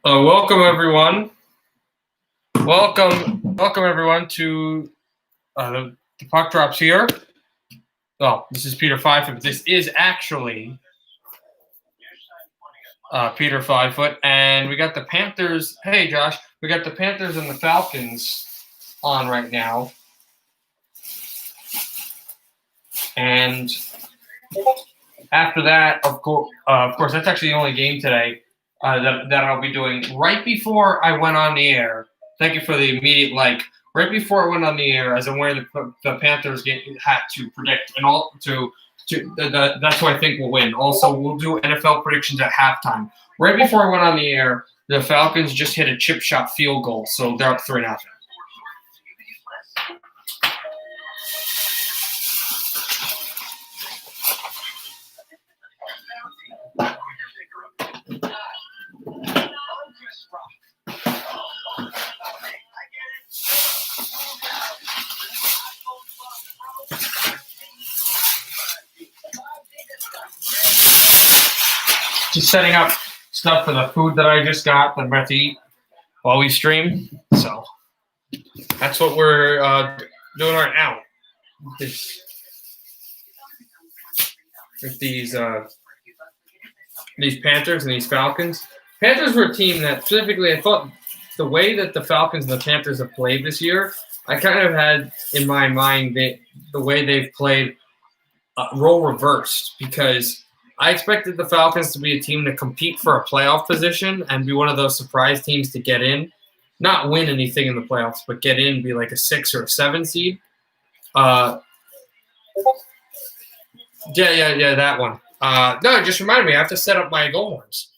Welcome everyone. Welcome everyone to the Puck Drops here. Well, this is Peter Fivefoot, but this is actually Peter Fivefoot, and we got the Panthers. Hey, Josh, we got the Panthers and the Falcons on right now, and after that, of course, that's actually the only game today that I'll be doing. Right before I went on the air, thank you for the immediate like. Right before I went on the air, as I'm wearing the Panthers hat to predict, and all that's who I think will win. Also, we'll do NFL predictions at halftime. Right before I went on the air, the Falcons just hit a chip shot field goal, so they're up 3-0. Just setting up stuff for the food that I just got that I'm about to eat while we stream. So that's what we're doing right now. With these Panthers and these Falcons. Panthers were a team that specifically I thought the way that the Falcons and the Panthers have played this year, I kind of had in my mind the way they've played role reversed, because I expected the Falcons to be a team to compete for a playoff position and be one of those surprise teams to get in, not win anything in the playoffs, but get in, be like a 6 or a 7 seed. Yeah, that one. No, it just reminded me I have to set up my goal horns.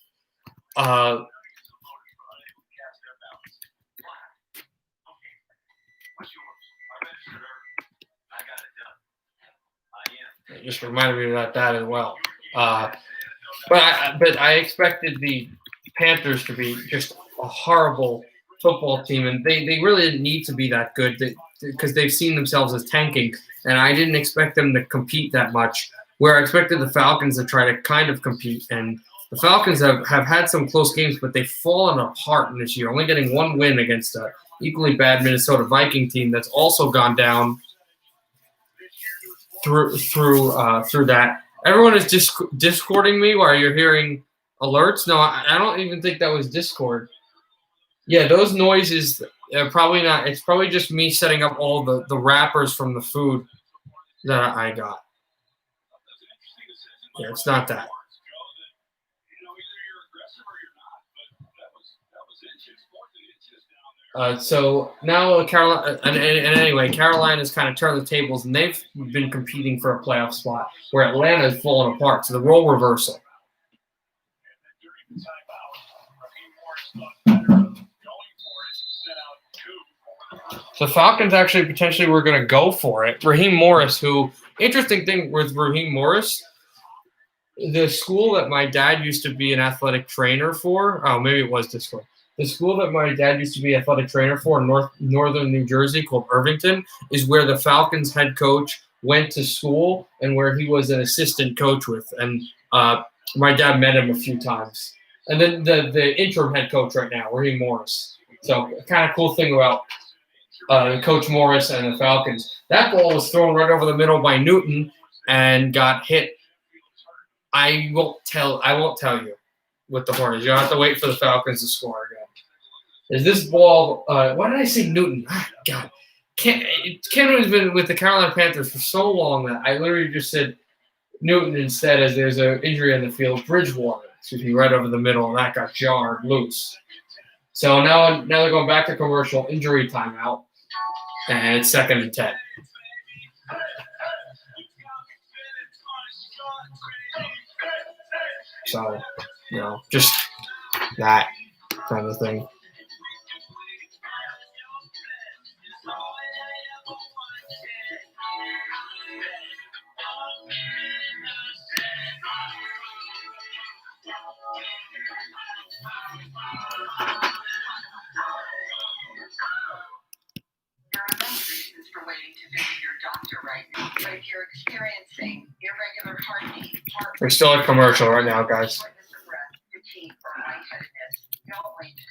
It just reminded me about that as well. But I expected the Panthers to be just a horrible football team, and they really didn't need to be that good because they've seen themselves as tanking, and I didn't expect them to compete that much, where I expected the Falcons to try to kind of compete. And the Falcons have had some close games, but they've fallen apart in this year, only getting one win against an equally bad Minnesota Viking team that's also gone down through that. Everyone is discording me while you're hearing alerts. No, I don't even think that was Discord. Yeah, those noises probably not. It's probably just me setting up all the wrappers from the food that I got. Yeah, it's not that. So now Carolina, and anyway, Carolina's kind of turned the tables, and they've been competing for a playoff spot, where Atlanta's fallen apart. So the role reversal. The Falcons actually potentially were going to go for it. Raheem Morris, interesting thing with Raheem Morris, the school that my dad used to be an athletic trainer for, maybe it was Discord. The school that my dad used to be athletic trainer for in northern New Jersey, called Irvington, is where the Falcons head coach went to school and where he was an assistant coach with. And my dad met him a few times. And then the interim head coach right now, Raheem Morris. So kind of cool thing about Coach Morris and the Falcons. That ball was thrown right over the middle by Newton and got hit. I won't tell you with the Hornets. You'll have to wait for the Falcons to score again. Is this ball? Why did I say Newton? God, Ken has been with the Carolina Panthers for so long that I literally just said Newton instead, as there's an injury on the field. Bridgewater, right over the middle, and that got jarred loose. So now they're going back to commercial injury timeout, and it's 2nd and 10. So, just that kind of thing. For waiting to visit your doctor right now. But if you're experiencing irregular heartbeat, heart We're still at commercial right now, guys.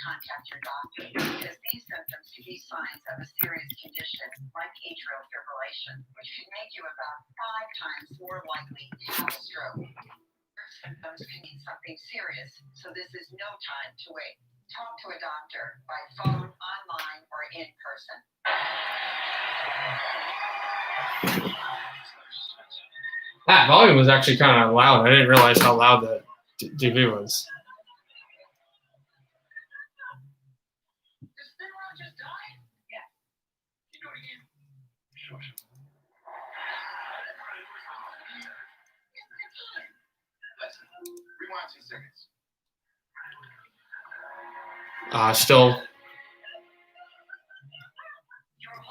Contact your doctor because these symptoms could be signs of a serious condition like atrial fibrillation, which could make you about 5 times more likely to have a stroke. Symptoms can mean something serious, so this is no time to wait. Talk to a doctor by phone, online, or in person. That volume was actually kind of loud. I didn't realize how loud the TV was.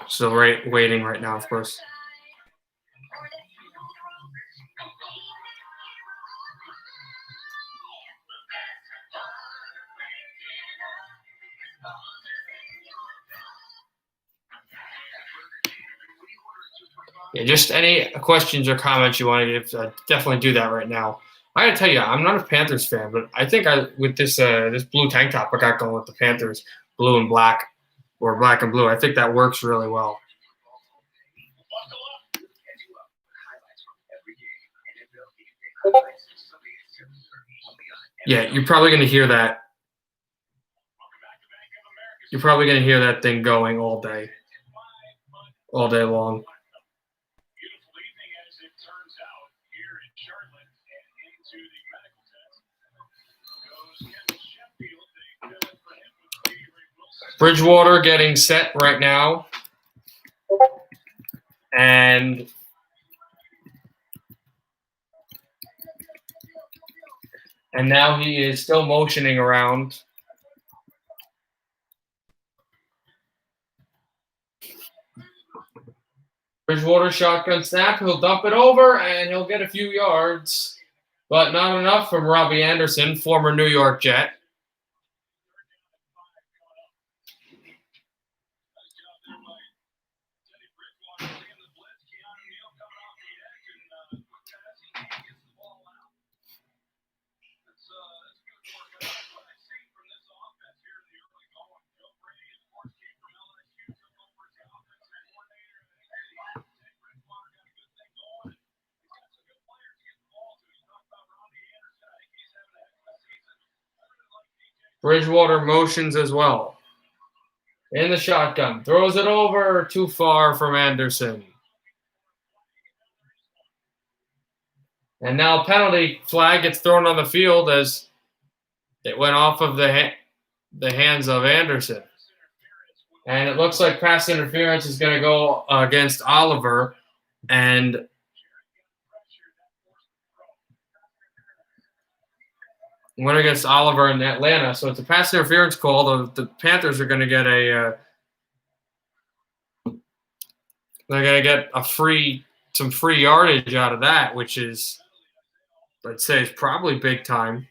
Still waiting right now, of course. Yeah, just any questions or comments you want to give, definitely do that right now. I gotta tell you, I'm not a Panthers fan, but I think with this blue tank top I got going with the Panthers, blue and black, or black and blue, I think that works really well. Yeah, you're probably gonna hear that. You're probably gonna hear that thing going all day long. Bridgewater getting set right now. And now he is still motioning around. Bridgewater shotgun snap. He'll dump it over, and he'll get a few yards. But not enough from Robbie Anderson, former New York Jet. Bridgewater motions as well. In the shotgun. Throws it over too far from Anderson. And now a penalty flag gets thrown on the field as it went off of the hands of Anderson. And it looks like pass interference is going to go against Oliver. And went against Oliver in Atlanta. So it's a pass interference call. The Panthers are going to get some free yardage out of that, which is, I'd say, is probably big time.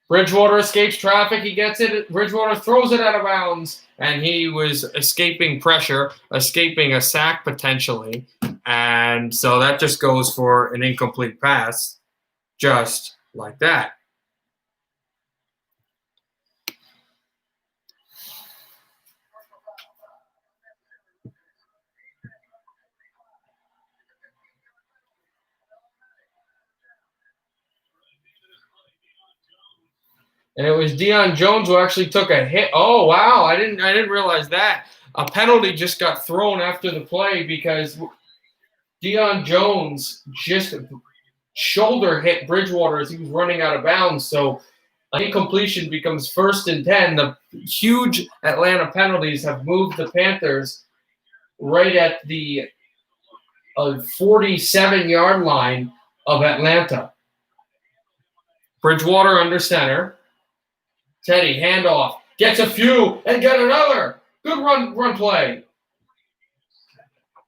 Bridgewater escapes traffic. He gets it. Bridgewater throws it out of bounds, and he was escaping pressure, escaping a sack potentially. And so that just goes for an incomplete pass, just like that. And it was Deion Jones who actually took a hit. Oh, wow. I didn't realize that. A penalty just got thrown after the play because Deion Jones just shoulder hit Bridgewater as he was running out of bounds. So an incompletion becomes 1st and 10. The huge Atlanta penalties have moved the Panthers right at the 47-yard line of Atlanta. Bridgewater under center. Teddy, handoff, gets a few, and got another. Good run play.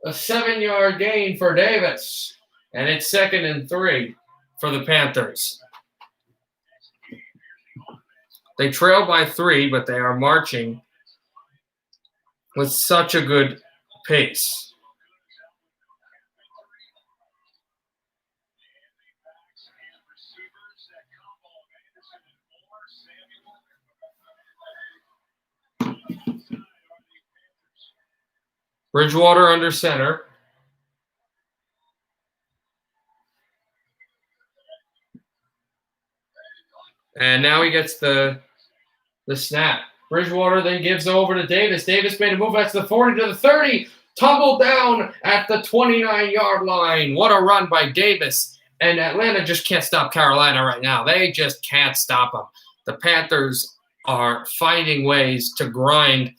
A 7-yard gain for Davis. And it's 2nd and 3 for the Panthers. They trail by 3, but they are marching with such a good pace. Bridgewater under center. And now he gets the snap. Bridgewater then gives over to Davis. Davis made a move. That's the 40 to the 30. Tumbled down at the 29-yard line. What a run by Davis. And Atlanta just can't stop Carolina right now. They just can't stop them. The Panthers are finding ways to grind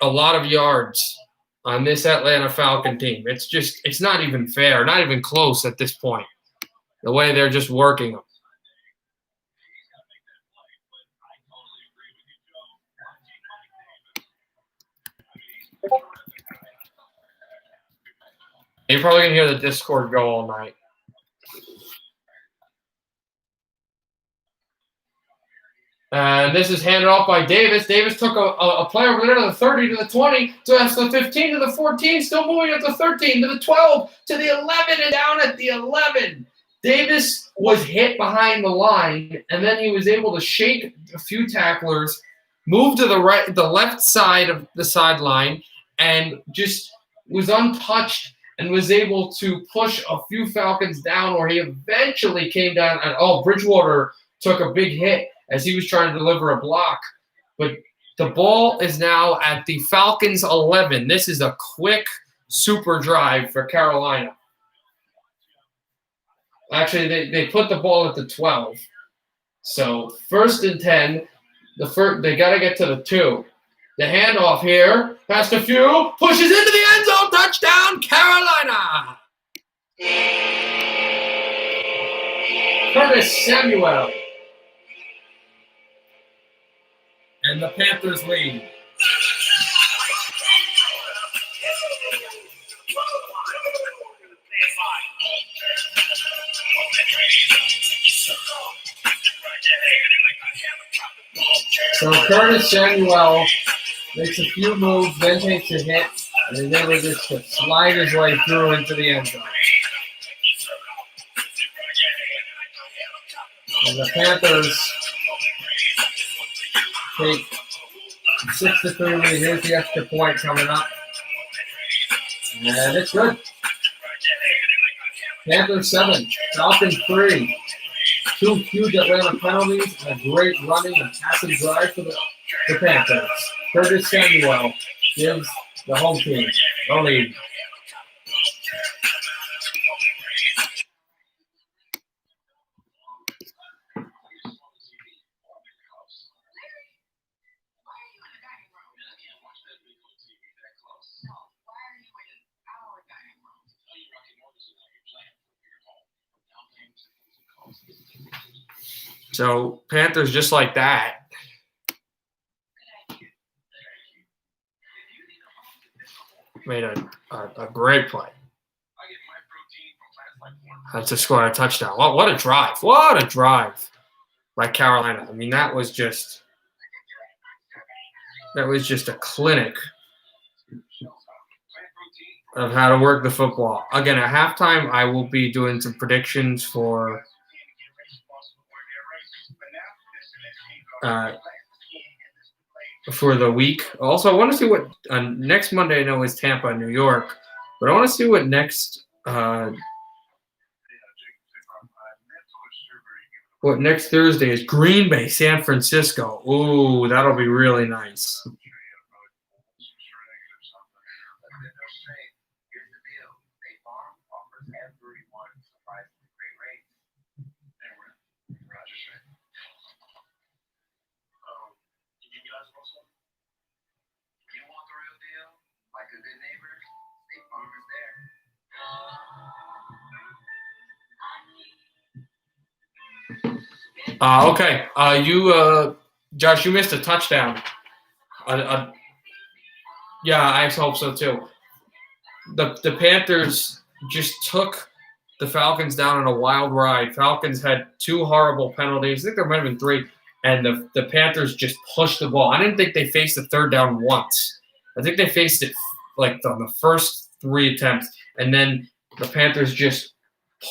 a lot of yards on this Atlanta Falcon team. It's not even fair, not even close at this point, the way they're just working them. You're probably going to hear the Discord go all night. And this is handed off by Davis. Davis took a play over there to the 30, to the 20, to the 15, to the 14, still moving at the 13, to the 12, to the 11, and down at the 11. Davis was hit behind the line, and then he was able to shake a few tacklers, move to the left side of the sideline, and just was untouched and was able to push a few Falcons down, where he eventually came down. And Bridgewater took a big hit as he was trying to deliver a block. But the ball is now at the Falcons 11. This is a quick super drive for Carolina. Actually, they put the ball at the 12. So 1st and 10. They got to get to the 2. The handoff here, past a few, pushes into the end zone, touchdown, Carolina! Curtis Samuel. And the Panthers lead. So Curtis Samuel makes a few moves, then takes a hit, and is able just to slide his way through into the end zone. And the Panthers take 6-3 lead. Here's the extra point coming up. And it's good. Panthers 7, Falcons 3. 2 huge Atlanta penalties and a great running and passing drive for the Panthers. Curtis Samuel gives the home team the lead. So Panthers just like that. Made a great play. That's to score a touchdown. What a drive. What a drive by Carolina. I mean, that was just a clinic of how to work the football. Again, at halftime, I will be doing some predictions for the week. Also, I want to see what next Monday I know is Tampa, New York, but I want to see what next Thursday is. Green Bay, San Francisco. Ooh, that'll be really nice. Okay. Josh, you missed a touchdown. Yeah, I hope so too. The Panthers just took the Falcons down on a wild ride. Falcons had 2 horrible penalties. I think there might have been 3. And the Panthers just pushed the ball. I didn't think they faced the 3rd down once. I think they faced it like on the first 3 attempts, and then the Panthers just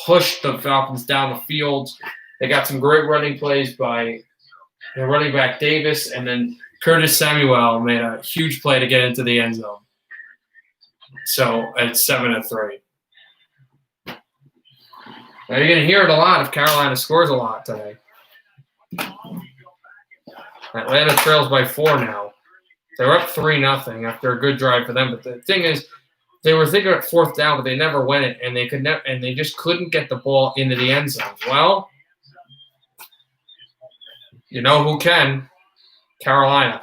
pushed the Falcons down the field. They got some great running plays by their running back Davis, and then Curtis Samuel made a huge play to get into the end zone. So it's 7-3. Now you're going to hear it a lot if Carolina scores a lot today. Atlanta trails by 4 now. They're up 3-0 after a good drive for them. But the thing is, they were thinking at 4th down, but they never went it, and they just couldn't get the ball into the end zone. Well, you know who can? Carolina.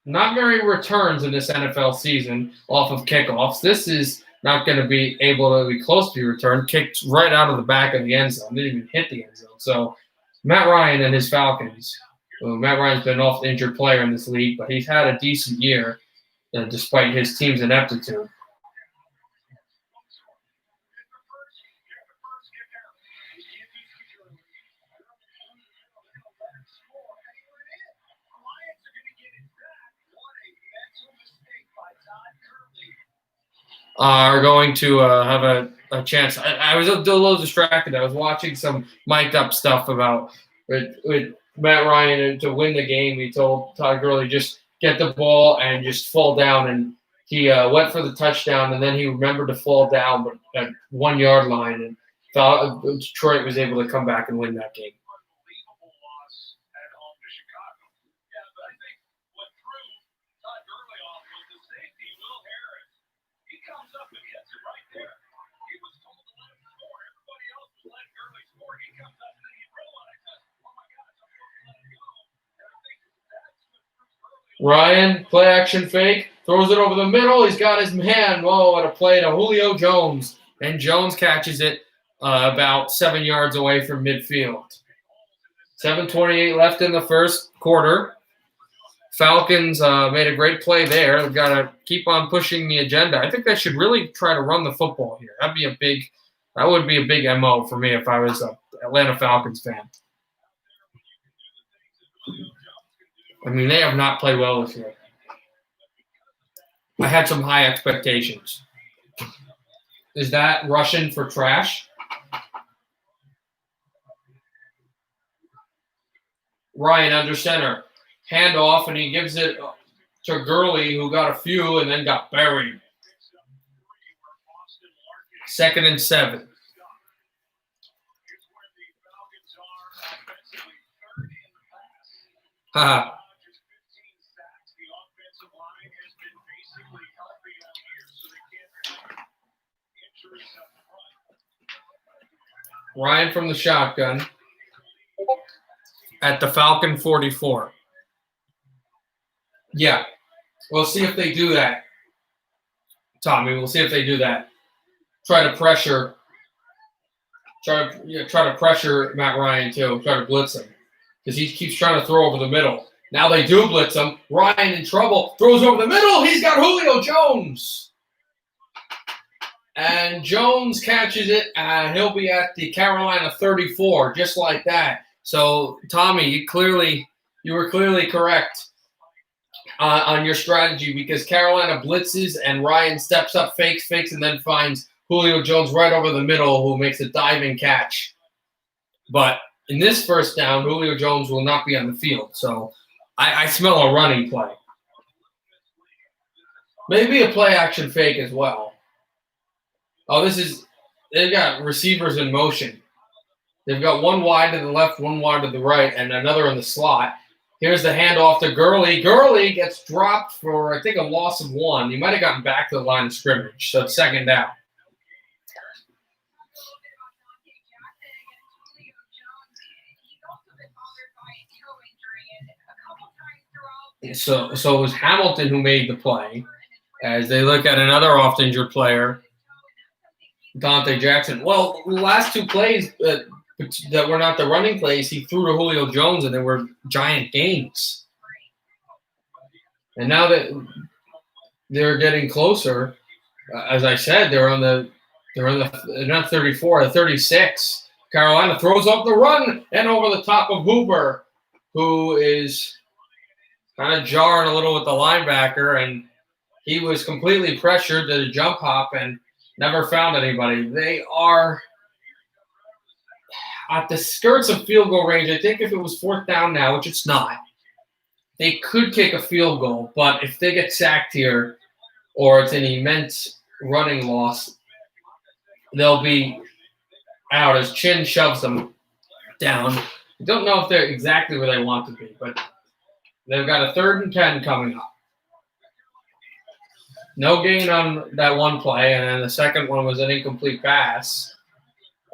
Not very returns in this NFL season off of kickoffs. This is not going to be able to be close to be returned. Kicked right out of the back of the end zone. Didn't even hit the end zone. So Matt Ryan and his Falcons. Well, Matt Ryan's been an oft-injured player in this league, but he's had a decent year despite his team's ineptitude. Are going to have a chance. I was a little distracted. I was watching some mic'd up stuff about with Matt Ryan to win the game. He told Todd Gurley just get the ball and just fall down, and he went for the touchdown, and then he remembered to fall down at 1 yard line, and Detroit was able to come back and win that game. Ryan, play action fake, throws it over the middle. He's got his man. Whoa, what a play to Julio Jones. And Jones catches it about 7 yards away from midfield. 7:28 left in the first quarter. Falcons made a great play there. They've got to keep on pushing the agenda. I think they should really try to run the football here. That would be a big MO for me if I was an Atlanta Falcons fan. I mean, they have not played well this year. I had some high expectations. Is that Russian for trash? Ryan under center. Hand off, and he gives it to Gurley, who got a few and then got buried. 2nd and 7. Haha. Ryan from the shotgun at the Falcon 44. Yeah, we'll see if they do that, Tommy. We'll see if they do that. Try to pressure Matt Ryan too. Try to blitz him because he keeps trying to throw over the middle. Now they do blitz him. Ryan in trouble. Throws over the middle. He's got Julio Jones. And Jones catches it, and he'll be at the Carolina 34, just like that. So, Tommy, you were clearly correct on your strategy because Carolina blitzes and Ryan steps up, fakes, and then finds Julio Jones right over the middle, who makes a diving catch. But in this first down, Julio Jones will not be on the field. So, I smell a running play. Maybe a play action fake as well. Oh, they've got receivers in motion. They've got one wide to the left, one wide to the right, and another in the slot. Here's the handoff to Gurley. Gurley gets dropped for, I think, a loss of 1. He might have gotten back to the line of scrimmage, so it's 2nd down. So it was Hamilton who made the play as they look at another oft-injured player, Dante Jackson. Well, the last 2 plays that were not the running plays, he threw to Julio Jones, and they were giant gains. And now that they're getting closer, as I said, they're not 34, 36. Carolina throws up the run and over the top of Hooper, who is kind of jarring a little with the linebacker, and he was completely pressured to the jump hop and never found anybody. They are at the skirts of field goal range. I think if it was 4th down now, which it's not, they could kick a field goal. But if they get sacked here or it's an immense running loss, they'll be out as Chin shoves them down. I don't know if they're exactly where they want to be, but they've got a 3rd and 10 coming up. No gain on that one play, and then the second one was an incomplete pass.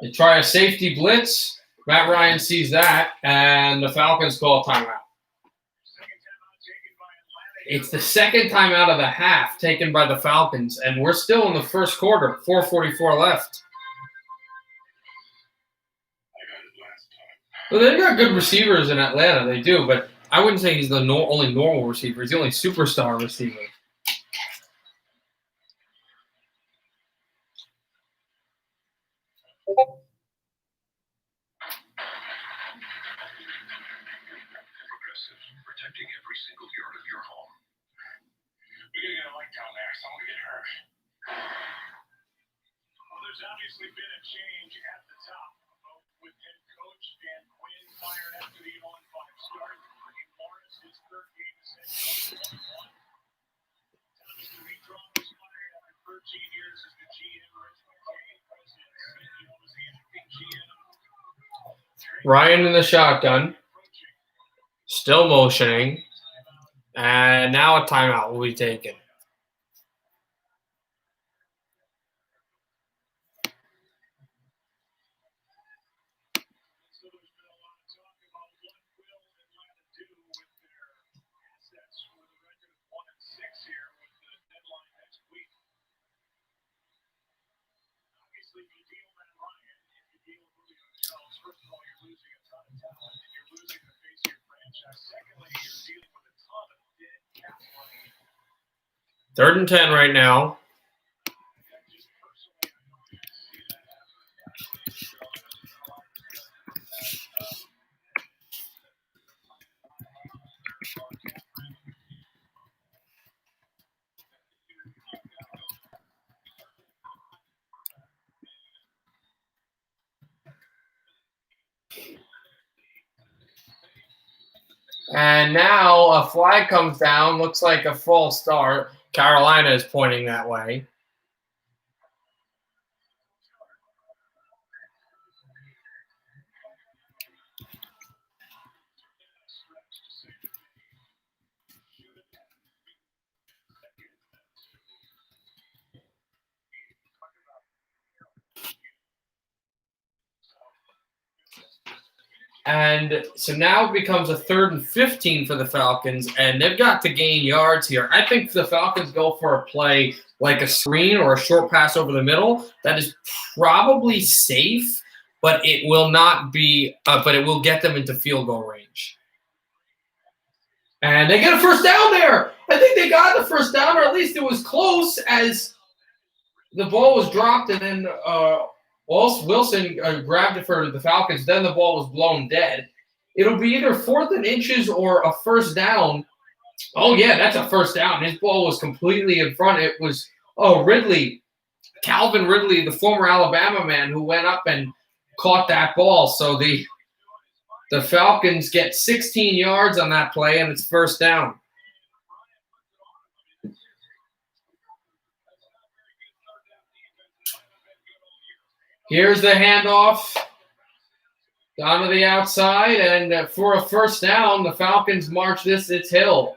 They try a safety blitz. Matt Ryan sees that, and the Falcons call timeout. It's the second timeout of the half taken by the Falcons, and we're still in the first quarter, 4:44 left. Well, they've got good receivers in Atlanta. They do, but I wouldn't say he's the only normal receiver. He's the only superstar receiver. Protecting every single yard of your home. We gotta get a light down there. Someone get hurt. Well, there's obviously been a change at the top, both with head coach Dan Quinn fired after the 0-5 start. Raheem Morris, his 3rd game as head coach, 1-1. Thomas Dimitrov was fired after 13 years as the GM. Rich McKay, president, was the acting GM. Ryan in the shotgun. Still motioning. And now a timeout will be taken. So there's been a lot of talk about what will Atlanta do with their assets with a record of 1-6 here with the deadline next week. Obviously, if you deal Matt Ryan, if you deal Julio Jones, first of all, you're losing a ton of talent, and you're losing the face of your franchise. Secondly, you're dealing with a ton of dead cap money. 3rd and 10 right now. Just personally, I don't see that happening. And now a flag comes down. Looks like a false start. Carolina is pointing that way. And so now it becomes a 3rd and 15 for the Falcons, and they've got to gain yards here. I think the Falcons go for a play like a screen or a short pass over the middle. That is probably safe, but it will not be. But it will get them into field goal range. And they get a first down there. I think they got the first down, or at least it was close as the ball was dropped, and then Wilson grabbed it for the Falcons. Then the ball was blown dead. It'll be either 4th and inches or a first down. Oh, yeah, that's a first down. His ball was completely in front. It was, Ridley, Calvin Ridley, the former Alabama man who went up and caught that ball. So the Falcons get 16 yards on that play, and it's first down. Here's the handoff down to the outside, and for a first down, the Falcons march this. It's Hill.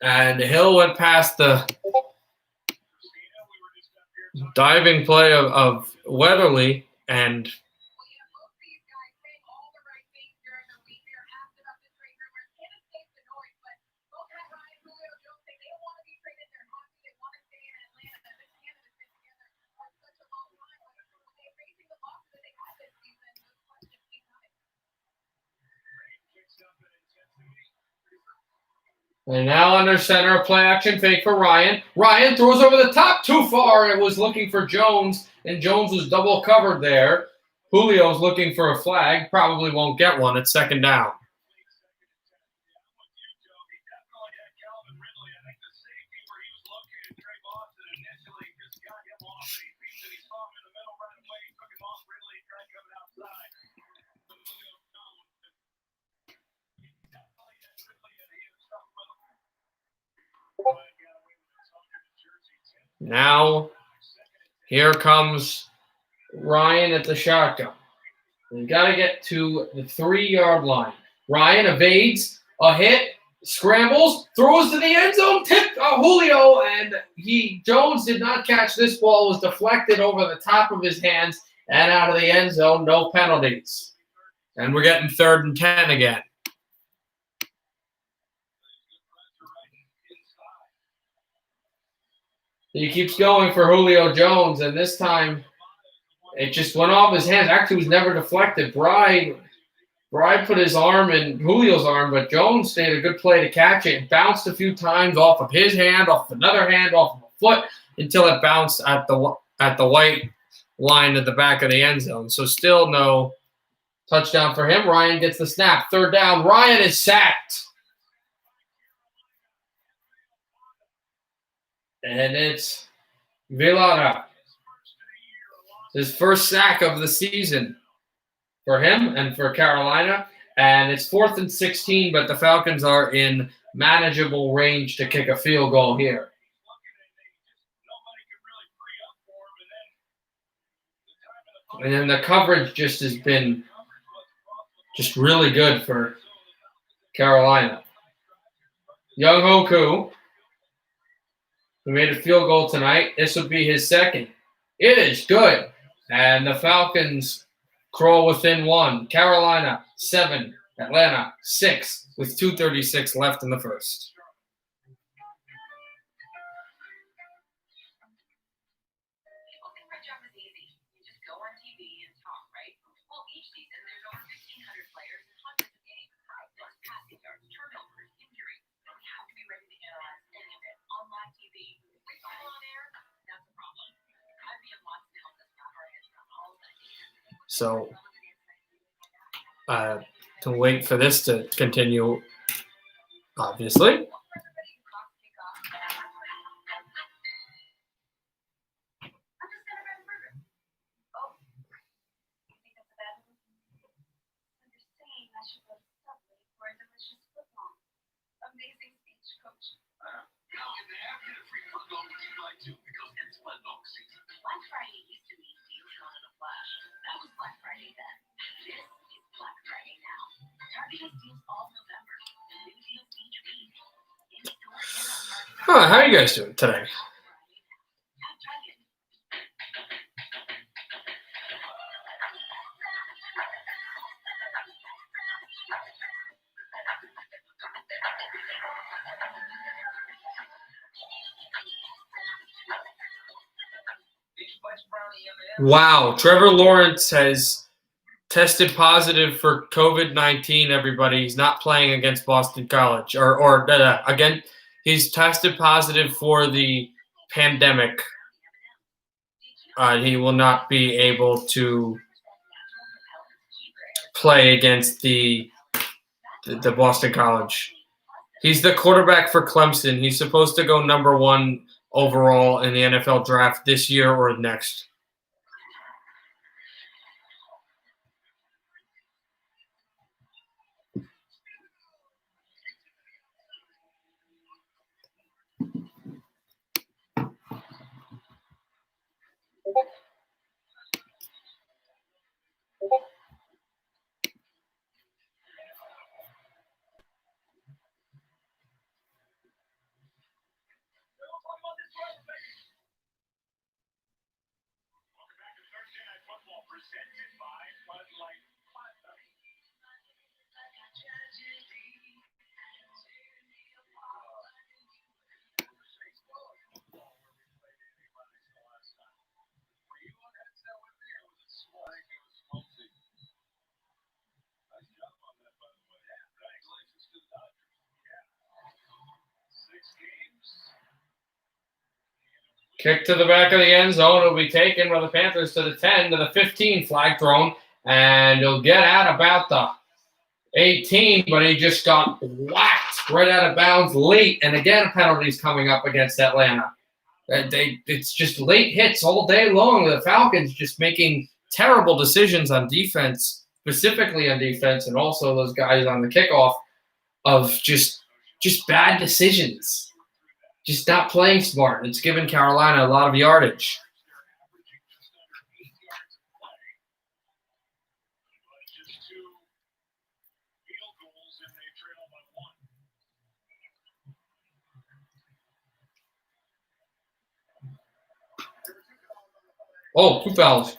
And Hill went past the diving play of Weatherly, and now under center, play action fake for Ryan. Ryan throws over the top too far. It was looking for Jones, and Jones was double covered there. Julio's looking for a flag. Probably won't get one. It's second down. Now, here comes Ryan at the shotgun. You got to get to the 3-yard line. Ryan evades a hit, scrambles, throws to the end zone, tipped Julio, and Jones did not catch this ball. Was deflected over the top of his hands and out of the end zone. No penalties. And we're getting 3rd and 10 again. He keeps going for Julio Jones, and this time it just went off his hands. Actually, it was never deflected. Bry put his arm in Julio's arm, but Jones made a good play to catch it. It bounced a few times off of his hand, off another hand, off of a foot, until it bounced at the white line at the back of the end zone. So still no touchdown for him. Ryan gets the snap. 3rd down. Ryan is sacked. And it's Villara. His first sack of the season for him and for Carolina. And it's 4th and 16, but the Falcons are in manageable range to kick a field goal here. And then the coverage just has been just really good for Carolina. Young Hoku, who made a field goal tonight. This would be his 2nd. It is good. And the Falcons crawl within 1. Carolina, 7. Atlanta, 6, with 2:36 left in the first. People think my job is easy. You just go on TV and talk, right? Well, each season there's over 1,500 players and hundreds of games, plus passing yards, turnovers, injuries. We have to be ready to analyze any of it on live TV. If we fall on air, that's a problem. IBM wants to help us wrap our heads around all of that. So, to wait for this to continue, obviously. Black Friday used to mean deals gone in a flash. That was Black Friday then. This is Black Friday now. Target has deals all November. New deals each week. In store and on Target. How are you guys doing today? At Target. Wow, Trevor Lawrence has tested positive for COVID-19, everybody. He's not playing against Boston College. Again, he's tested positive for the pandemic. He will not be able to play against the Boston College. He's the quarterback for Clemson. He's supposed to go number 1 overall in the NFL draft this year or next. Kick to the back of the end zone. It'll be taken by the Panthers to the 10, to the 15, flag thrown. And he'll get out about the 18, but he just got whacked right out of bounds late. And again, penalties coming up against Atlanta. It's just late hits all day long. The Falcons just making terrible decisions on defense, specifically on defense, and also those guys on the kickoff of just bad decisions. just not playing smart. It's given Carolina a lot of yardage. Averaging just under 8 yards a play. But just 2 field goals, and they trail by 1. Oh, 2 fouls.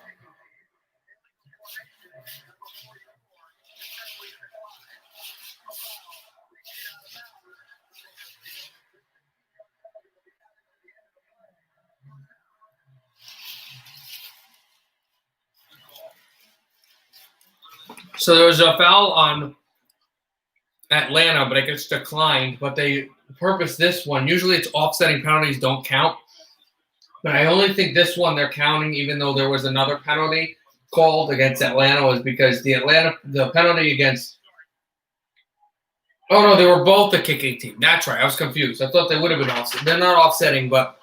So there was a foul on Atlanta, but it gets declined. But they purpose this one. Usually it's offsetting penalties don't count. But I only think this one they're counting, even though there was another penalty called against Atlanta, was because the penalty against – oh, no, they were both the kicking team. That's right. I was confused. I thought they would have been offset. They're not offsetting, but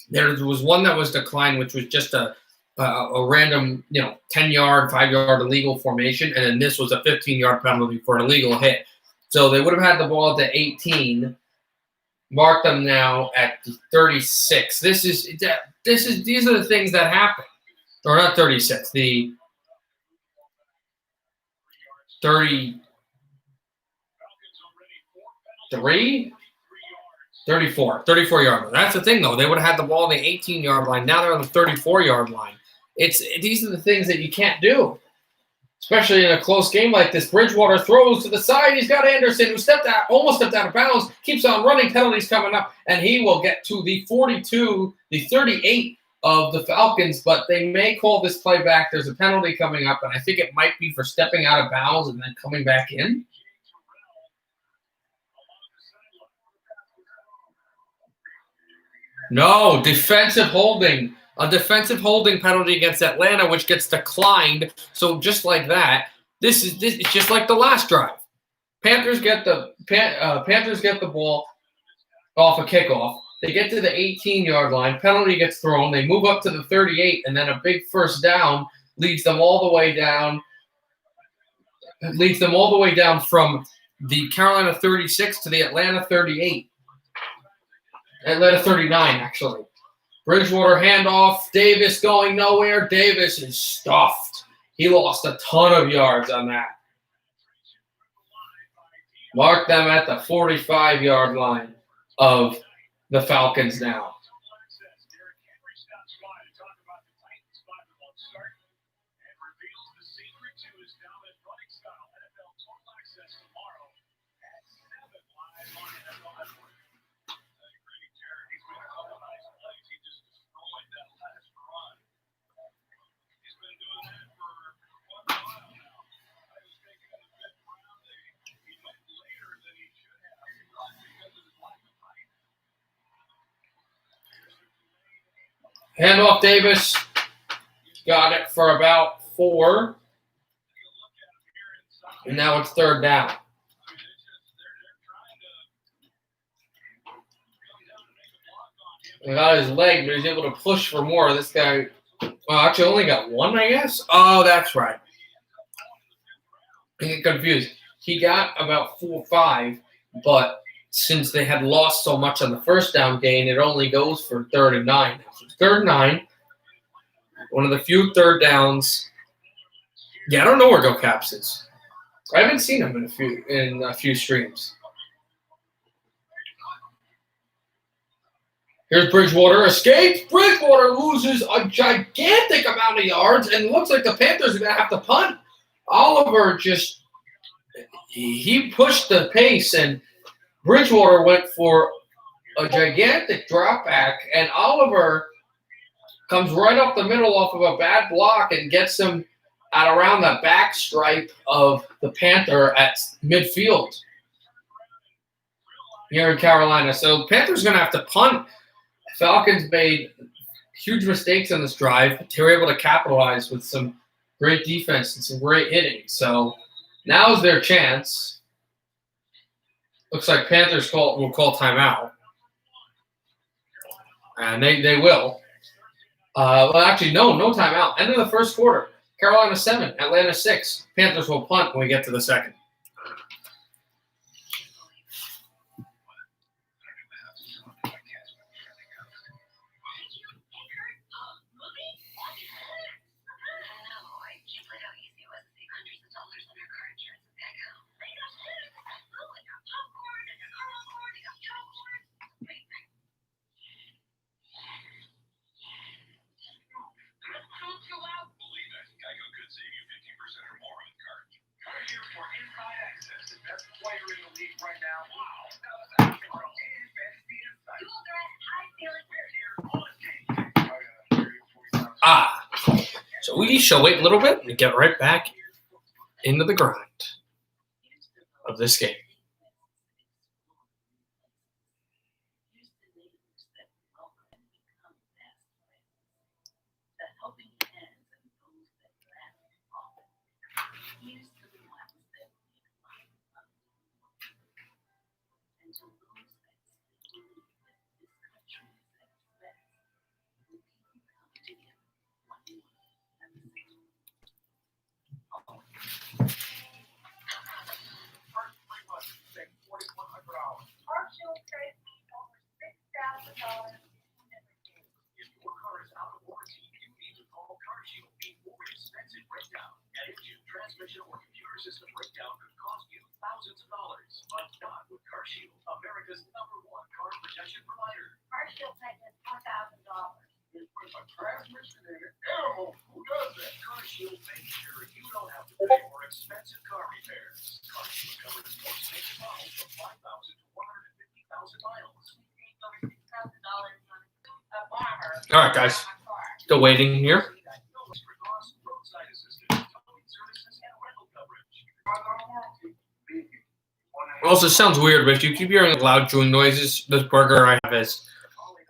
there was one that was declined, which was just a random, 10-yard, 5-yard illegal formation, and then this was a 15-yard penalty for an illegal hit. So they would have had the ball at the 18, mark them now at the 36. These are the things that happen. Or not 36, the 33, 34-yard line. That's the thing, though. They would have had the ball on the 18-yard line. Now they're on the 34-yard line. These are the things that you can't do, especially in a close game like this. Bridgewater throws to the side. He's got Anderson, who almost stepped out of bounds, keeps on running. Penalties coming up, and he will get to the 42, the 38 of the Falcons, but they may call this play back. There's a penalty coming up, and I think it might be for stepping out of bounds and then coming back in. No, defensive holding. A defensive holding penalty against Atlanta, which gets declined. So just like that, this is just like the last drive. Panthers get the ball off a kickoff. They get to the 18-yard line. Penalty gets thrown. They move up to the 38, and then a big first down leads them all the way down. Leads them all the way down from the Carolina 36 to the Atlanta 38. Atlanta 39, actually. Bridgewater handoff. Davis going nowhere. Davis is stuffed. He lost a ton of yards on that. Mark them at the 45-yard line of the Falcons now. Handoff Davis. Got it for about 4. And now it's third down. He got his leg, but he's able to push for more. This guy, actually only got 1, I guess. Oh, that's right. I get confused. He got about 4 or 5, but since they had lost so much on the first down gain, it only goes for 3rd and 9. So 3rd and 9. One of the few third downs. Yeah, I don't know where Go Caps is. I haven't seen him in a few streams. Here's Bridgewater. Escapes. Bridgewater loses a gigantic amount of yards, and it looks like the Panthers are going to have to punt. Oliver he pushed the pace, and Bridgewater went for a gigantic drop back, and Oliver comes right up the middle off of a bad block and gets him at around the back stripe of the Panther at midfield here in Carolina. So Panthers going to have to punt. Falcons made huge mistakes on this drive, but they were able to capitalize with some great defense and some great hitting. So now's their chance. Looks like Panthers will call timeout. And they will. Well, actually, no timeout. End of the first quarter. Carolina 7, Atlanta 6. Panthers will punt when we get to the second. So we shall wait a little bit and get right back into the grind of this game. Transmission or computer system breakdown could cost you thousands of dollars, but not with CarShield, America's #1 car protection provider. CarShield pays $4,000. With a transmission in it, who does that? CarShield makes sure you don't have to pay for expensive car repairs. CarShield covers most major models from 5,000 to 150,000 miles. Over $6,000 on a farmer. All right, guys. Still waiting here. Also, it sounds weird, but if you keep hearing loud chewing noises, this burger I have has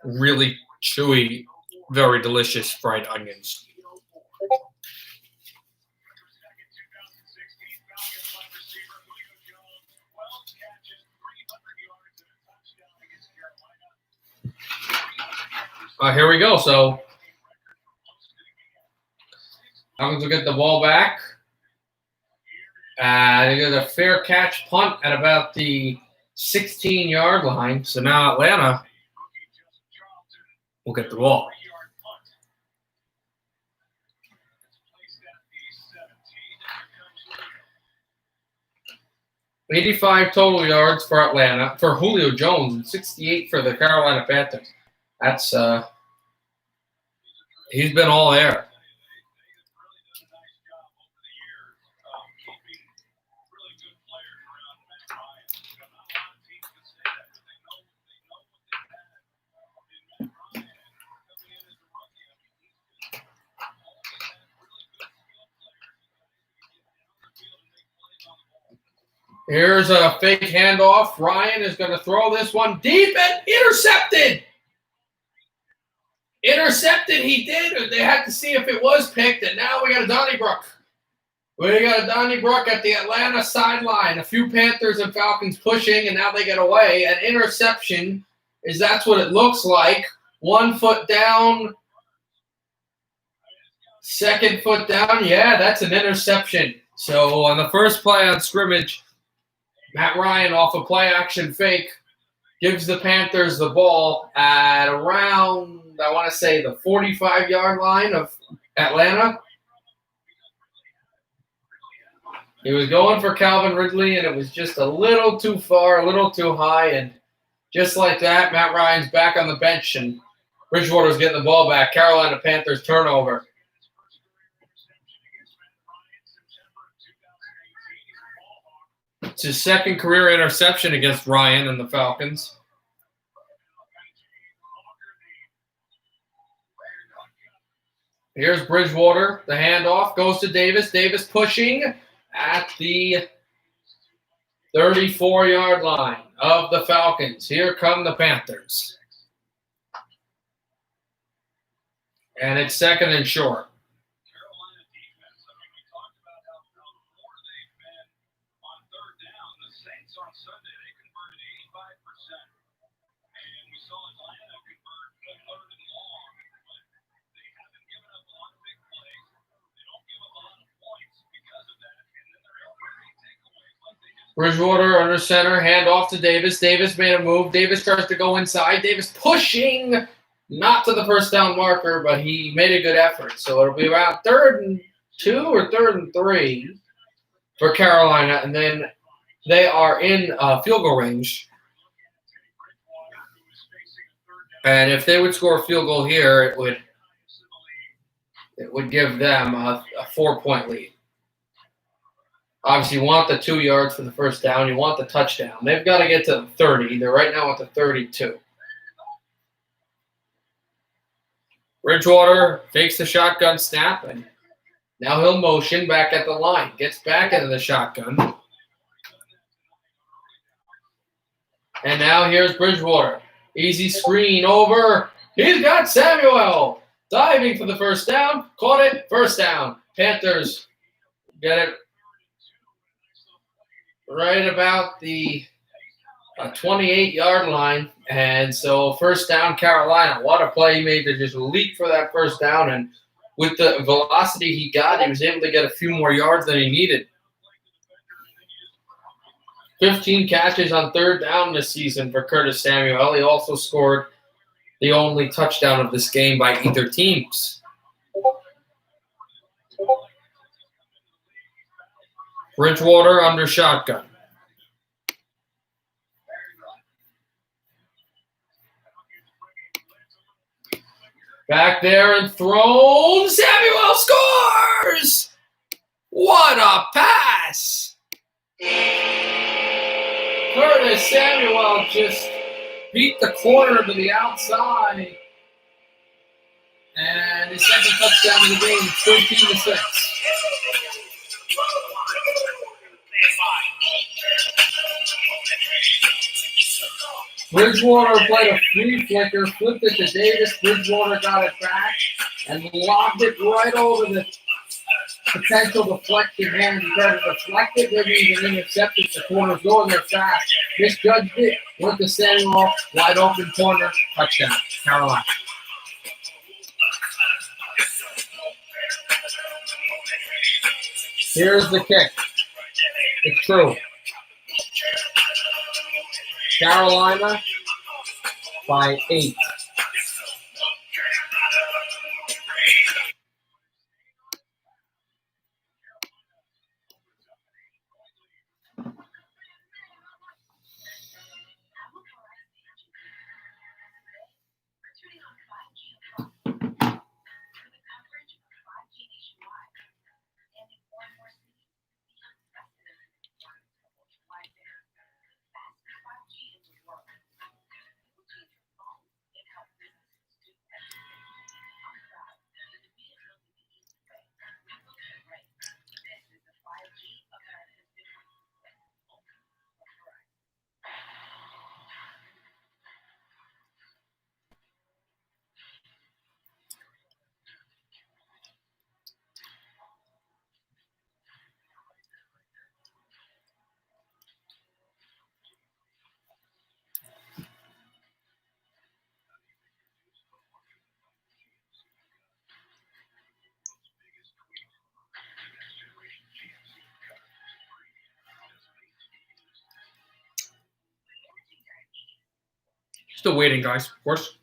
really chewy, very delicious fried onions. Here we go. So, Falcons will get the ball back. They get a fair catch punt at about the 16-yard line. So now Atlanta will get the ball. 85 total yards for Atlanta, for Julio Jones, and 68 for the Carolina Panthers. That's, he's been all there. Here's a fake handoff. Ryan is going to throw this one deep and intercepted. Intercepted, he did. They had to see if it was picked, and now we got a Donnybrook. We got a Donnybrook at the Atlanta sideline. A few Panthers and Falcons pushing, and now they get away. An interception is that's what it looks like. 1 foot down. Second foot down. Yeah, that's an interception. So on the first play on scrimmage, Matt Ryan off a play action fake gives the Panthers the ball at around, I want to say, the 45-yard line of Atlanta. He was going for Calvin Ridley, and it was just a little too far, a little too high. And just like that, Matt Ryan's back on the bench, and Bridgewater's getting the ball back. Carolina Panthers turnover. It's his second career interception against Ryan and the Falcons. Here's Bridgewater. The handoff goes to Davis. Davis pushing at the 34-yard line of the Falcons. Here come the Panthers. And it's second and short. Bridgewater under center, hand off to Davis. Davis made a move. Davis tries to go inside. Davis pushing, not to the first down marker, but he made a good effort. So it'll be around 3rd and 2 or 3rd and 3 for Carolina, and then they are in field goal range. And if they would score a field goal here, it would give them a 4-point lead. Obviously, you want the 2 yards for the first down. You want the touchdown. They've got to get to the 30. They're right now at the 32. Bridgewater fakes the shotgun snap, and now he'll motion back at the line. Gets back into the shotgun. And now here's Bridgewater. Easy screen over. He's got Samuel. Diving for the first down. Caught it. First down. Panthers get it right about the 28-yard line. And so first down, Carolina. What a play he made to just leap for that first down. And with the velocity he got, he was able to get a few more yards than he needed. 15 catches on third down this season for Curtis Samuel. He also scored the only touchdown of this game by either teams. Bridgewater under shotgun. Back there and thrown. Samuel scores! What a pass! Curtis Samuel just beat the corner to the outside. And his second touchdown of the game, 13-6. Bridgewater played a flea flicker, flipped it to Davis. Bridgewater got it back and lobbed it right over the potential deflecting hand. He tried to deflect it, maybe even intercept it. The corner's going there fast. Misjudged it. Went to Samuel, wide open corner, touchdown, Carolina. Here's the kick. It's true. Carolina by 8. Still waiting, guys, of course.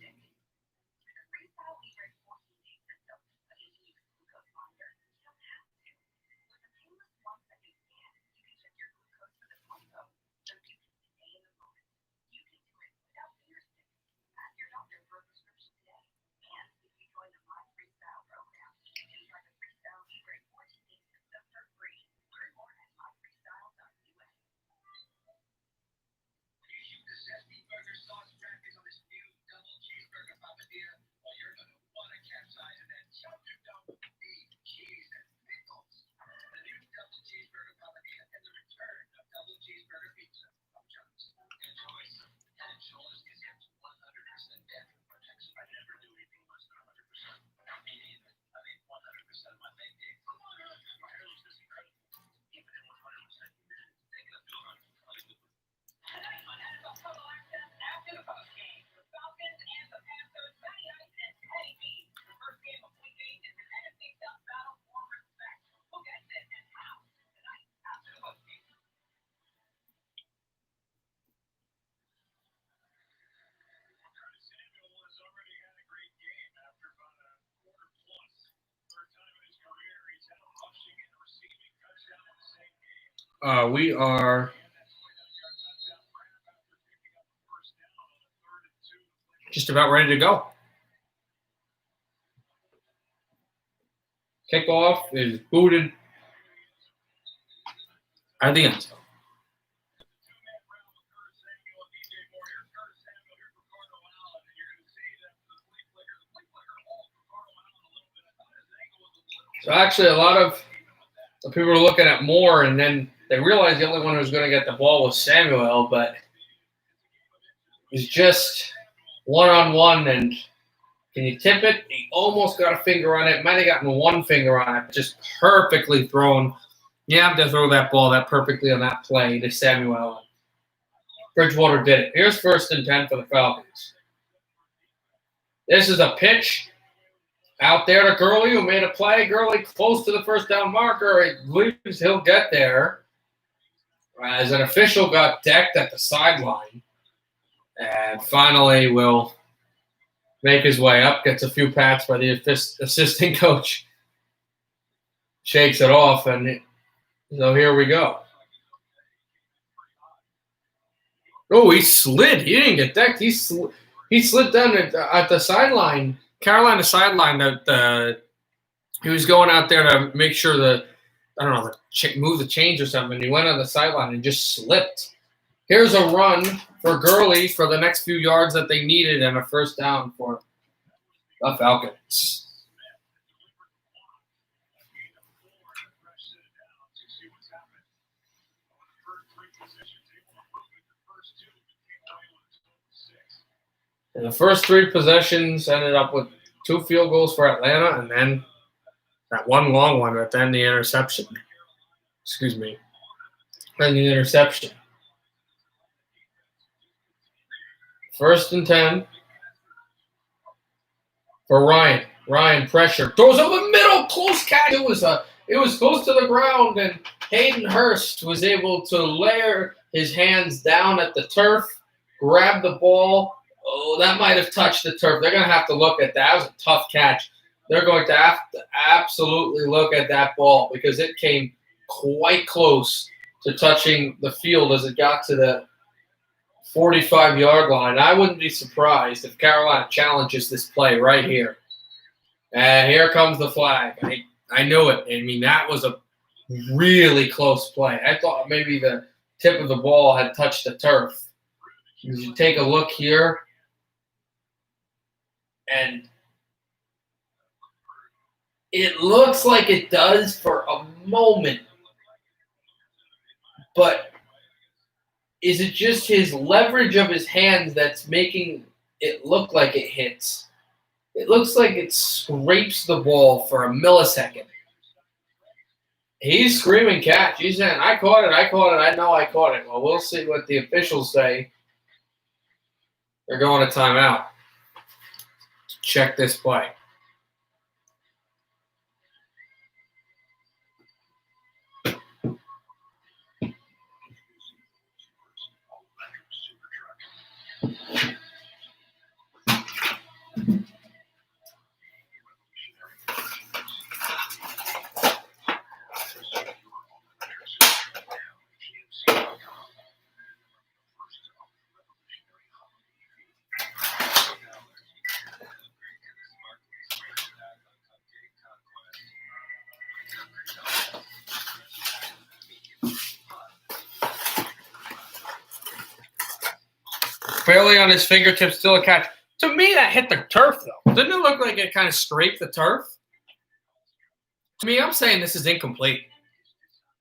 We are just about ready to go. Kickoff is booted At the end zone. So actually, a lot of the people were looking at Moore, and then they realized the only one who was going to get the ball was Samuel, but it was just one-on-one, and can you tip it? He almost got a finger on it. Might have gotten one finger on it, just perfectly thrown. You have to throw that ball that perfectly on that play to Samuel. Bridgewater did it. Here's 1st and 10 for the Falcons. This is a pitch out there to Gurley, who made a play. Gurley close to the first down marker. It believes he'll get there. As an official got decked at the sideline. And finally will make his way up, gets a few pats by the assistant coach. Shakes it off, and so here we go. Oh, he slid. He didn't get decked. He slid down at the sideline, Carolina sideline. He was going out there to make sure move the chains or something. And he went on the sideline and just slipped. Here's a run for Gurley for the next few yards that they needed and a 1st down for the Falcons. And the first 3 possessions ended up with 2 field goals for Atlanta, and then that one long one, but then the interception. Then the interception. 1st and 10 for Ryan. Ryan pressure. Throws over the middle. Close catch. It was close to the ground, and Hayden Hurst was able to layer his hands down at the turf, grab the ball. Oh, that might have touched the turf. They're going to have to look at that. That was a tough catch. They're going to have to absolutely look at that ball because it came quite close to touching the field as it got to the 45-yard line. I wouldn't be surprised if Carolina challenges this play right here. And here comes the flag. I knew it. I mean, that was a really close play. I thought maybe the tip of the ball had touched the turf. You take a look here, and it looks like it does for a moment. But is it just his leverage of his hands that's making it look like it hits? It looks like it scrapes the ball for a millisecond. He's screaming catch. He's saying, I caught it, I know I caught it. Well, we'll see what the officials say. They're going to timeout to check this play. Barely on his fingertips, still a catch. To me, that hit the turf, though. Didn't it look like it kind of scraped the turf? To me, I'm saying this is incomplete.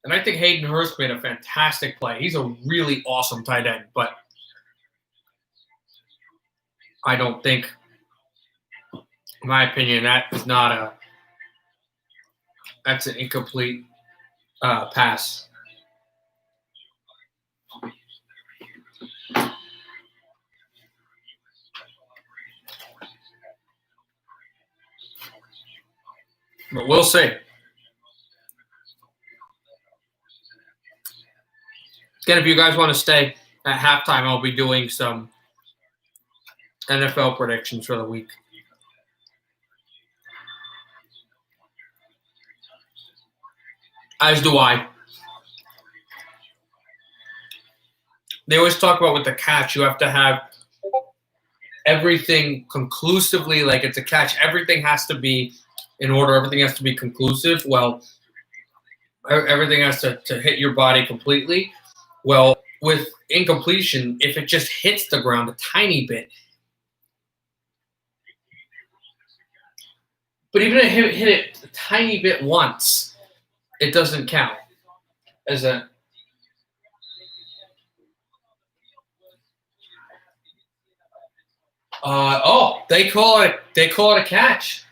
And I think Hayden Hurst made a fantastic play. He's a really awesome tight end, but I don't think, in my opinion, that's an incomplete pass. But we'll see. Again, if you guys want to stay at halftime, I'll be doing some NFL predictions for the week. As do I. They always talk about with the catch, you have to have everything conclusively, like it's a catch. Everything has to be in order. Everything has to be conclusive. Well, Everything has to hit your body completely. Well, with incompletion, if it just hits the ground a tiny bit, but even if it hit it a tiny bit once, it doesn't count as a. They call it a catch.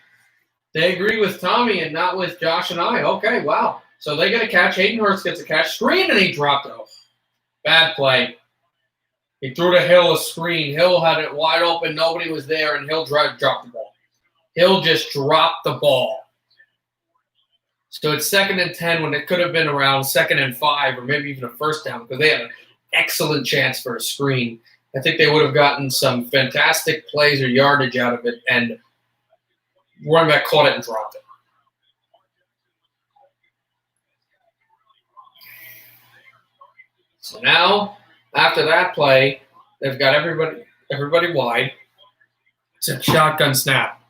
They agree with Tommy and not with Josh and I. Okay, wow. So they get a catch. Hayden Hurst gets a catch. Screen, and he dropped it. Oh, bad play. He threw to Hill a screen. Hill had it wide open. Nobody was there, and Hill dropped the ball. Hill just dropped the ball. So it's 2nd and 10 when it could have been around 2nd and 5 or maybe even a first down because they had an excellent chance for a screen. I think they would have gotten some fantastic plays or yardage out of it, and running back caught it and dropped it. So now, after that play, they've got everybody wide. It's a shotgun snap.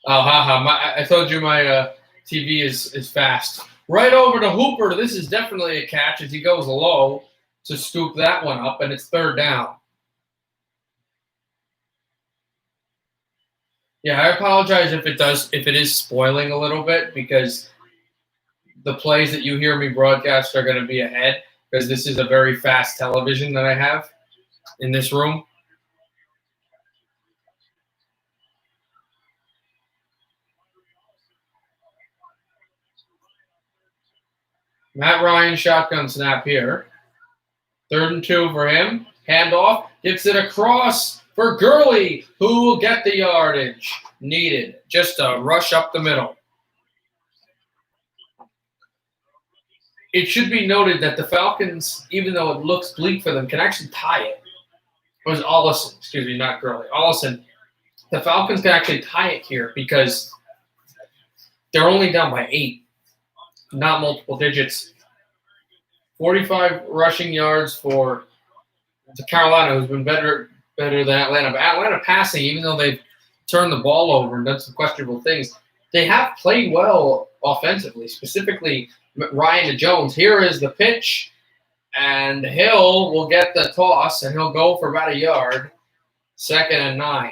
Oh, I told you my TV is fast. Right over to Hooper. This is definitely a catch as he goes low to scoop that one up, and it's 3rd down. Yeah, I apologize if it is spoiling a little bit because the plays that you hear me broadcast are going to be ahead because this is a very fast television that I have in this room. Matt Ryan shotgun snap here. 3rd and 2 for him. Handoff. Gets it across for Gurley, who will get the yardage needed. Just a rush up the middle. It should be noted that the Falcons, even though it looks bleak for them, can actually tie it. It was Ollison, excuse me, not Gurley. Ollison. The Falcons can actually tie it here because they're only down by 8. Not multiple digits. 45 rushing yards for Carolina, who's been better than Atlanta. But Atlanta passing, even though they've turned the ball over and done some questionable things, they have played well offensively, specifically Ryan to Jones. Here is the pitch, and Hill will get the toss, and he'll go for about a yard. 2nd and 9.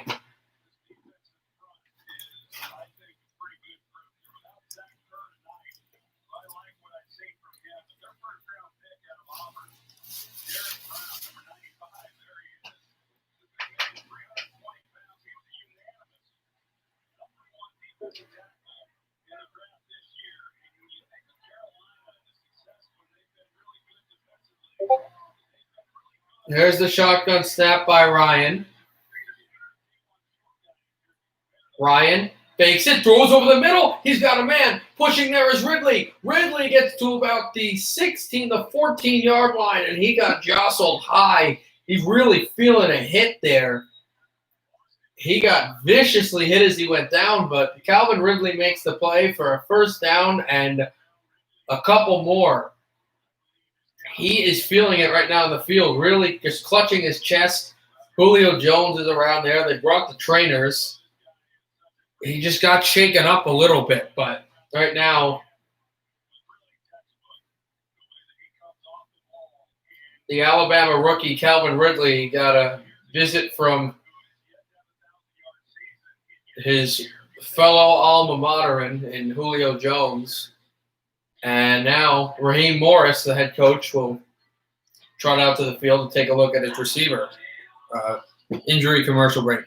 There's the shotgun snap by Ryan. Ryan fakes it, throws over the middle. He's got a man. Pushing there is Ridley. Ridley gets to about the 16, the 14-yard line, and he got jostled high. He's really feeling a hit there. He got viciously hit as he went down, but Calvin Ridley makes the play for a 1st down and a couple more. He is feeling it right now in the field, really just clutching his chest. Julio Jones is around there. They brought the trainers. He just got shaken up a little bit, but right now the Alabama rookie Calvin Ridley got a visit from his fellow alma mater in Julio Jones. And now Raheem Morris, the head coach, will trot out to the field to take a look at his receiver. Injury commercial break.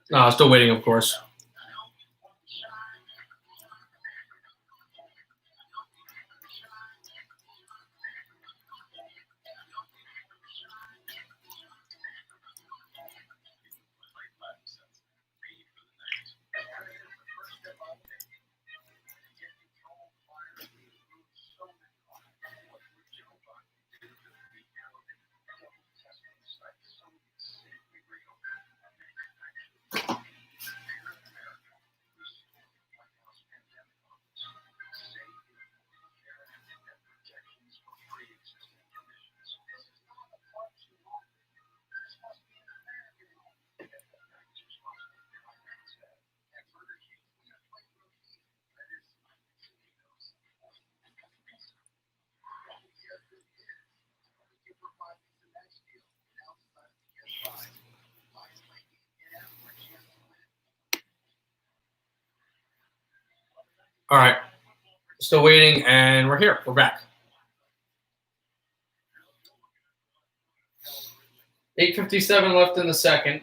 No, still waiting, of course. All right. Still waiting, and we're here. We're back. 8:57 left in the second.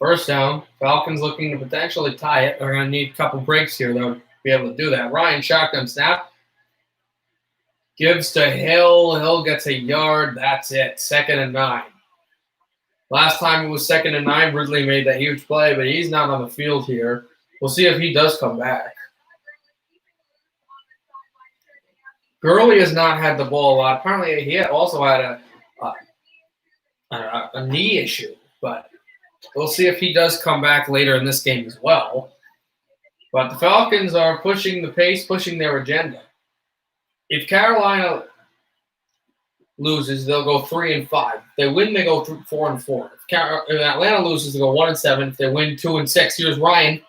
First down. Falcons looking to potentially tie it. They're going to need a couple breaks here, though, to be able to do that. Ryan shotgun snap. Gives to Hill. Hill gets a yard. That's it. 2nd and 9. Last time it was 2nd and 9. Ridley made that huge play, but he's not on the field here. We'll see if he does come back. Gurley has not had the ball a lot. Apparently, he also had a knee issue, but we'll see if he does come back later in this game as well. But the Falcons are pushing the pace, pushing their agenda. If Carolina loses, they'll go 3-5. If they win, they go 4-4. If Atlanta loses, they go 1-7. If they win, 2-6. Here's Ryan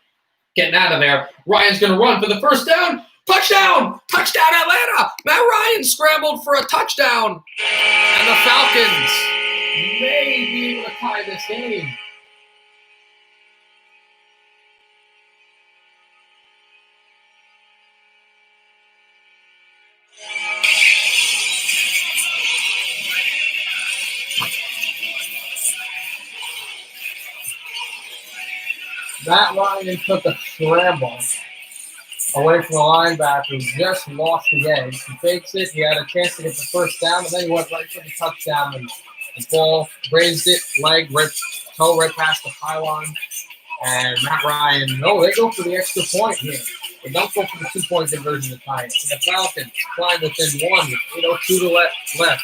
getting out of there. Ryan's going to run for the first down. Touchdown! Touchdown, Atlanta! Matt Ryan scrambled for a touchdown. And the Falcons may be able to tie this game. Matt Ryan took a scramble away from the linebacker, just lost the edge. He fakes it. He had a chance to get the first down, and then he went right for the touchdown. And the ball raised it, leg, toe right past the pylon. And Matt Ryan, no, they go for the extra point here. They don't go for the 2-point conversion to tie it. So the Falcons climb within 1 with 8:02 left.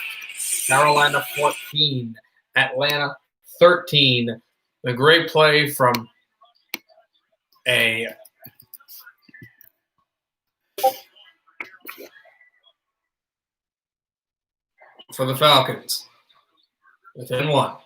Carolina 14, Atlanta 13. A great play from for the Falcons within 1.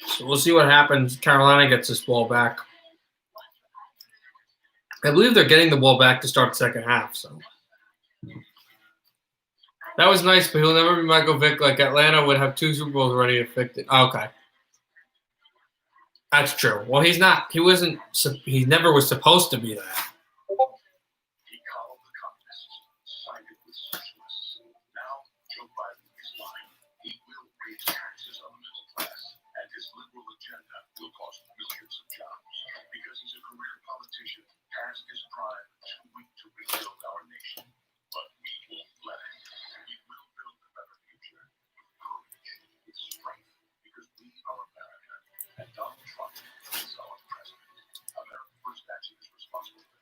So we'll see what happens. Carolina gets this ball back. I believe they're getting the ball back to start the second half. So that was nice, but he'll never be Michael Vick. Like Atlanta would have 2 Super Bowls already affected. Okay, that's true. Well, he's not. He wasn't. He never was supposed to be that. He called the communists, sided with socialists. Now Joe Biden is lying. He will raise taxes on the middle class, and his liberal agenda will cost millions of jobs. Because he's a career politician, past his prime, too weak to rebuild our nation. But we won't let him. We will build a better future with courage, with strength, because we are America, and Donald Trump is our president. America First Action is responsible for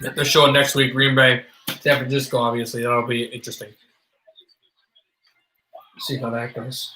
They're showing next week Green Bay, San Francisco, obviously. That'll be interesting. See how that goes.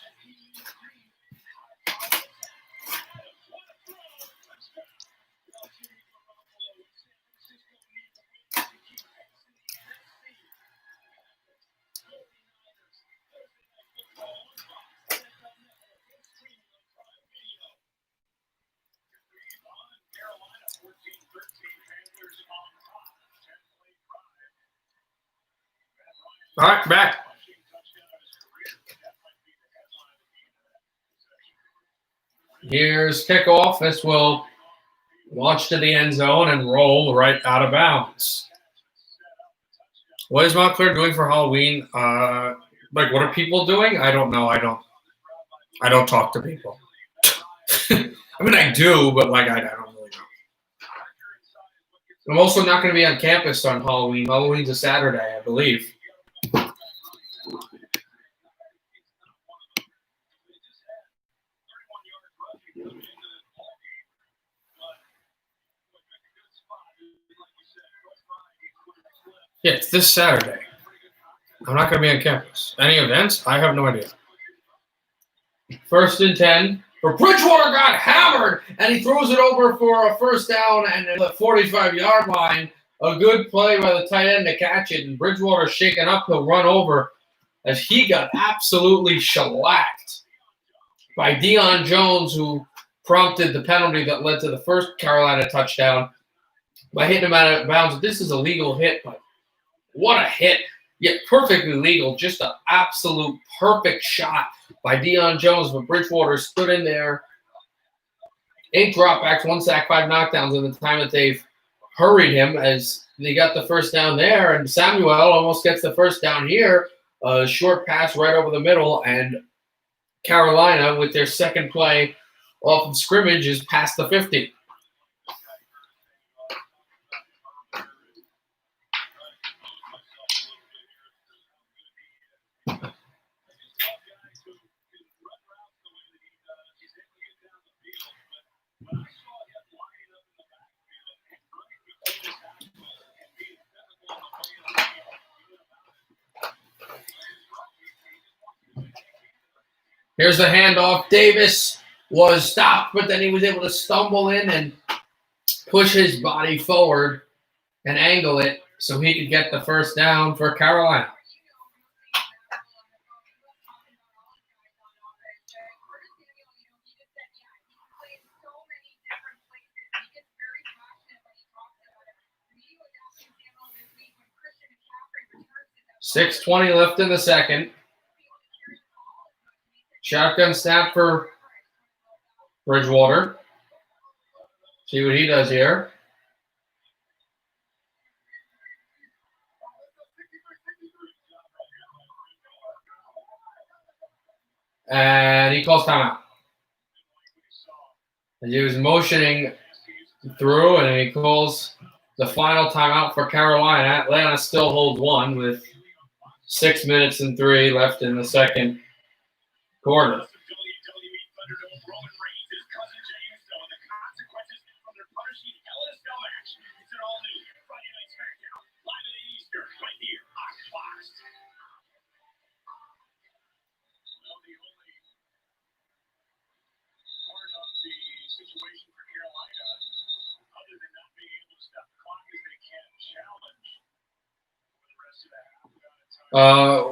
All right, back. Here's kickoff. This will launch to the end zone and roll right out of bounds. What is Montclair doing for Halloween? Like, what are people doing? I don't know. I don't talk to people. I mean, I do, but like, I don't really know. I'm also not going to be on campus on Halloween. Halloween's a Saturday, I believe. Yeah, it's this Saturday. I'm not going to be on campus. Any events? I have no idea. 1st and 10. But Bridgewater got hammered, and he throws it over for a first down and at the 45-yard line. A good play by the tight end to catch it, and Bridgewater shaken up. He'll run over as he got absolutely shellacked by Deion Jones, who prompted the penalty that led to the first Carolina touchdown by hitting him out of bounds. This is a legal hit, but what a hit. Yet perfectly legal. Just an absolute perfect shot by Deion Jones. But Bridgewater stood in there. 8 dropbacks, 1 sack, 5 knockdowns in the time that they've hurried him as they got the first down there. And Samuel almost gets the first down here. A short pass right over the middle. And Carolina, with their second play off of scrimmage, is past the 50. Here's the handoff. Davis was stopped, but then he was able to stumble in and push his body forward and angle it so he could get the first down for Carolina. .6:20 left in the second. Shotgun snap for Bridgewater. See what he does here. And he calls timeout. And he was motioning through, and he calls the final timeout for Carolina. Atlanta still holds 1 with 6 minutes and 3 left in the second quarter.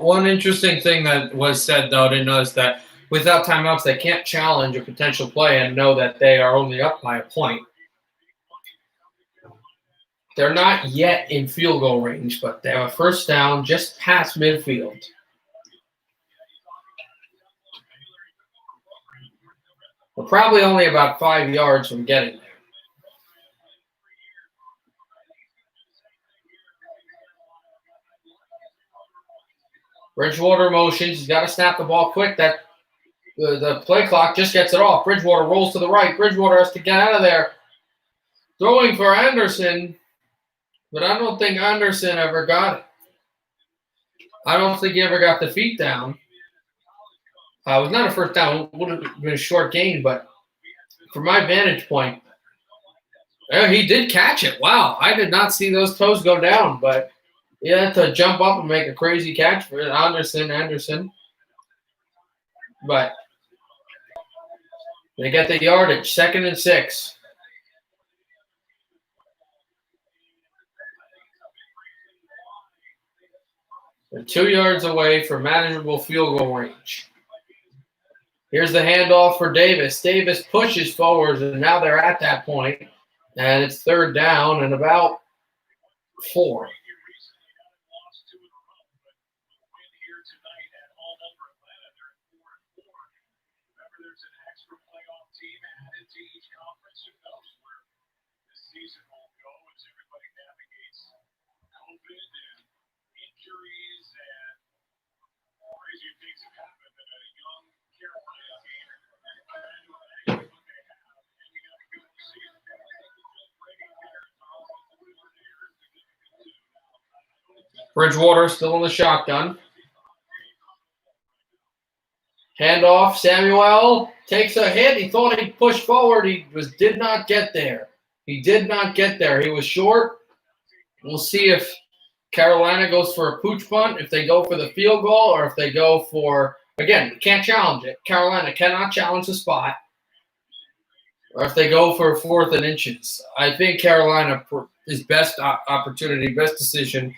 One interesting thing that was said, though, I didn't know, is that without timeouts, they can't challenge a potential play and know that they are only up by a point. They're not yet in field goal range, but they have a first down just past midfield. We're probably only about 5 yards from getting there. Bridgewater motions. He's got to snap the ball quick. The play clock just gets it off. Bridgewater rolls to the right. Bridgewater has to get out of there. Throwing for Anderson, but I don't think Anderson ever got it. I don't think he ever got the feet down. It was not a first down. It would have been a short gain, but from my vantage point, Yeah, he did catch it. Wow, I did not see those toes go down, but he had to jump up and make a crazy catch for Anderson. But they get the yardage, 2nd and 6. They're 2 yards away from manageable field goal range. Here's the handoff for Davis. Davis pushes forward, and now they're at that point, and it's 3rd down and about 4. Bridgewater still in the shotgun. Handoff. Samuel takes a hit. He thought he'd push forward. He did not get there. He was short. We'll see if Carolina goes for a pooch punt, if they go for the field goal, or if they go for, again, can't challenge it. Carolina cannot challenge the spot. Or if they go for 4th and inches. I think Carolina, his best opportunity, best decision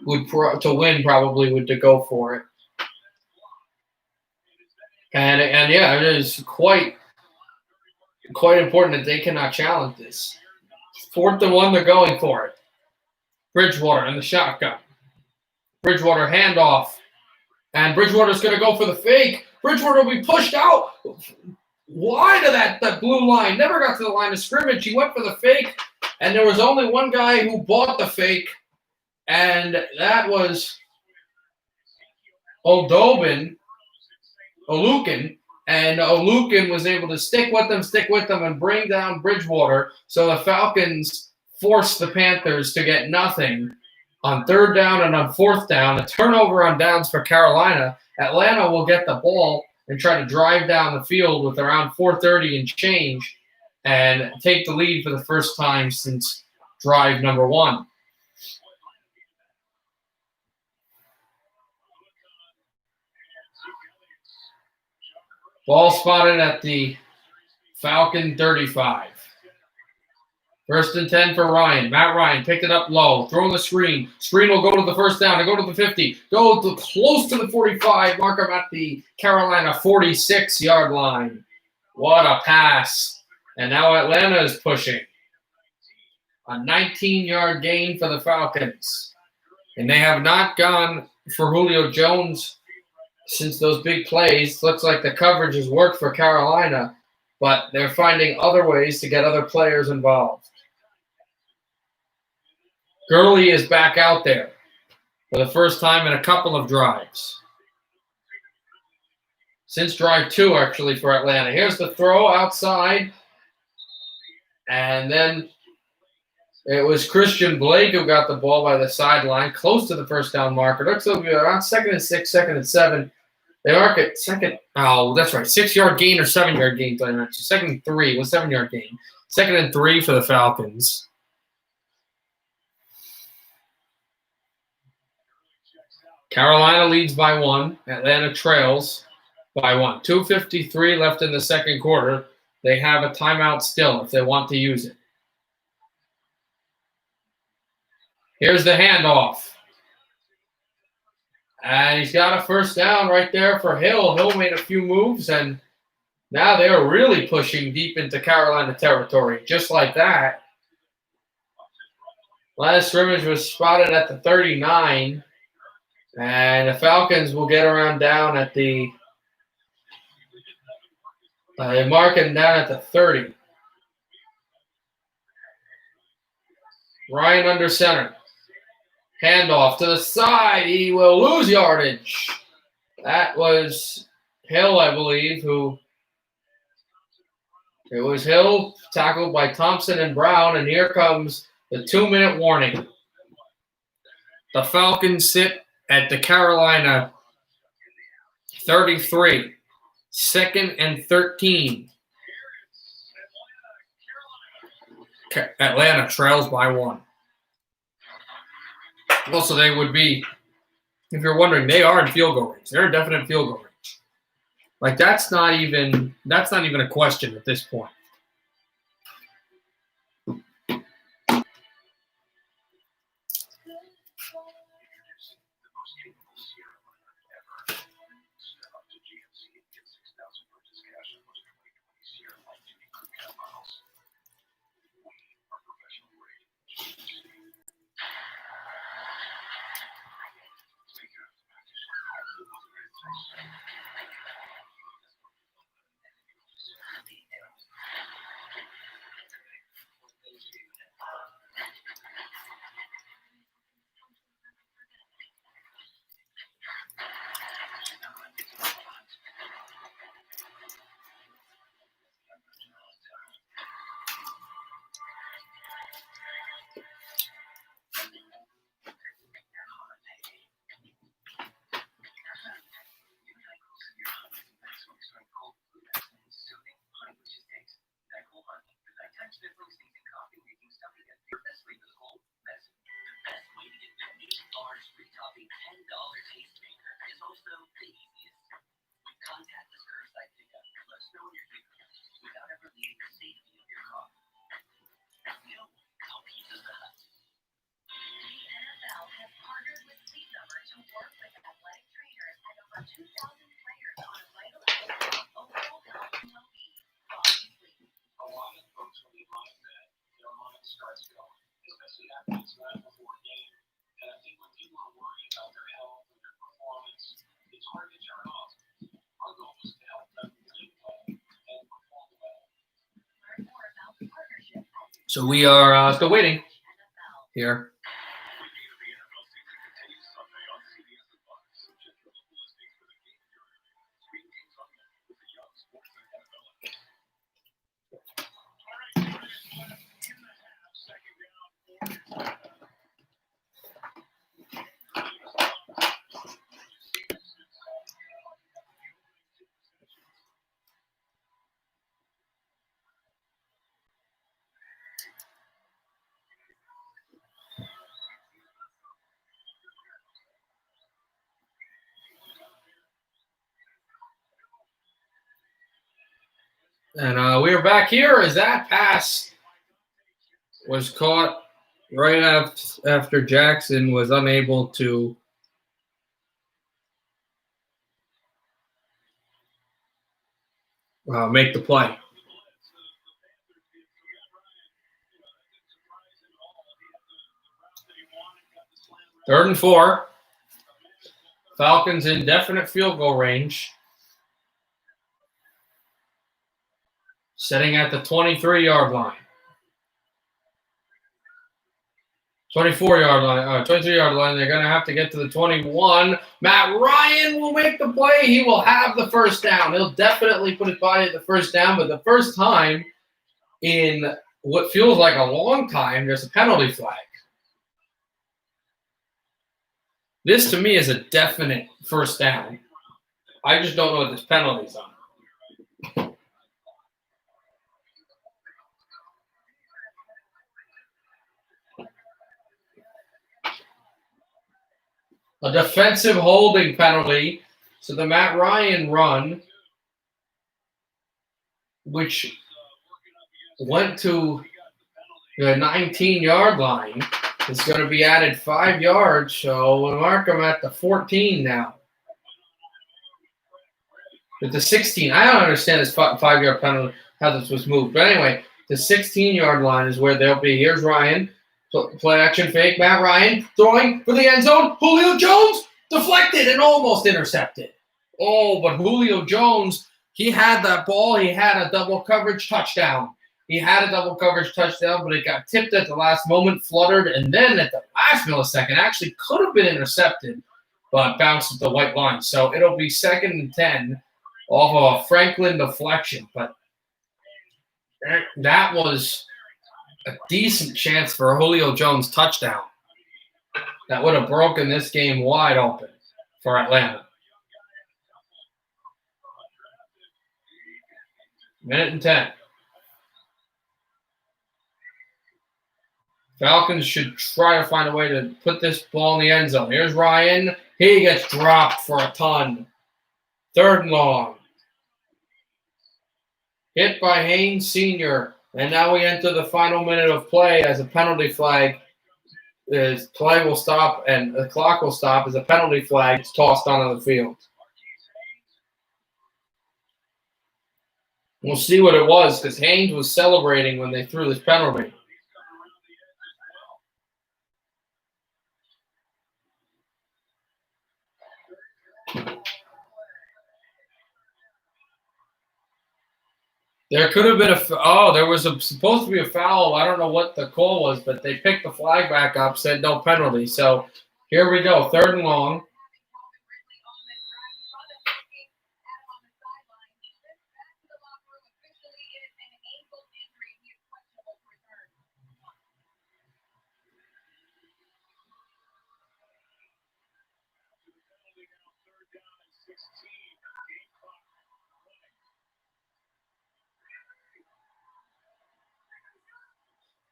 to win probably would to go for it. And yeah, it is quite important that they cannot challenge this. 4th and 1, they're going for it. Bridgewater in the shotgun. Bridgewater handoff. And Bridgewater's going to go for the fake. Bridgewater will be pushed out wide of that blue line. Never got to the line of scrimmage. He went for the fake, and there was only one guy who bought the fake, and that was Olukin. And Olukin was able to stick with them, and bring down Bridgewater. So the Falcons forced the Panthers to get nothing on 3rd down and on 4th down. A turnover on downs for Carolina. Atlanta will get the ball and try to drive down the field with around 4:30 and change and take the lead for the first time since drive number 1. Ball spotted at the Falcon 35. 1st and 10 for Ryan. Matt Ryan picked it up low. Throwing the screen. Screen will go to the 1st down. Go to the 50. Go to close to the 45. Mark him at the Carolina 46-yard line. What a pass. And now Atlanta is pushing. A 19-yard gain for the Falcons. And they have not gone for Julio Jones since those big plays. Looks like the coverage has worked for Carolina, but they're finding other ways to get other players involved. Gurley is back out there for the first time in a couple of drives. Since drive 2, actually, for Atlanta. Here's the throw outside. And then it was Christian Blake who got the ball by the sideline, close to the 1st down marker. Looks like we're around 2nd and 6, 2nd and 7. They mark it 2nd. Oh, that's right. 6-yard gain or 7-yard gain. 2nd and 3 was 7-yard gain. 2nd and 3 for the Falcons. Carolina leads by 1. Atlanta trails by 1. 2:53 left in the 2nd quarter. They have a timeout still if they want to use it. Here's the handoff. And he's got a 1st down right there for Hill. Hill made a few moves, and now they're really pushing deep into Carolina territory, just like that. Last scrimmage was spotted at the 39. And the Falcons will get around down at the they mark him down at the 30. Ryan under center. Handoff to the side. He will lose yardage. That was Hill, I believe, it was Hill tackled by Thompson and Brown, and here comes the 2-minute warning. The Falcons sit at the Carolina 33, 2nd and 13. Atlanta trails by 1. Also, they would be, if you're wondering, they are in field goal range. They're in definite field goal range. Like that's not even a question at this point. So we are still waiting here. And we are back here as that pass was caught right after Jackson was unable to make the play. Third and 4. Falcons in definite field goal range. Setting at the 23-yard line. 24-yard line, 23-yard line. They're going to have to get to the 21. Matt Ryan will make the play. He will have the first down. He'll definitely put his body at the first down, but the first time in what feels like a long time, there's a penalty flag. This, to me, is a definite first down. I just don't know what this penalty is on. A defensive holding penalty. So the Matt Ryan run, which went to the 19-yard line, is going to be added 5 yards. So we'll mark him at the 14 now. But the 16, I don't understand this 5-yard penalty, how this was moved. But anyway, the 16-yard line is where they'll be. Here's Ryan. Play action fake. Matt Ryan throwing for the end zone. Julio Jones deflected and almost intercepted. Oh, but Julio Jones, he had that ball. He had a double coverage touchdown. But it got tipped at the last moment, fluttered, and then at the last millisecond actually could have been intercepted, but bounced at the white line. So it'll be 2nd and 10 off of a Franklin deflection. But that was a decent chance for a Julio Jones touchdown. That would have broken this game wide open for Atlanta. 1:10. Falcons should try to find a way to put this ball in the end zone. Here's Ryan. He gets dropped for a ton. 3rd and long. Hit by Haynes Sr. And now we enter the final minute of play as a penalty flag. His play will stop and the clock will stop as a penalty flag is tossed onto the field. We'll see what it was because Haynes was celebrating when they threw this penalty. There could have been there was supposed to be a foul. I don't know what the call was, but they picked the flag back up, said no penalty. So here we go, 3rd and long.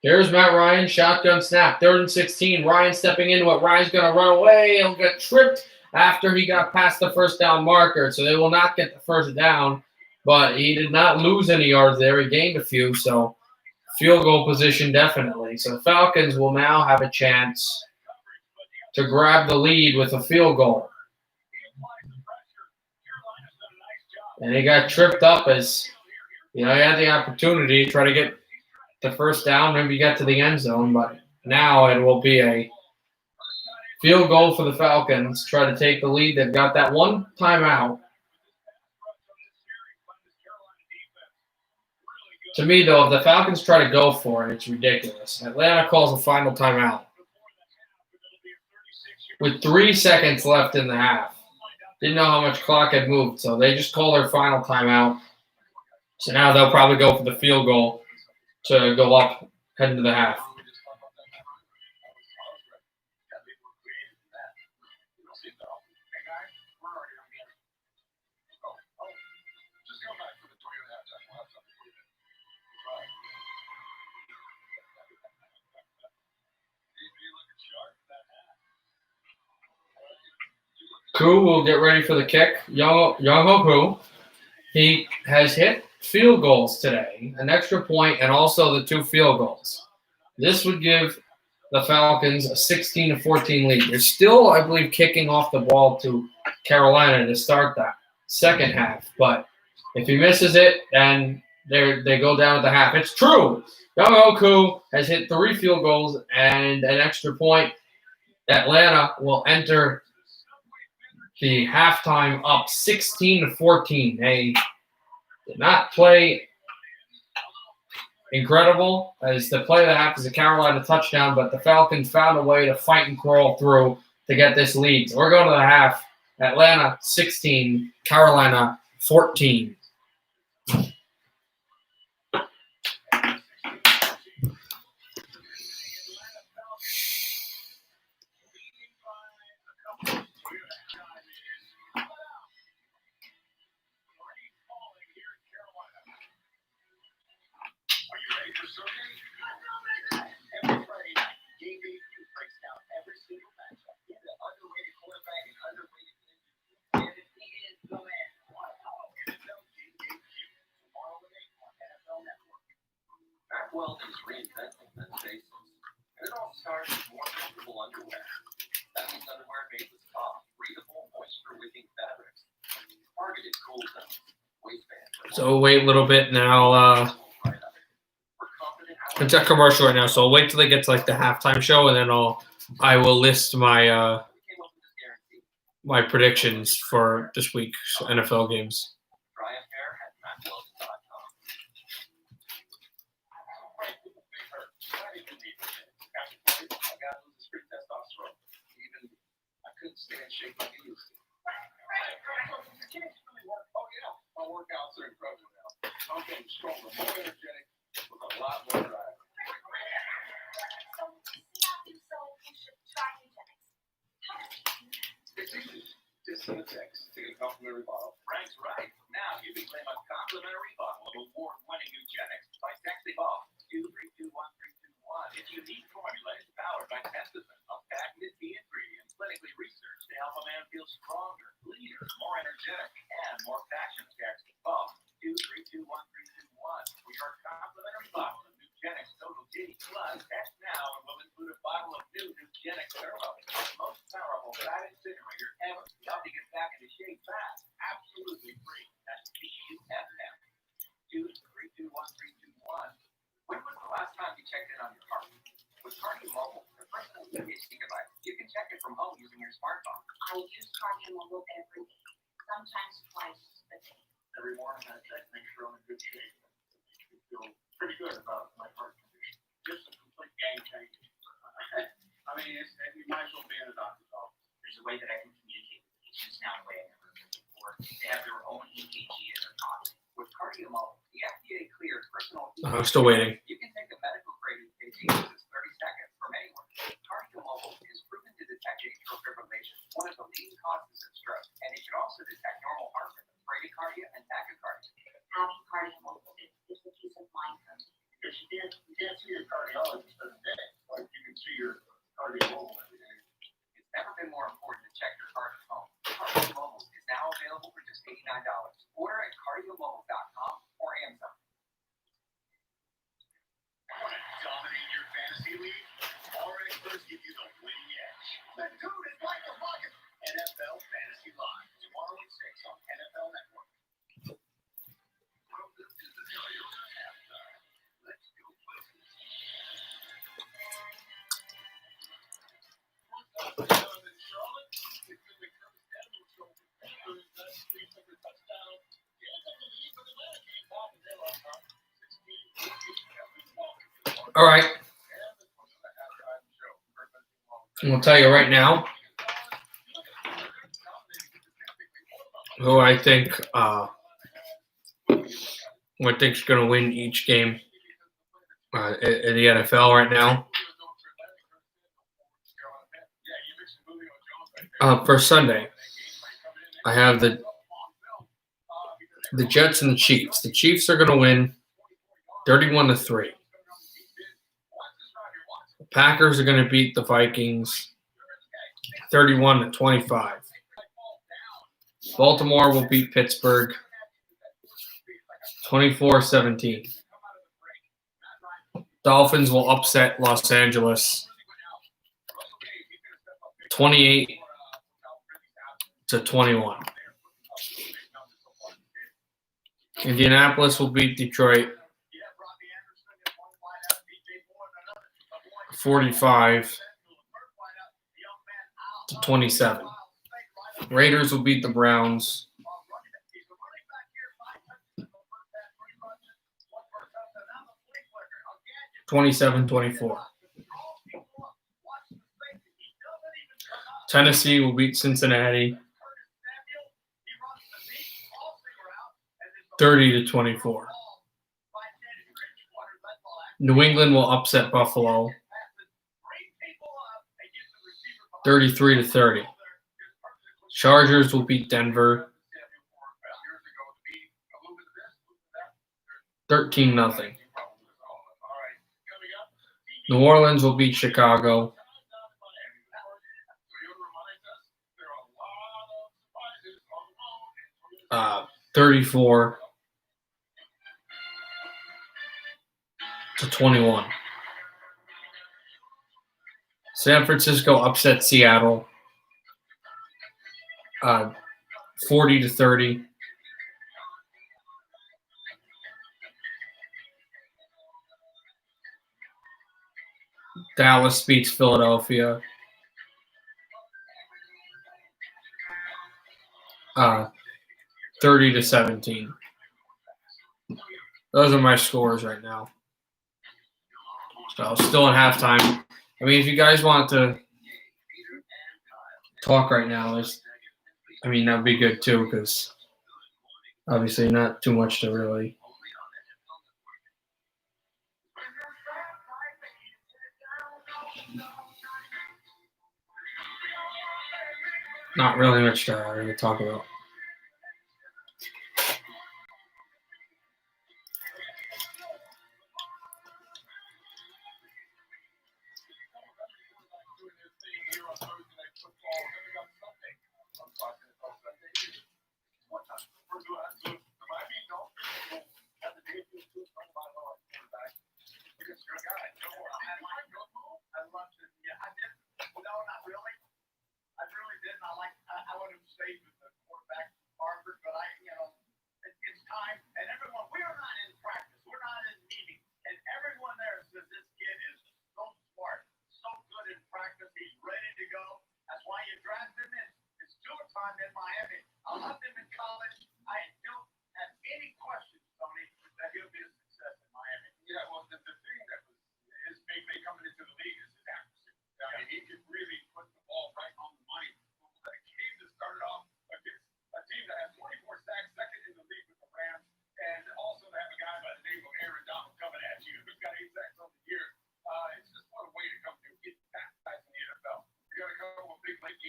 Here's Matt Ryan, shotgun snap, 3rd and 16. Ryan stepping into it. Ryan's going to run away. He'll get tripped after he got past the 1st down marker. So they will not get the 1st down, but he did not lose any yards there. He gained a few, so field goal position definitely. So the Falcons will now have a chance to grab the lead with a field goal. And he got tripped up as, he had the opportunity to try to get the 1st down, maybe get to the end zone, but now it will be a field goal for the Falcons. Try to take the lead. They've got that one timeout. To me, though, if the Falcons try to go for it, it's ridiculous. Atlanta calls a final timeout with 3 seconds left in the half. Didn't know how much clock had moved, so they just call their final timeout. So now they'll probably go for the field goal to go up, head into the half. Koo will get ready for the kick. Young-Ho Koo. He has hit field goals today, an extra point, and also the 2 field goals. This would give the Falcons a 16-14 lead. They're still, I believe, kicking off the ball to Carolina to start that 2nd half. But if he misses it, then they go down at the half. It's true. Young-Ho Koo has hit 3 field goals and an extra point. Atlanta will enter the halftime up 16-14. They did not play incredible as the play of the half is a Carolina touchdown, but the Falcons found a way to fight and crawl through to get this lead. So we're going to the half. Atlanta 16, Carolina 14. Well, is reinventing the spaces. And it all starts with more comfortable underwear. That means underwear made with soft, breathable, moisture-wicking fabrics. Targeted cool zones, waistband. So wait a little bit now. It's a commercial right now, so I'll wait till they get to like the halftime show, and then I will list my my predictions for this week's NFL games. Stand shape like he used to. Oh yeah, my workouts are incredible now. I'm getting stronger, more energetic, with a lot more drive. It's easy. Just send a text to get a complimentary bottle. Frank's right. Now you can claim a complimentary bottle of award-winning Nugenix by texting off 2321321. If you need formula Most powerful fat incinerator ever. How to get back into shape fast. Absolutely free. That's PUFM. 2321321. When was the last time you checked in on your heart? With Cardio Mobile, the personal EKG device, you can check it from home using your smartphone. I use Cardio Mobile every day, sometimes twice a day. Every morning I check, make sure I'm in good shape. It makes me feel pretty good about my heart condition. Just a complete game changer. I mean, you might as well be in a doctor's office. There's a way that I can communicate with patients now in a way I never could before. They have their own EKG in their pocket. With Cardio Mobile, the FDA cleared personal I'm still waiting. You can take a medical grade EKG in just 30 seconds from anywhere. Cardio Mobile is proven to detect atrial fibrillation, one of the leading causes of stroke, and it can also detect normal heart rhythm, bradycardia, and tachycardia. Having Cardio Mobile is a peace of mind for me. Because you can't see your cardiologist every day. Like you can see your cardio mobile every day. It's never been more important to check your heart at home. Cardio Mobile is now available for just $89. Order at cardiomobile.com or Amazon. Want to dominate your fantasy league? Our experts give you the winning edge. The dude is like a bucket. NFL Fantasy Live, tomorrow at 6 on NFL Network. Welcome to the Toyota halftime. Let's go places. In Charlotte, it's been the Curtis Daniels show for Panthers. That's 300 touchdown. Kansas City lead for the Atlanta game. Falcons there on top. 16-14. All right. I'm going to tell you right now who I think is going to win each game in the NFL right now. For Sunday, I have the Jets and the Chiefs. The Chiefs are going to win 31-3. The Packers are going to beat the Vikings 31-25. Baltimore will beat Pittsburgh 24-17. Dolphins will upset Los Angeles 28-21. Indianapolis will beat Detroit 45-27. Raiders will beat the Browns 27-24. Tennessee will beat Cincinnati 30-24. New England will upset Buffalo 33-30. Chargers will beat Denver 13-0. New Orleans will beat Chicago 34-21. San Francisco upset Seattle 40-30. Dallas beats Philadelphia 30-17. Those are my scores right now. So still in halftime. I mean, if you guys want to talk right now, that'd be good too, because obviously not too much to really. Not really much to really talk about. No, not really.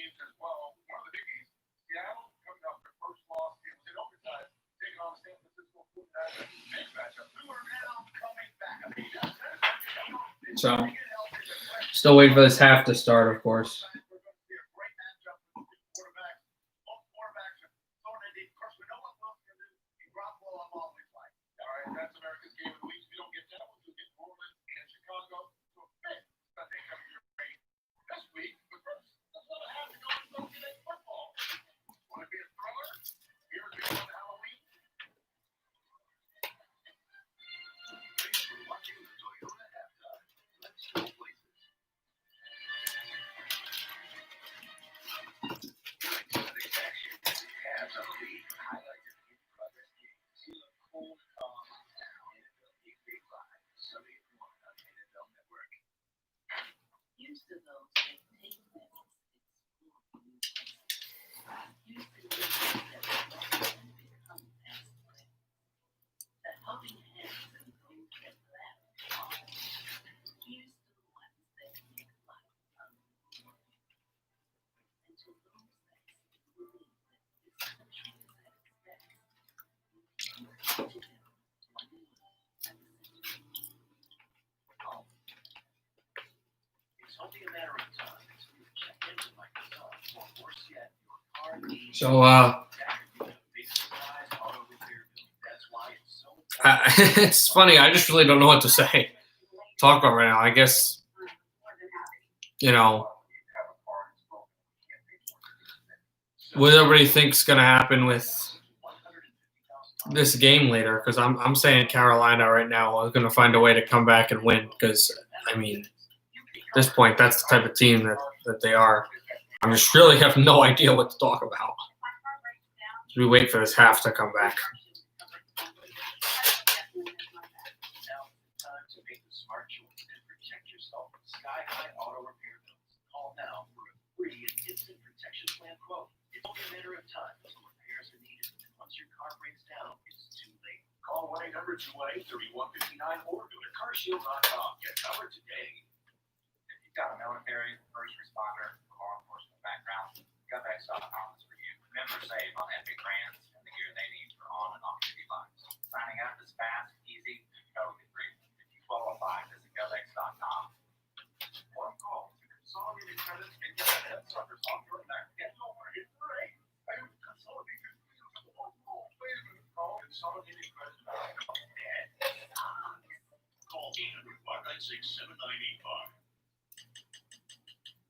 games as well. One of the big games, Seattle coming off their first loss. It was in overtime, taking on the San Francisco 49ers. Big matchup. Who are now coming back? So, still waiting for this half to start, of course. We're going to see a great matchup with the quarterbacks. Both quarterbacks are throwing it deep. Of course, we know what Wilson can do. He drops well, I'm always like. All right, that's America's game of the week. If you don't get that one, you'll get New Orleans and Chicago. So a big Sunday coming your way this week. But first, let's let it have to go to Sunday Night Football. Want to be a thriller? Here's the on Halloween. Thanks for watching the Toyota Halftime. Let's go places. Sunday's action has a lead highlights of the progress games. See the cold calm now. NFL Game Day Live. Sunday at 1 on NFL Network. Used to those that take minutes, explore new places. Used to those that become fast friends. The helping hands and those that laugh hard. Here's to the ones that make life unforgettable. And to those that believe that this country is at its best. To them, one and all. It's only a matter of time until you check into Microsoft, or worse yet, your car needs So, big surprise auto repair bill. That's why it's so it's funny. I just really don't know what to say. Talk about right now. I guess, you know, what everybody thinks going to happen with this game later, because I'm saying Carolina right now is going to find a way to come back and win, because, I mean, at this point, that's the type of team that they are. I just really have no idea what to talk about. We wait for this half to come back. Now it's time to make the smart choice and protect yourself from sky-high auto repair bills. Call now for a free and instant protection plan quote. It's only a matter of time until repairs are needed. Once your car breaks down, it's too late. Call 1-800-218-3159 or go to carshield.com. Get covered today. If you've got a military, first responder, or law enforcement background, GovX.com is for you. Remember to save on epic brands and the gear they need for on and off duty lives. Signing up is fast, easy, and totally free. If you qualify, visit GovX.com. Or call to Consolidated Credit and get the head suckers off your neck. Get over it. Right. I have Consolidated Call Consolidated Credit. Call 800-596-7985.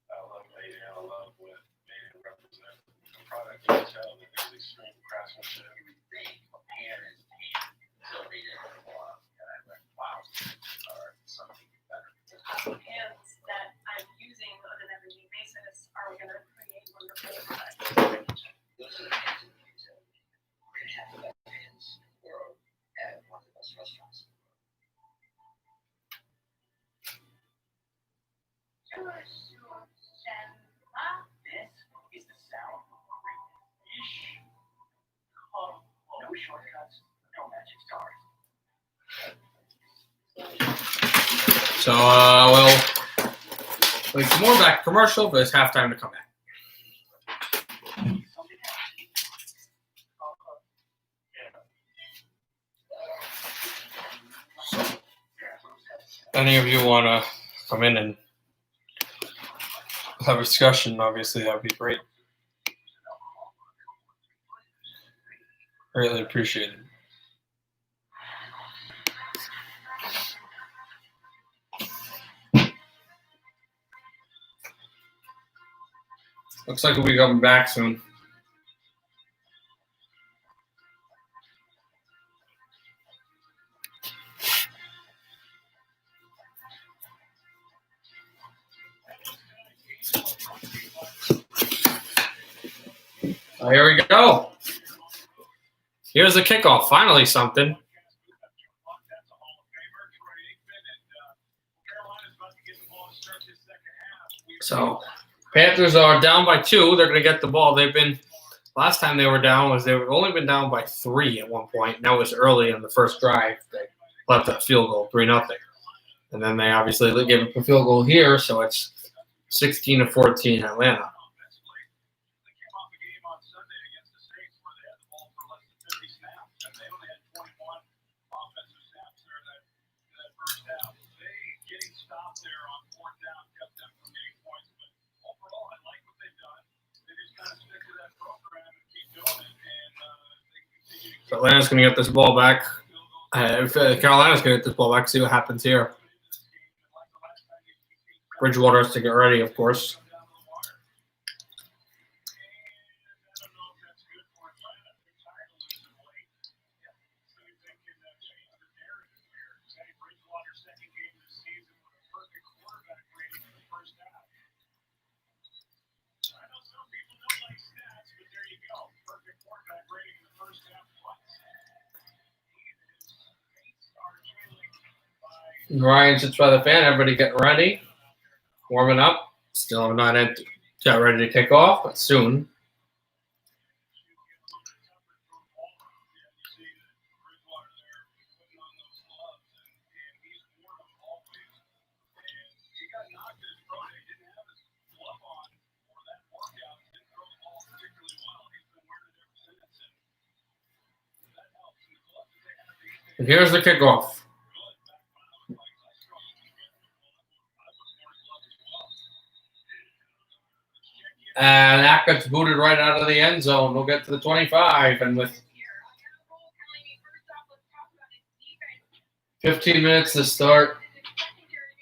I love Mayday. I love what Mayday represents. The product you can tell that there's extreme craftsmanship. Everything a pan is tan. So they did it for a while. And I went, wow, or something better. Hands that I'm using on an everyday basis are going to create wonderful products. Those are the pans in the retail. We're going to have the best pans in the world at one of the best restaurants in the world. This is the sound of great fish. No shortcuts, no magic stars. So, we'll wait some more back commercial, but it's halftime to come back. If any of you want to come in and have a discussion, obviously that would be great. Really appreciate it. Looks like we'll be coming back soon. Oh, here we go. Here's the kickoff. Finally something. So, Panthers are down by 2. They're going to get the ball. Last time they were down they've only been down by 3 at one point. And that was early in the first drive. They left that field goal, 3-0. And then they obviously gave up a field goal here, so it's 16-14 Atlanta. stop there on fourth down, kept them from getting points. But overall, I like what they've done. They just kind of stick to that program and keep doing it. And they continue to So Atlanta's going to get this ball back. Carolina's going to get this ball back, see what happens here. Bridgewater has to get ready, of course. Ryan sits by the fan. Everybody getting ready, warming up. Still not got ready to kick off, but soon. And here's the kickoff. And that gets booted right out of the end zone. We'll get to the 25. And with 15 minutes to start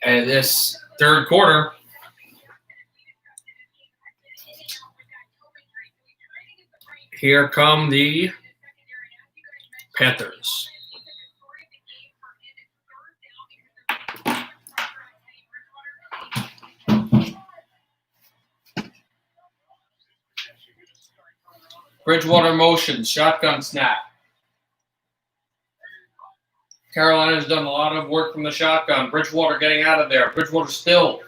and this third quarter, here come the Panthers. Bridgewater motion, shotgun snap. Carolina's done a lot of work from the shotgun. Bridgewater getting out of there. Bridgewater still.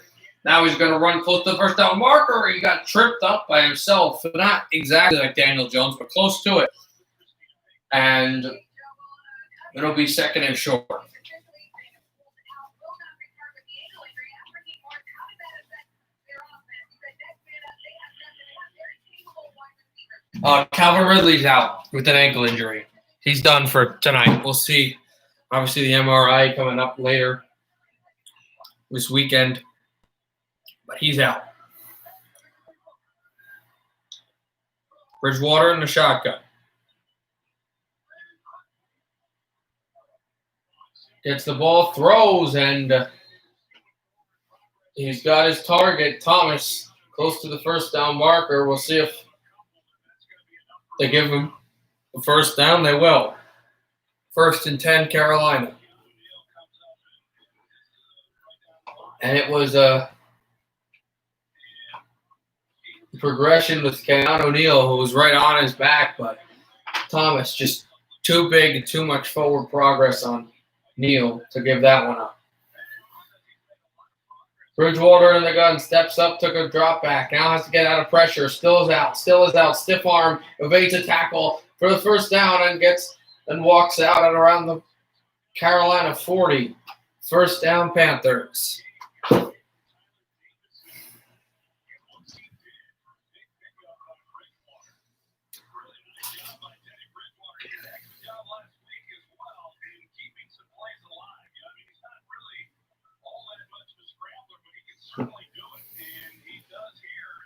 Now he's going to run close to the first down marker. He got tripped up by himself. Not exactly like Daniel Jones, but close to it. And it'll be second and short. Calvin Ridley's out with an ankle injury. He's done for tonight. We'll see. Obviously, the MRI coming up later this weekend. But he's out. Bridgewater in the shotgun. Gets the ball, throws, and he's got his target, Thomas, close to the first down marker. We'll see if they give him the first down. They will. 1st and 10, Carolina. And it was a progression with Keanu Neal, who was right on his back, but Thomas just too big and too much forward progress on Neal to give that one up. Bridgewater in the gun, steps up, took a drop back. Now has to get out of pressure. Still is out. Stiff arm, evades a tackle for the first down and walks out at around the Carolina 40. First down, Panthers.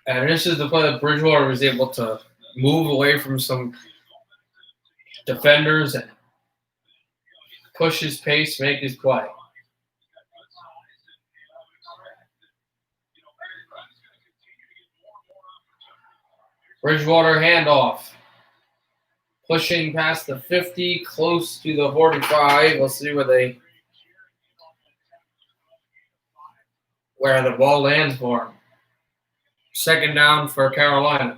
And this is the play that Bridgewater was able to move away from some defenders and push his pace, make his play. Bridgewater handoff. Pushing past the 50, close to the 45. We'll see where the ball lands for him. Second down for Carolina.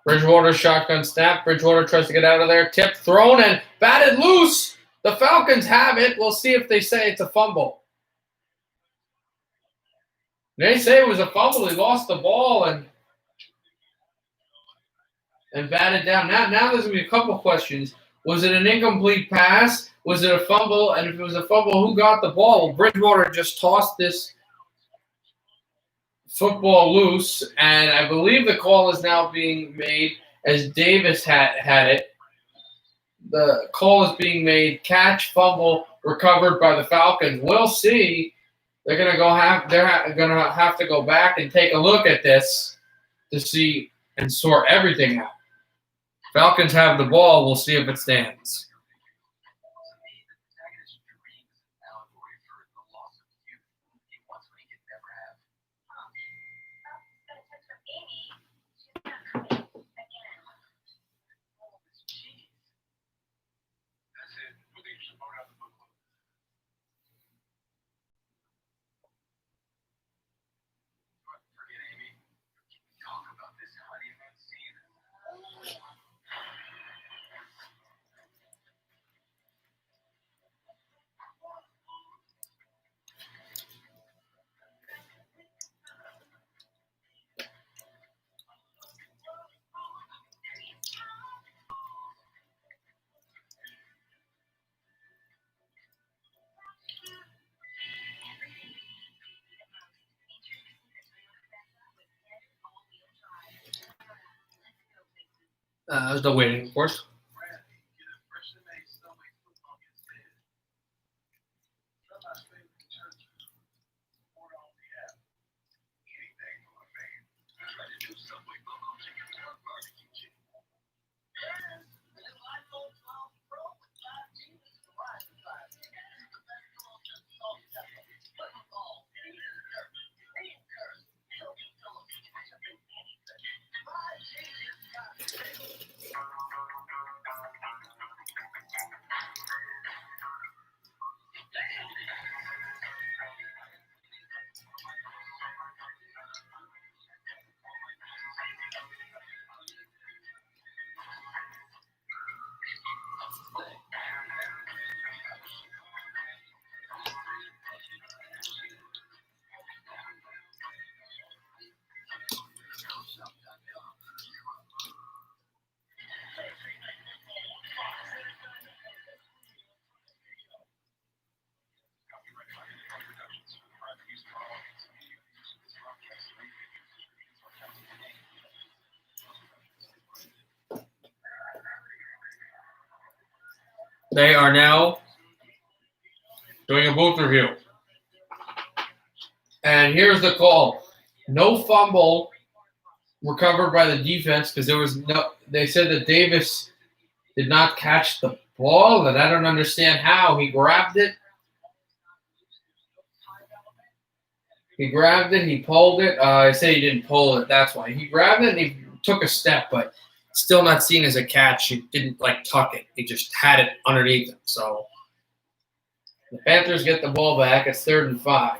Bridgewater shotgun snap. Bridgewater tries to get out of there. Tip thrown and batted loose. The Falcons have it. We'll see if they say it's a fumble. They say it was a fumble. He lost the ball and batted down. Now there's going to be a couple questions. Was it an incomplete pass? Was it a fumble? And if it was a fumble, who got the ball? Well, Bridgewater just tossed this football loose, and I believe the call is now being made as Davis had it. The call is being made, catch, fumble, recovered by the Falcons. We'll see. They're gonna gonna have to go back and take a look at this to see and sort everything out. Falcons have the ball. We'll see if it stands. That's it. What they should vote out the book club. Forget Amy. Can we talk about this honeymoon scene? There's no waiting, of course. Brad, get a fresh made Subway football gets dead. Somebody's favorite church. Order on the app. Anything for a fan. I like to do Subway football chicken or barbecue chicken. They are now doing a booth review. And here's the call. No fumble recovered by the defense because they said that Davis did not catch the ball, and I don't understand how. He grabbed it. He pulled it. I say he didn't pull it, that's why. He grabbed it and he took a step, but still not seen as a catch. He didn't tuck it. He just had it underneath him. So the Panthers get the ball back. It's 3rd and 5.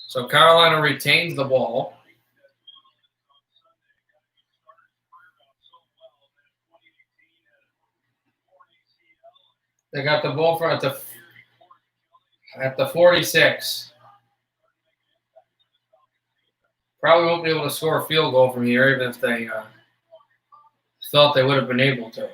So Carolina retains the ball. They got the ball at the 46. Probably won't be able to score a field goal from here, even if they thought they would have been able to.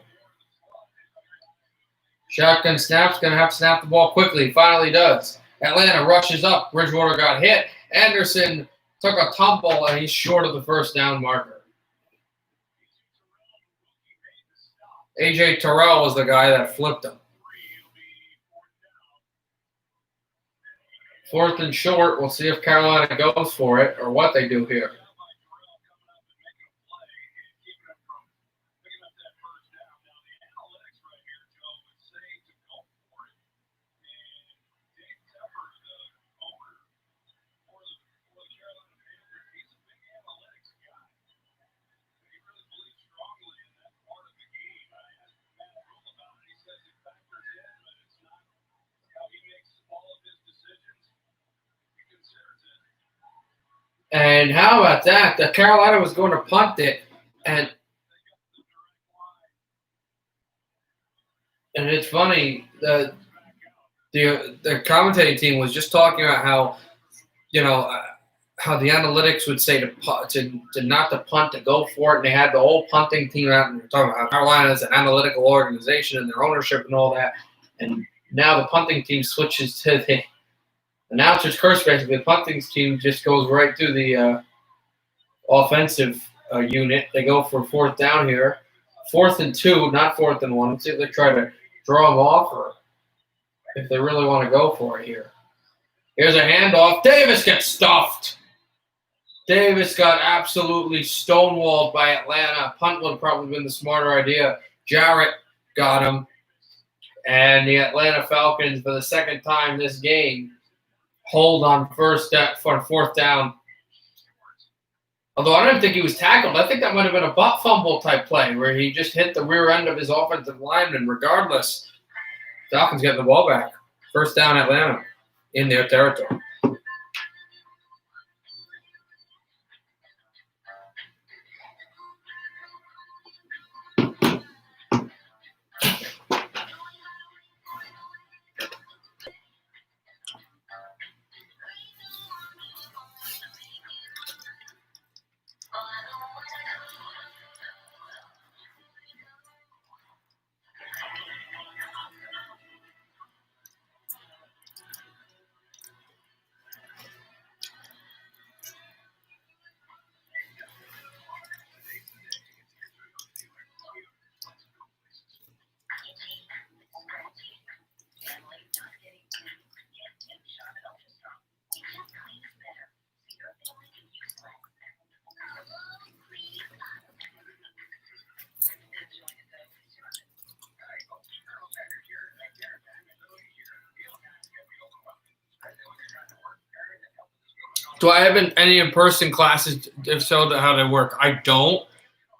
Shotgun snap's going to have to snap the ball quickly. Finally does. Atlanta rushes up. Bridgewater got hit. Anderson took a tumble, and he's short of the first down marker. A.J. Terrell was the guy that flipped him. 4th and short. We'll see if Carolina goes for it or what they do here. And how about that? The Carolina was going to punt it, and And it's funny that the commentating team was just talking about how, how the analytics would say to not to punt, to go for it, and they had the whole punting team out, and they're talking about how Carolina is an analytical organization and their ownership and all that. And now the punting team switches to the announcer's curse. Basically, the punting team just goes right to the offensive unit. They go for 4th down here, 4th and 2, not 4th and 1. Let's see if they try to draw them off or if they really want to go for it here. Here's a handoff. Davis gets stuffed. Davis got absolutely stonewalled by Atlanta. Punt would have probably been the smarter idea. Jarrett got him. And the Atlanta Falcons, for the second time this game, hold on 4th down. Although I don't think he was tackled. I think that might have been a butt fumble type play where he just hit the rear end of his offensive lineman. Regardless, Falcons getting the ball back. 1st down Atlanta in their territory. Do I have any in-person classes? If so, how they work? I don't,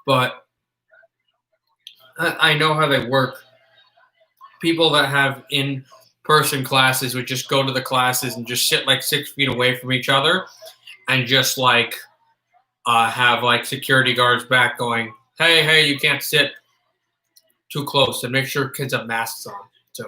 but I know how they work. People that have in-person classes would just go to the classes and just sit like 6 feet away from each other and just have like security guards back going, hey, you can't sit too close, and make sure kids have masks on too.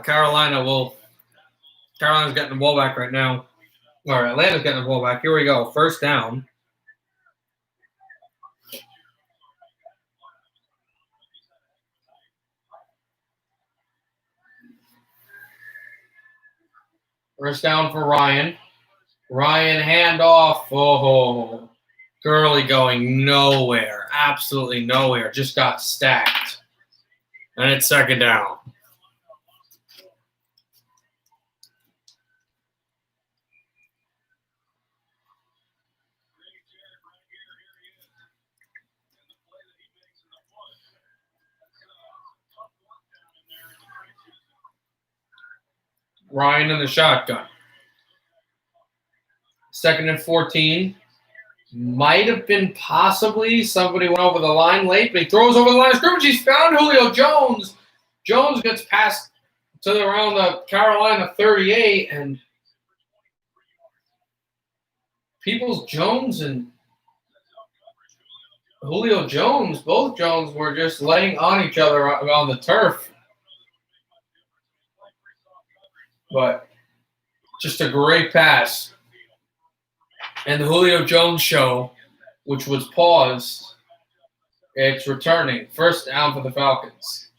Carolina's getting the ball back right now. Or Atlanta's getting the ball back. Here we go. 1st down. First down for Ryan. Ryan handoff. Oh, Gurley going nowhere. Absolutely nowhere. Just got stacked. And it's 2nd down. Ryan in the shotgun. 2nd and 14. Might have been possibly somebody went over the line late, but he throws over the line of scrimmage. He's found Julio Jones. Jones gets passed to around the Carolina 38, and Jones and Julio Jones, both Jones were just laying on each other on the turf. But just a great pass. And the Julio Jones show, which was paused, it's returning. 1st down for the Falcons.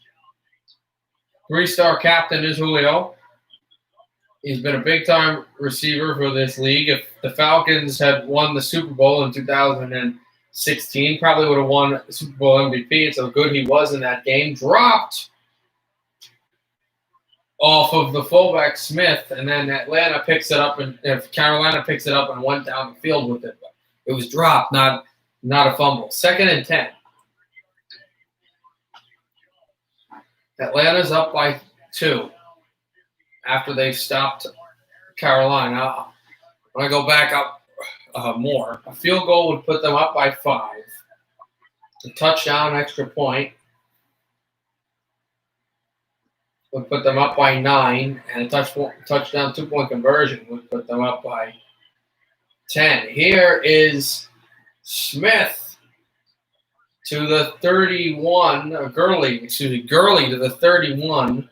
3-star captain is Julio. He's been a big-time receiver for this league. If the Falcons had won the Super Bowl in 2000 and 16. Probably would have won Super Bowl MVP. It's how good he was in that game. Dropped off of the fullback Smith, and then Atlanta picks it up, and Carolina picks it up and went down the field with it. But it was dropped, not a fumble. 2nd and 10. Atlanta's up by 2 after they stopped Carolina. When I go back up more, a field goal would put them up by 5. A touchdown, extra point would put them up by 9, and a touchdown 2-point conversion would put them up by 10. Here is Smith to the 31, Gurley to the 31.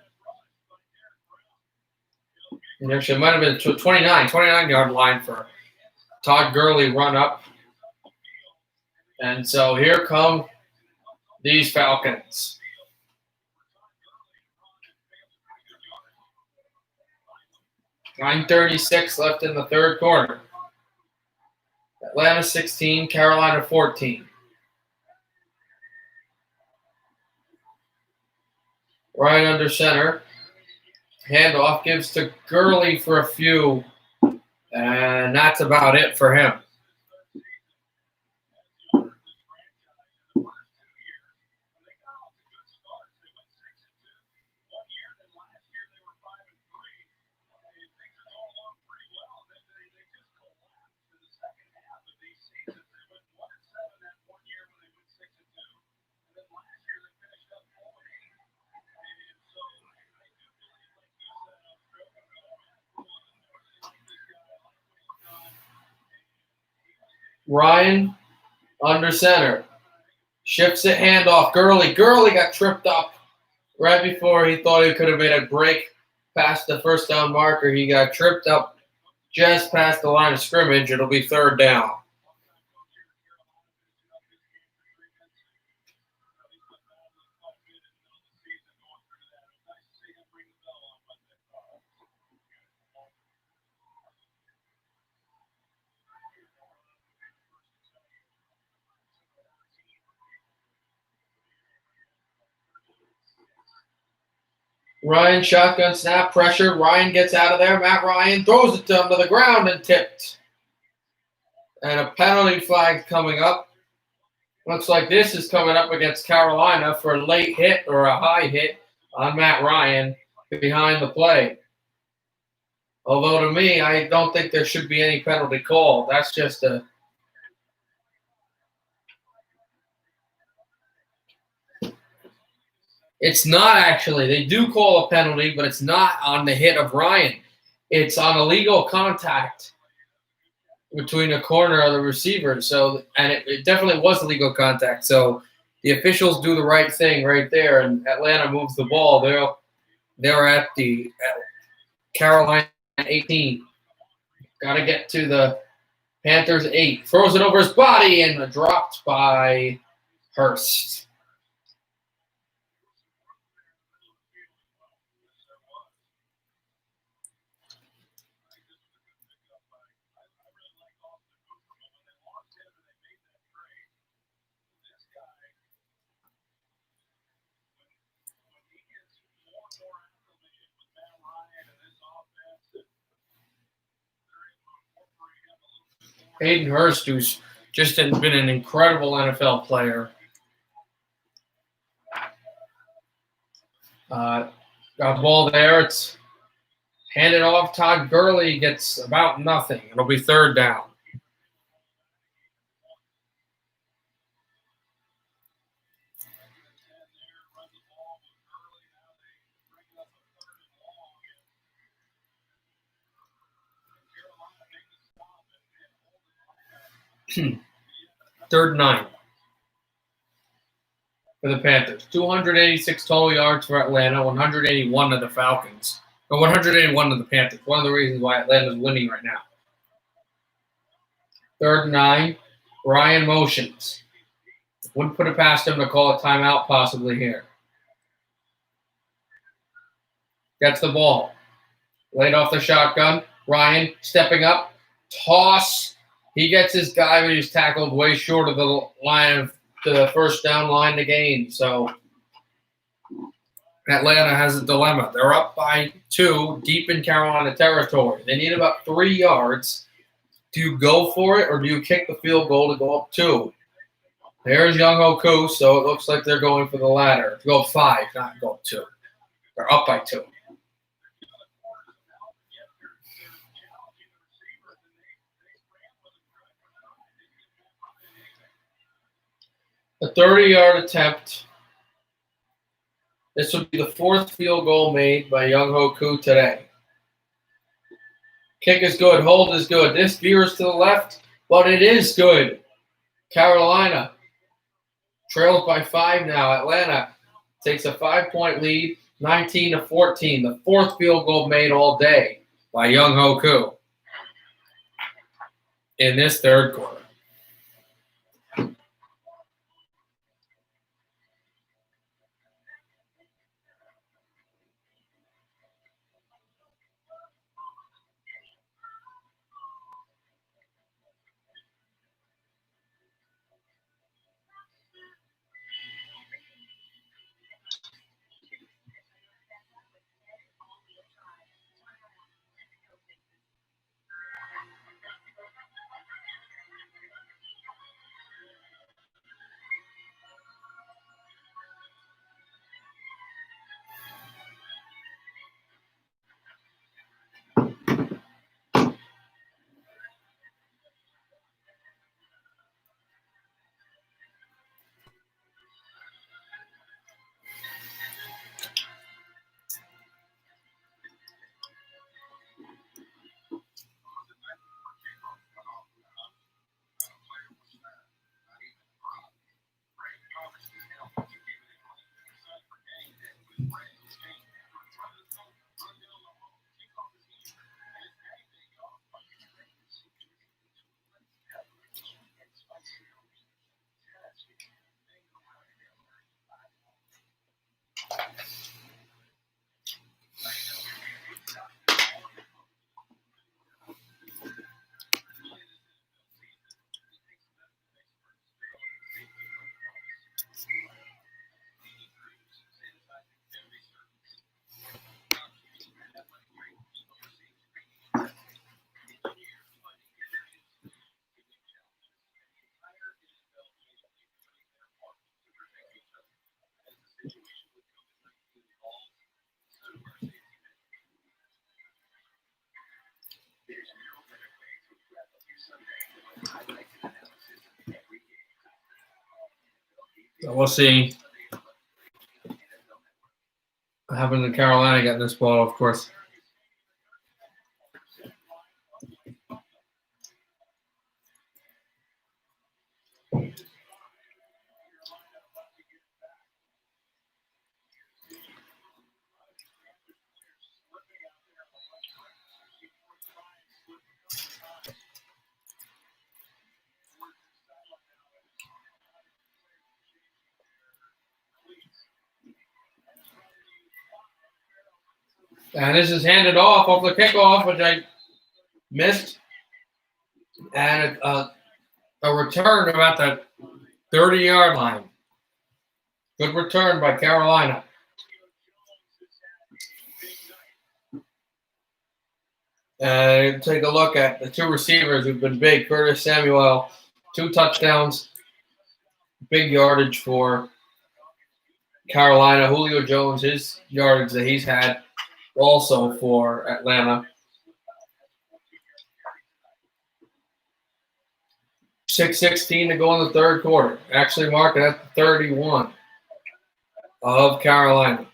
And actually, it might have been 29-yard line for Todd Gurley run up. And so here come these Falcons. .36 left in the third quarter. Atlanta 16, Carolina 14. Right under center. Handoff gives to Gurley for a few, and that's about it for him. Ryan under center. Shifts it, handoff. Gurley got tripped up right before he thought he could have made a break past the first down marker. He got tripped up just past the line of scrimmage. It'll be 3rd down. Ryan shotgun snap, pressure. Ryan gets out of there. Matt Ryan throws it down to the ground and tipped. And a penalty flag coming up. Looks like this is coming up against Carolina for a late hit or a high hit on Matt Ryan behind the play. Although to me, I don't think there should be any penalty call. That's just a... It's not actually. They do call a penalty, but it's not on the hit of Ryan. It's on illegal contact between a corner of the receiver. So, and it definitely was illegal contact. So the officials do the right thing right there, and Atlanta moves the ball. They're at the Carolina 18. Got to get to the Panthers 8. Throws it over his body and dropped by Hurst. Hayden Hurst, who's just been an incredible NFL player. Got the ball there. It's handed off. Todd Gurley gets about nothing. It'll be 3rd down. Third 9 for the Panthers. 286 total yards for Atlanta, 181 to the Falcons. Or 181 to the Panthers. One of the reasons why Atlanta's winning right now. 3rd 9. Ryan motions. Wouldn't put it past him to call a timeout possibly here. Gets the ball. Laid off the shotgun. Ryan stepping up. Toss He gets his guy, but he's tackled way short of the line of the first down line to gain. So Atlanta has a dilemma. They're up by 2 deep in Carolina territory. They need about 3 yards. Do you go for it or do you kick the field goal to go up 2? There's Young Hoku, so it looks like they're going for the latter. To go 5, not go 2. They're up by 2. A 30-yard attempt. This would be the 4th field goal made by Young Hoku today. Kick is good. Hold is good. This veers to the left, but it is good. Carolina trails by 5 now. Atlanta takes a 5-point lead, 19-14. The 4th field goal made all day by Young Hoku in this 3rd quarter. So we'll see what happens in Carolina getting this ball, of course. And this is handed off the kickoff, which I missed. And a return about the 30-yard line. Good return by Carolina. Take a look at the 2 receivers who've been big. Curtis Samuel, 2 touchdowns. Big yardage for Carolina. Julio Jones, his yardage that he's had also for Atlanta. 6:16 to go in the 3rd quarter. Actually marking at the 31 of Carolina.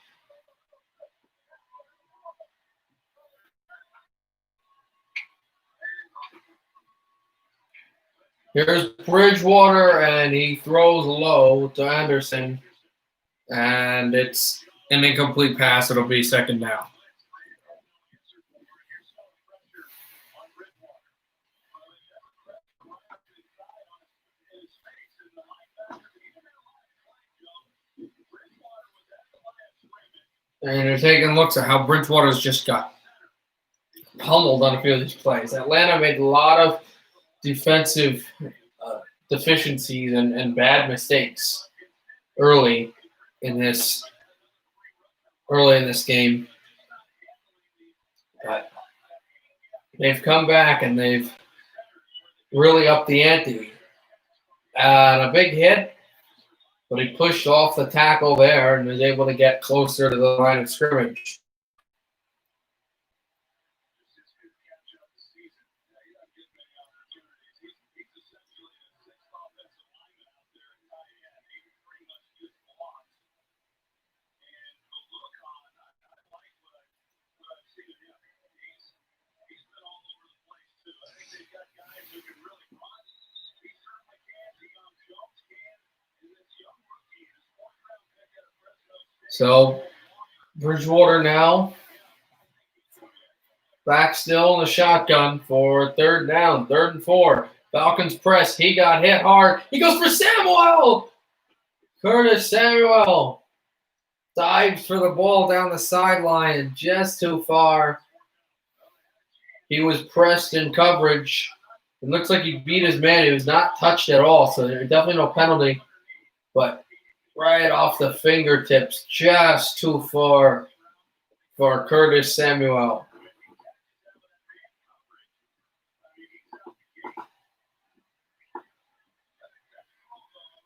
Here's Bridgewater, and he throws low to Anderson. And it's an incomplete pass. It'll be 2nd down. And they're taking looks at how Bridgewater's just got pummeled on a few of these plays. Atlanta made a lot of defensive deficiencies and bad mistakes early in this game. But they've come back and they've really upped the ante. And a big hit, but he pushed off the tackle there and was able to get closer to the line of scrimmage. So Bridgewater now back still in the shotgun for third down, 3rd and 4. Falcons press. He got hit hard. He goes for Samuel. Curtis Samuel dives for the ball down the sideline, just too far. He was pressed in coverage. It looks like he beat his man. He was not touched at all, so there's definitely no penalty. But right off the fingertips, just too far for Curtis Samuel.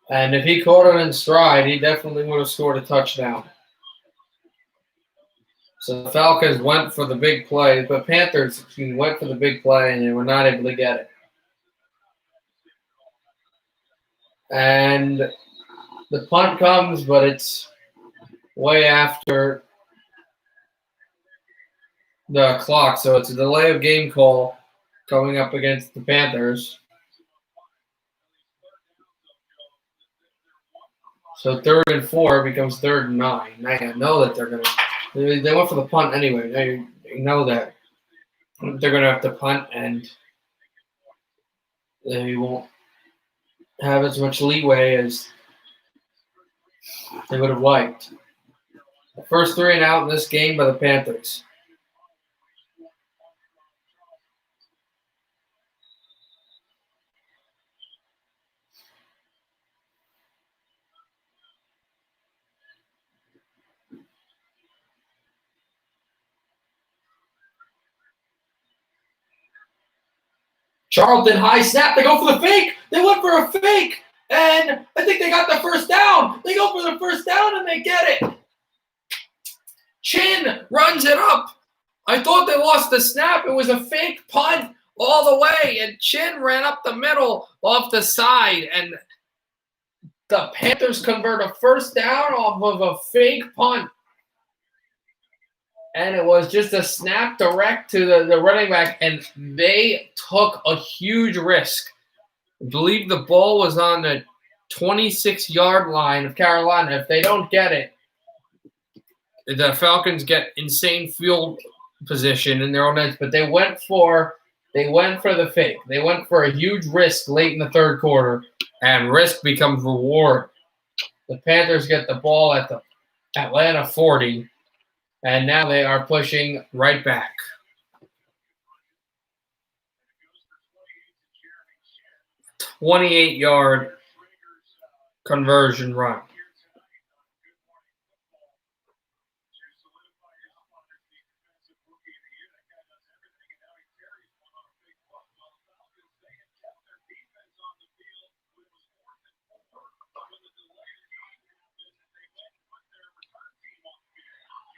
And if he caught it in stride, he definitely would have scored a touchdown. So the Falcons went for the big play, but Panthers went for the big play and they were not able to get it. And the punt comes, but it's way after the clock. So it's a delay of game call coming up against the Panthers. So 3rd and 4 becomes 3rd and 9. Now you know that they're going to – they went for the punt anyway. Now you know that they're going to have to punt and they won't have as much leeway as they would have liked. The first 3 and out in this game by the Panthers. Charlton high snap. They go for the fake. They went for a fake. And I think they got the first down. They go for the first down and they get it. Chin runs it up. I thought they lost the snap. It was a fake punt all the way. And Chin ran up the middle off the side. And the Panthers convert a first down off of a fake punt. And it was just a snap direct to the running back, and they took a huge risk. I believe the ball was on the 26-yard line of Carolina. If they don't get it, the Falcons get insane field position in their own ends. But they went for the fake. They went for a huge risk late in the 3rd quarter, and risk becomes reward. The Panthers get the ball at the Atlanta 40. And now they are pushing right back. – 28-yard conversion run.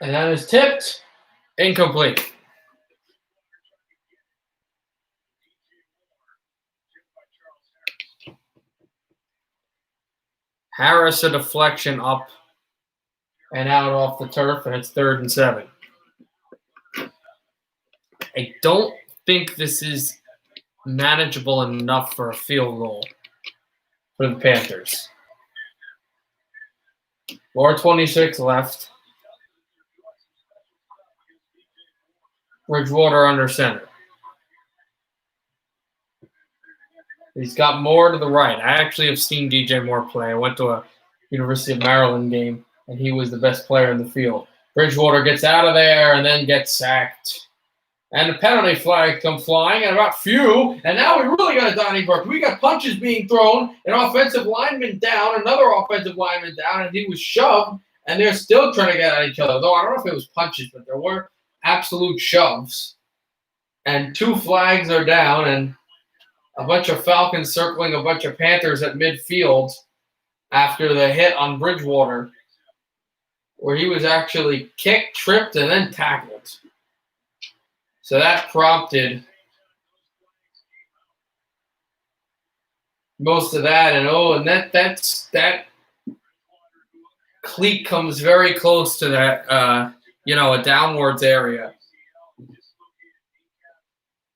And that is tipped. Incomplete. Harris a deflection up and out off the turf, and it's 3rd and 7. I don't think this is manageable enough for a field goal for the Panthers. 4:26 left. Bridgewater under center. He's got more to the right. I actually have seen DJ Moore play. I went to a University of Maryland game, and he was the best player in the field. Bridgewater gets out of there and then gets sacked And the penalty flag come flying, and about few. And now we really got a Donnybrook. We got punches being thrown, an offensive lineman down, another offensive lineman down, and he was shoved. And they're still trying to get at each other. Though I don't know if it was punches, but there were absolute shoves. And 2 flags are down, and a bunch of Falcons circling a bunch of Panthers at midfield after the hit on Bridgewater, where he was actually kicked, tripped, and then tackled. So that prompted most of that, and that cleat comes very close to that, a downwards area.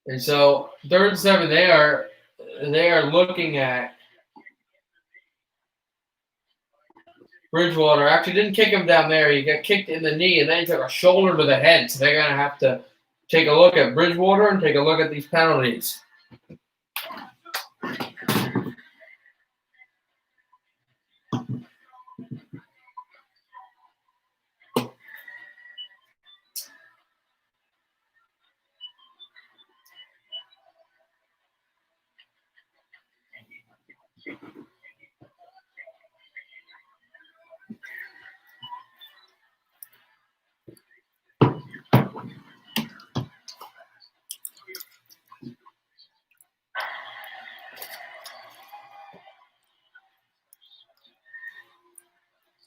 And so 3rd and 7, they are looking at Bridgewater. Actually didn't kick him down there. He got kicked in the knee, and then he took a shoulder to the head. So they're going to have to take a look at Bridgewater and take a look at these penalties.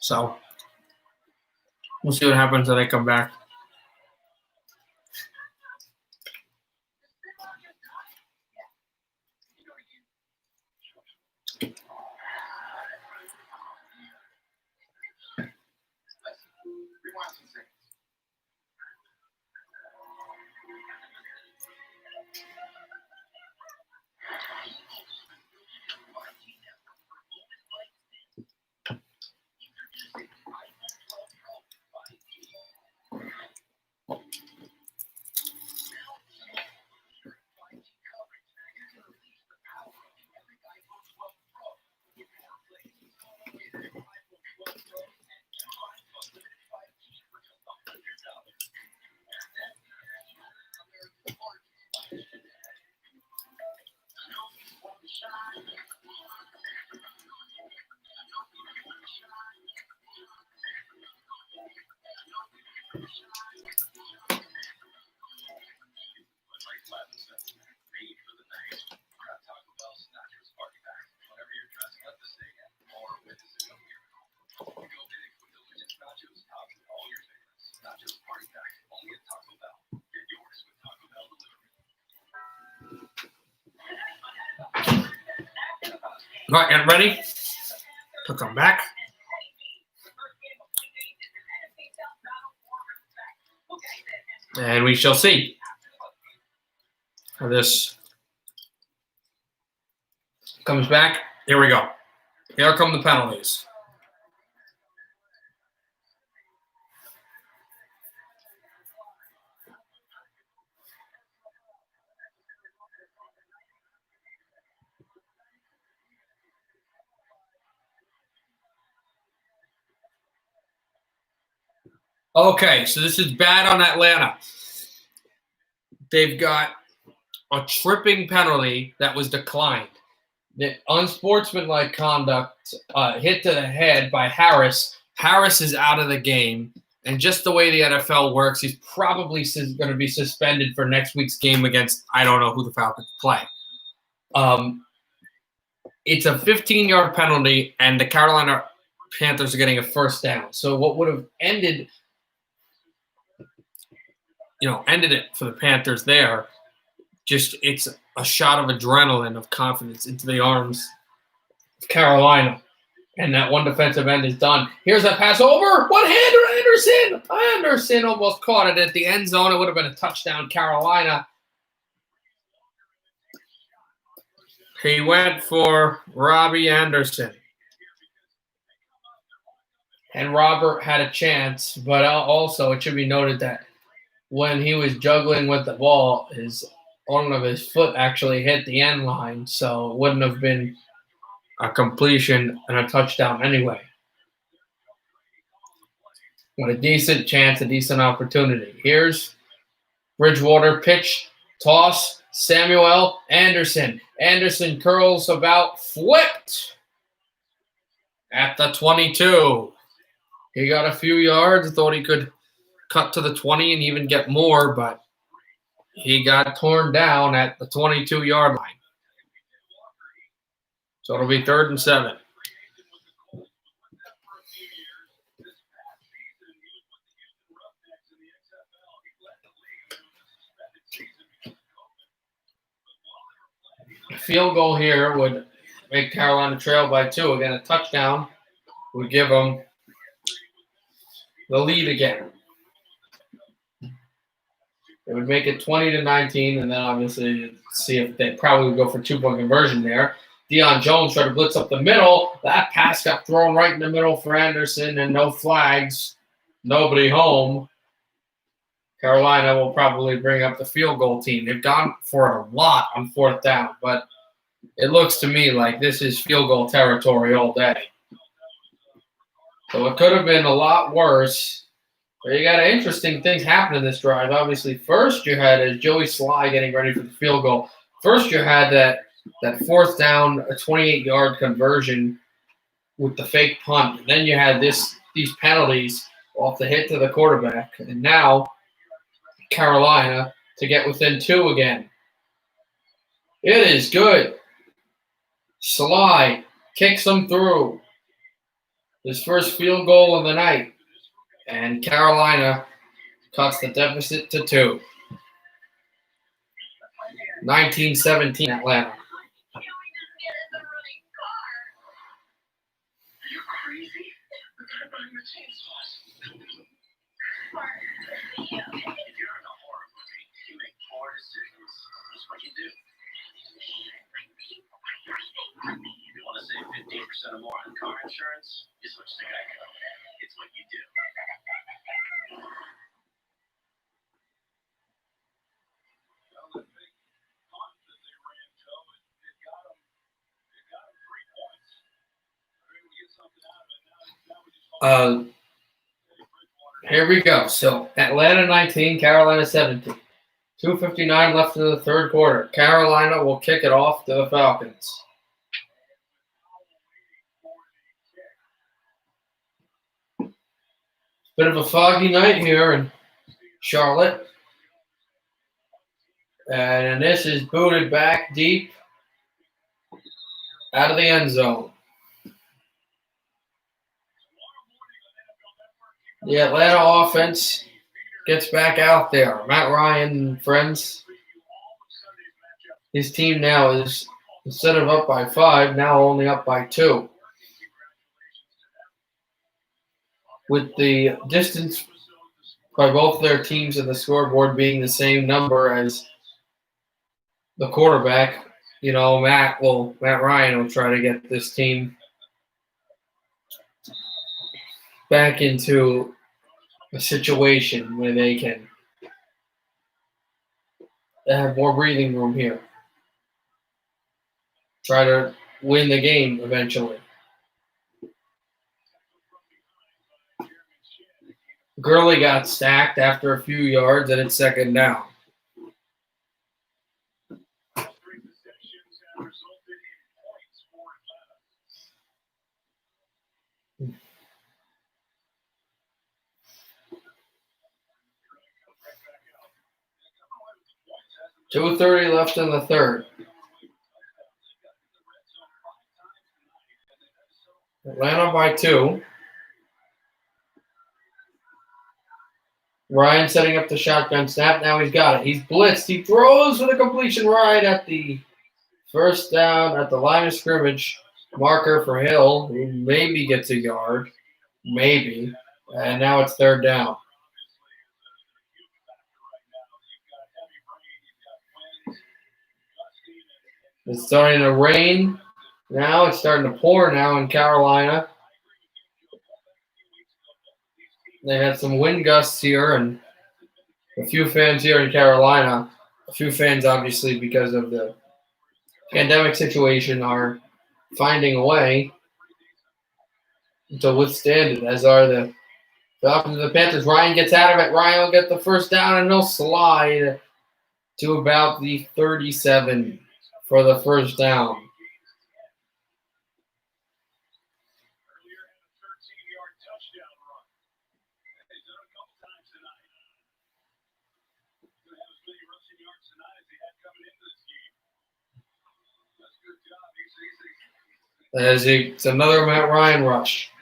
So we'll see what happens when they come back. All right, get ready to come back. And we shall see how this comes back. Here we go. Here come the penalties. Okay, so this is bad on Atlanta. They've got a tripping penalty that was declined. The unsportsmanlike conduct hit to the head by Harris. Harris is out of the game. And just the way the NFL works, he's probably going to be suspended for next week's game against, I don't know who the Falcons play. It's a 15-yard penalty, and the Carolina Panthers are getting a first down. So what would have ended it for the Panthers there, just it's a shot of adrenaline, of confidence into the arms of Carolina. And that one defensive end is done. Here's a pass over. One-hander, Anderson. Anderson almost caught it at the end zone. It would have been a touchdown, Carolina. He went for Robbie Anderson. And Robert had a chance, but also it should be noted that when he was juggling with the ball, one of his foot actually hit the end line, so it wouldn't have been a completion and a touchdown anyway. But a decent chance, a decent opportunity. Here's Bridgewater pitch, toss, Samuel Anderson. Anderson curls about, flipped at the 22. He got a few yards, thought he could cut to the 20 and even get more, but he got torn down at the 22-yard line. So it'll be 3rd and 7. A field goal here would make Carolina trail by 2. Again, a touchdown would give them the lead again. It would make it 20-19, and then obviously see if they probably would go for 2-point conversion there. Deion Jones tried to blitz up the middle. That pass got thrown right in the middle for Anderson, and no flags. Nobody home. Carolina will probably bring up the field goal team. They've gone for it a lot on 4th down, but it looks to me like this is field goal territory all day. So it could have been a lot worse. But you got interesting things happening this drive. Obviously, first you had as Joey Sly getting ready for the field goal. First you had that 4th down, a 28-yard conversion with the fake punt. And then you had these penalties off the hit to the quarterback. And now Carolina to get within 2 again. It is good. Sly kicks them through. His first field goal of the night. And Carolina cuts the deficit to 2. 19-17 Atlanta. If you're in a horror movie, you make poor decisions. That's what you do. If you want to save 15% or more on car insurance, you switch to Geico. It's what you do. Here we go. So Atlanta 19, Carolina 17. 2:59 left in the 3rd quarter. Carolina will kick it off to the Falcons. Bit of a foggy night here in Charlotte. And this is booted back deep out of the end zone. The Atlanta offense gets back out there. Matt Ryan and friends. His team now is, instead of up by 5, now only up by 2. With the distance by both their teams and the scoreboard being the same number as the quarterback, Matt Ryan will try to get this team back into a situation where they can have more breathing room here. Try to win the game eventually. Gurley got stacked after a few yards and it's 2nd down. $2:30 left in the 3rd. Atlanta by 2. Ryan setting up the shotgun snap. Now he's got it. He's blitzed. He throws for the completion right at the 1st down at the line of scrimmage marker for Hill, who maybe gets a yard. Maybe. And now it's 3rd down. It's starting to rain now. It's starting to pour now in Carolina. They had some wind gusts here and a few fans here in Carolina. A few fans, obviously, because of the pandemic situation, are finding a way to withstand it, as are the Falcons to the Panthers. Ryan gets out of it. Ryan will get the first down, and he'll slide to about the 37 for the first down. Earlier had a 13-yard touchdown run. He's done it a couple times tonight. He's going to have as many rushing yards tonight as he had coming into this game. That's a good job. It's another Matt Ryan rush.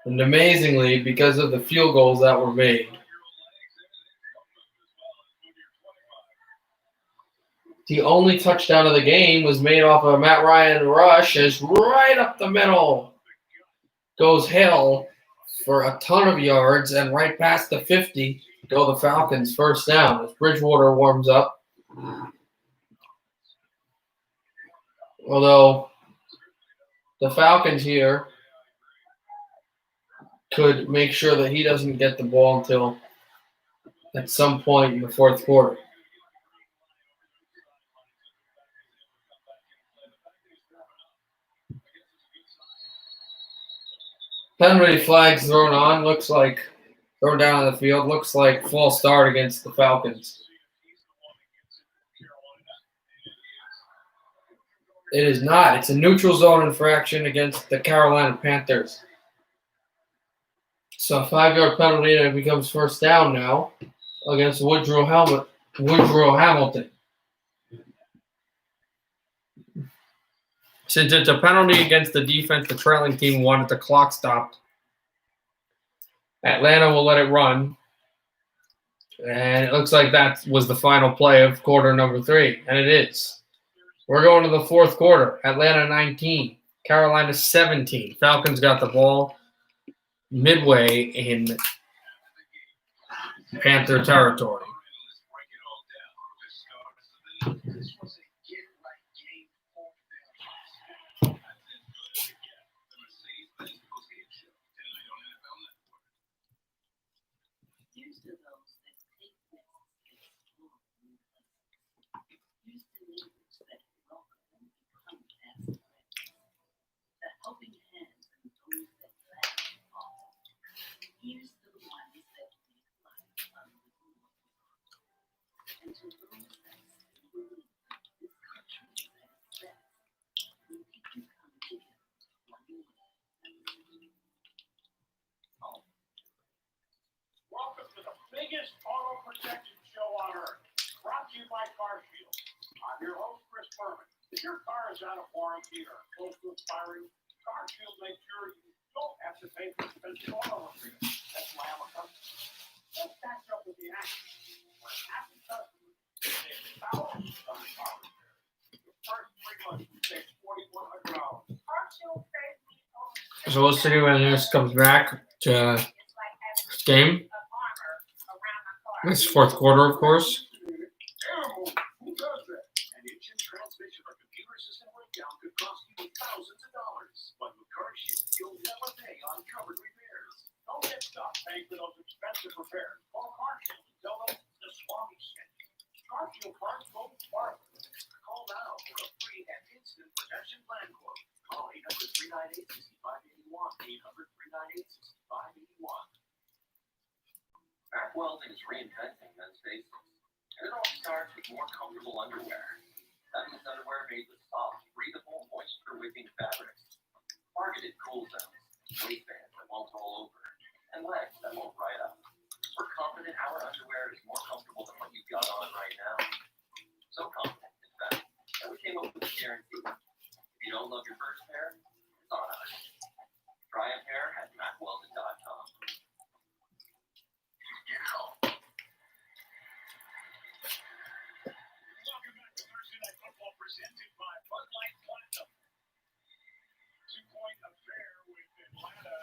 And amazingly, because of the field goals that were made, the only touchdown of the game was made off of a Matt Ryan rush, as right up the middle goes Hill for a ton of yards, and right past the 50 go the Falcons first down as Bridgewater warms up. Although the Falcons here could make sure that he doesn't get the ball until at some point in the fourth quarter. Penalty flags thrown on. Looks like thrown down on the field. Looks like false start against the Falcons. It is not. It's a neutral zone infraction against the Carolina Panthers. So a 5-yard penalty, and it becomes first down now against Woodrow Hamilton. Since it's a penalty against the defense, the trailing team wanted the clock stopped. Atlanta will let it run. And it looks like that was the final play of quarter number 3. And it is. We're going to the fourth quarter. Atlanta 19, Carolina 17. Falcons got the ball midway in Panther territory. Welcome to the biggest auto protection show on earth. Brought to you by CarShield. I'm your host, Chris Berman. If your car is out of warranty or close to expiring, CarShield makes sure you don't have to pay for expensive auto repair. That's why I'm a customer. Let's catch up with the action. When happy customers save thousands on car repair. The first 3 months you save $4,100. CarShield saves me over. So we'll see when this comes back to this game. This fourth quarter, of course. Who does that? An engine, transmission, or computer system breakdown could cost you thousands of dollars. But with CarShield, you'll never pay on covered repairs. Don't get stuck paying for those expensive repairs. Call CarShield and tell them the Swami sent you. CarShield parts go farther. Call now for a free and instant protection plan quote. Call 800-398-6581. 800-398-6581. Mack Welding is reinventing men's basics. And it all starts with more comfortable underwear. That means underwear made with soft, breathable, moisture-wicking fabrics. Targeted cool zones, waistbands that won't roll over, and legs that won't ride up. We're confident our underwear is more comfortable than what you've got on right now. So confident, in fact, that we came up with a guarantee. If you don't love your first pair, it's on us. Try a pair at MackWeldon.com. Welcome back to Thursday Night Football presented by Bud Light Platinum. 2-point affair with Atlanta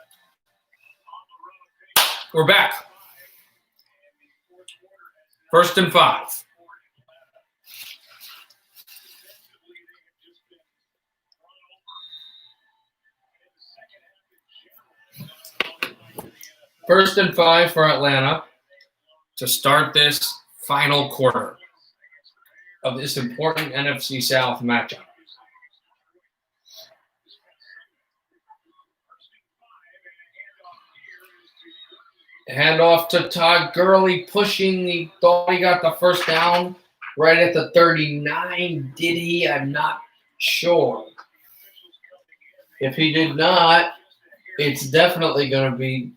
on the road. We're back. And the fourth quarter has First and 5. for Atlanta. Defensively, they have just been run over. And in the second half, in general, First and 5 for Atlanta to start this final quarter of this important NFC South matchup. Hand off to Todd Gurley, pushing. He thought he got the first down right at the 39. Did he? I'm not sure. If he did not, it's definitely going to be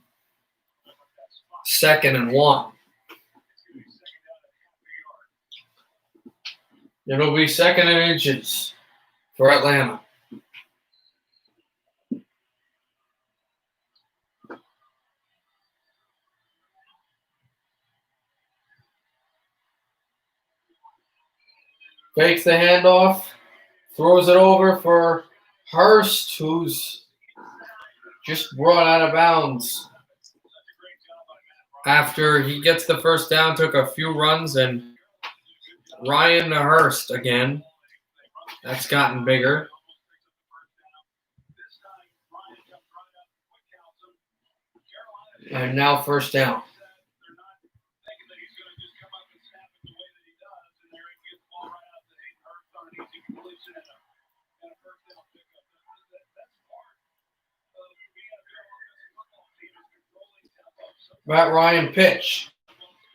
2nd and 1. It'll be 2nd and inches for Atlanta. Fakes the handoff, throws it over for Hurst, who's just brought out of bounds. After he gets the first down, took a few runs, and Ryan to Hurst again. That's gotten bigger. And now first down. Matt Ryan pitch.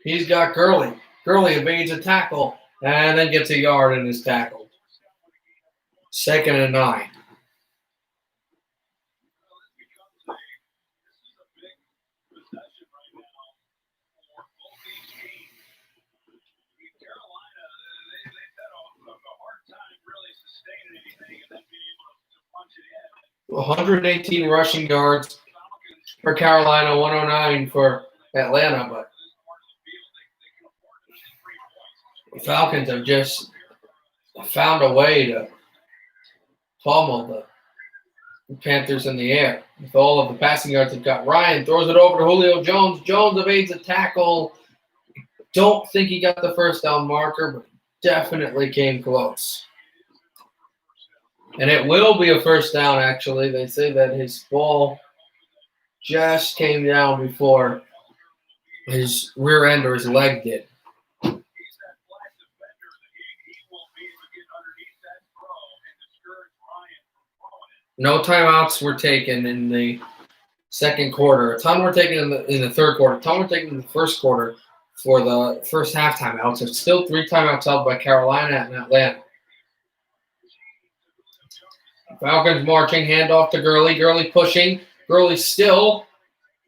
He's got Gurley. Gurley evades a tackle and then gets a yard in his tackle. 2nd and 9. Carolina, 118 rushing yards for Carolina, 109 for Atlanta, but the Falcons have just found a way to pummel the Panthers in the air. With all of the passing yards they've got, Ryan throws it over to Julio Jones. Jones evades a tackle. Don't think he got the first down marker, but definitely came close. And it will be a first down, actually. They say that his ball just came down before his rear end or his leg did. No timeouts were taken in the second quarter. A ton were taken in the third quarter. A ton were taken in the first quarter for the first half timeouts. There's still 3 timeouts held by Carolina and Atlanta. Falcons marching, handoff to Gurley. Gurley pushing. Gurley still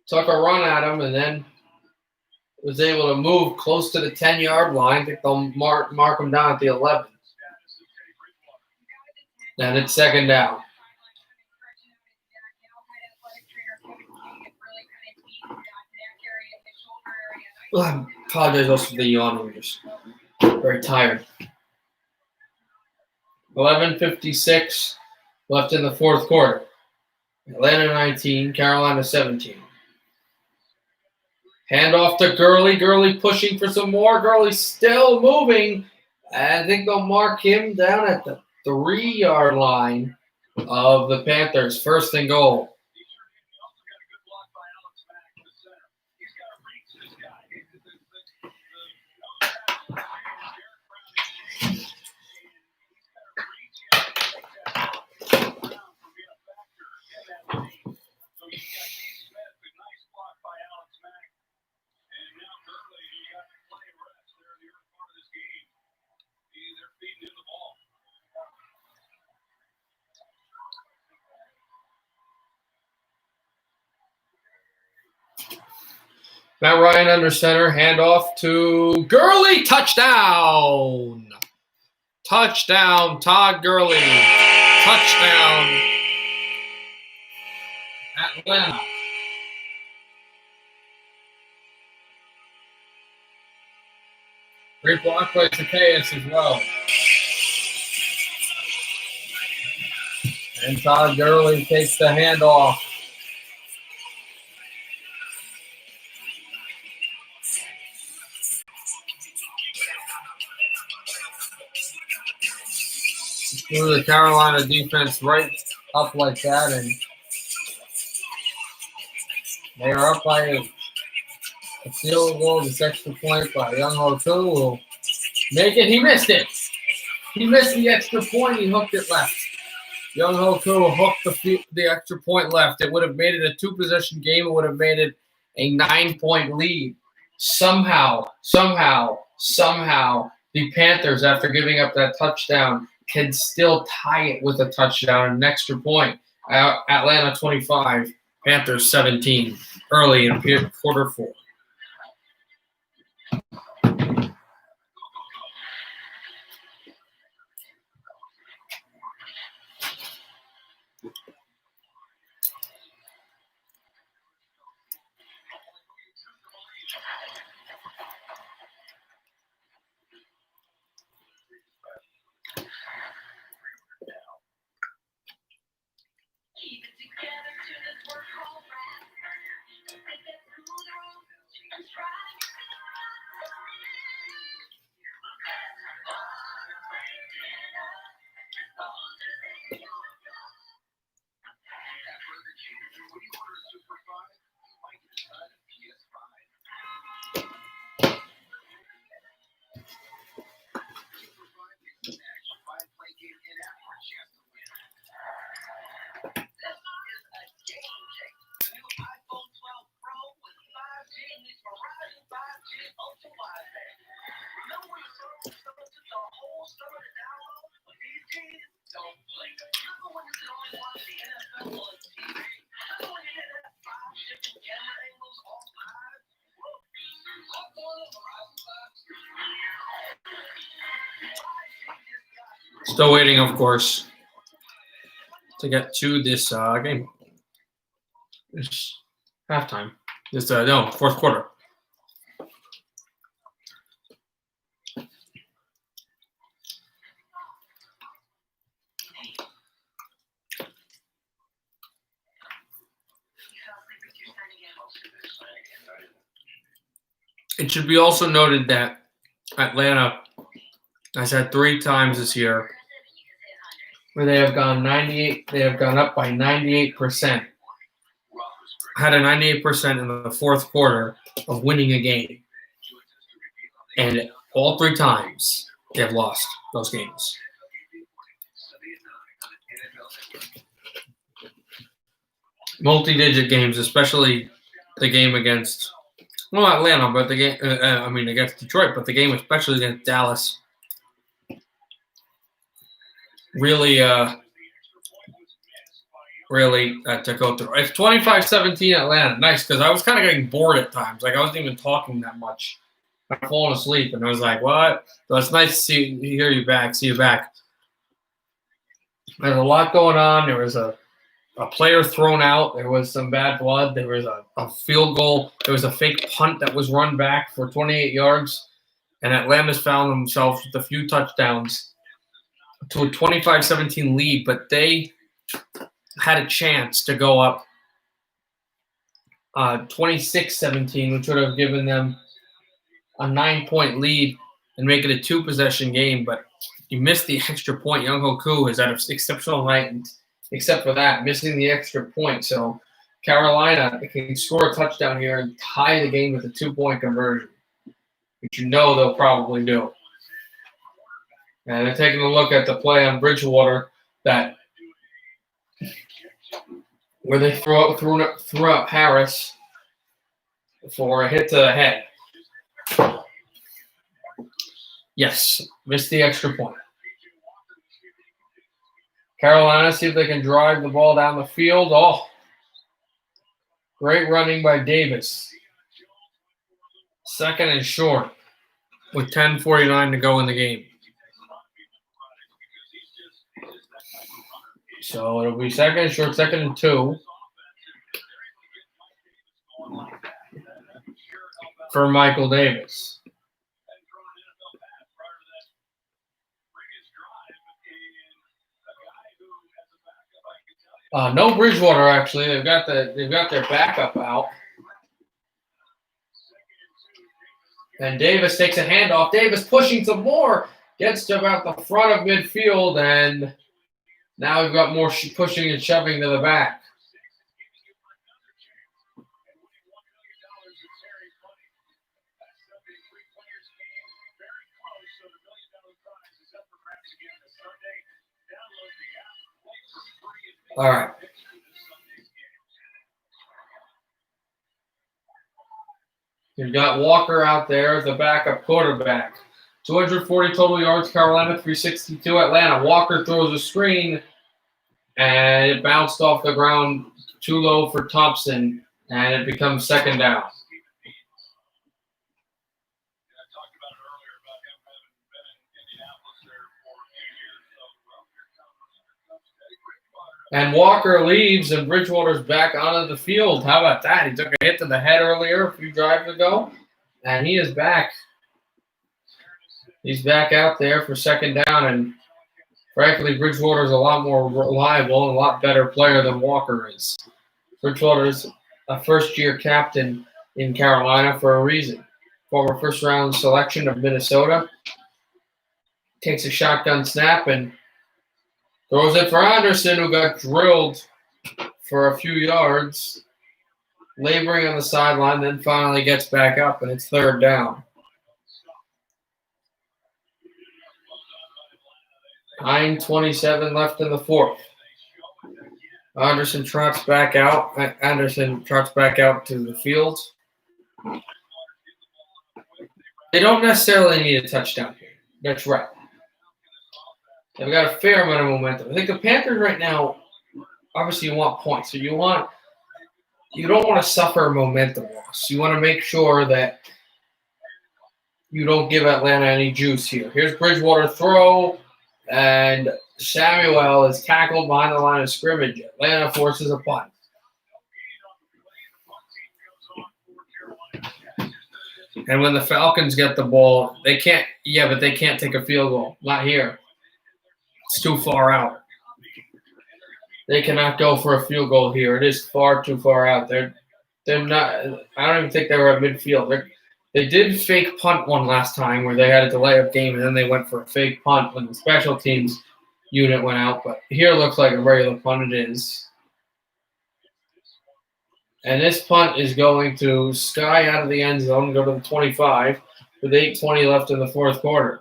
took a run at him and then was able to move close to the 10-yard line. I think they'll mark him down at the 11. And it's 2nd down. I apologize also for the yawn. I'm just very tired. 11:56 left in the fourth quarter. Atlanta 19, Carolina 17. Handoff to Gurley. Gurley pushing for some more. Gurley still moving. I think they'll mark him down at the 3-yard line of the Panthers. 1st and goal. Matt Ryan under center, handoff to Gurley, touchdown! Touchdown, Todd Gurley. Touchdown, Atlanta. Great block by Zacchaeus as well. And Todd Gurley takes the handoff. Threw the Carolina defense right up like that, and they are up by a field goal. This extra point by Young Hotu will make it. He missed it. He missed the extra point. He hooked it left. Young Hotu hooked the extra point left. It would have made it a 2-possession game. It would have made it a 9-point lead. Somehow, the Panthers, after giving up that touchdown, can still tie it with a touchdown and an extra point. Atlanta 25, Panthers 17, early in quarter 4. Still waiting, of course, to get to this game. It's halftime. It's fourth quarter. It should be also noted that Atlanta has had 3 times this year where they have gone 98. They have gone up by 98%. Had a 98% in the fourth quarter of winning a game, and all 3 times they have lost those games. Multi-digit games, especially the game against Atlanta, but the game against Detroit, but the game especially against Dallas really to go through. It's 25-17 Atlanta. Nice, because I was kind of getting bored at times. Like, I wasn't even talking that much. I'm falling asleep, and I was like, what? So it's nice to hear you back, see you back. There's a lot going on. There was a player thrown out. There was some bad blood. There was a field goal. There was a fake punt that was run back for 28 yards. And Atlanta's found themselves with a few touchdowns to a 25-17 lead, but they had a chance to go up 26-17, which would have given them a 9-point lead and make it a 2-possession game. But you missed the extra point. Young Hoku has had an exceptional night, and except for that, missing the extra point. So Carolina can score a touchdown here and tie the game with a 2-point conversion, which they'll probably do. And they're taking a look at the play on Bridgewater where they threw up Harris for a hit to the head. Yes, missed the extra point. Carolina, see if they can drive the ball down the field. Oh, great running by Davis. 2nd and short with 10:49 to go in the game. So it'll be 2nd and short, 2nd and 2 for Michael Davis. No Bridgewater, actually. They've got their backup out. And Davis takes a handoff. Davis pushing some more. Gets to about the front of midfield, and now we've got more pushing and shoving to the back. All right. You've got Walker out there as the backup quarterback. 240 total yards, Carolina, 362 Atlanta. Walker throws a screen, and it bounced off the ground too low for Thompson, and it becomes second down. And Walker leaves, and Bridgewater's back onto the field. How about that? He took a hit to the head earlier a few drives ago, and he is back. He's back out there for second down, and frankly, Bridgewater's a lot more reliable and a lot better player than Walker is. Bridgewater's a first-year captain in Carolina for a reason. Former first-round selection of Minnesota. Takes a shotgun snap and throws it for Anderson, who got drilled for a few yards, laboring on the sideline, then finally gets back up, and it's third down. 9:27 left in the fourth. Anderson trots back out to the field. They don't necessarily need a touchdown here. That's right. They've got a fair amount of momentum. I think the Panthers right now, obviously you want points. So you don't want to suffer a momentum loss. You want to make sure that you don't give Atlanta any juice here. Here's Bridgewater throw, and Samuel is tackled behind the line of scrimmage. Atlanta forces a punt. And when the Falcons get the ball, they can't take a field goal. Not here. It's too far out. They cannot go for a field goal here. It is far too far out. They're not. I don't even think they were at midfield. They did fake punt one last time where they had a delay of game, and then they went for a fake punt when the special teams unit went out. But here it looks like a regular punt. It is. And this punt is going to sky out of the end zone, go to the 25 with 8:20 left in the fourth quarter.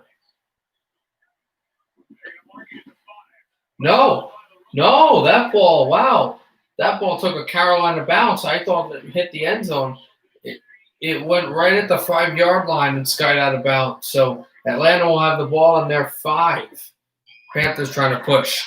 No, that ball, wow. That ball took a Carolina bounce. I thought it hit the end zone. It went right at the 5-yard line and skied out of bounds. So Atlanta will have the ball on their 5. Panthers trying to push.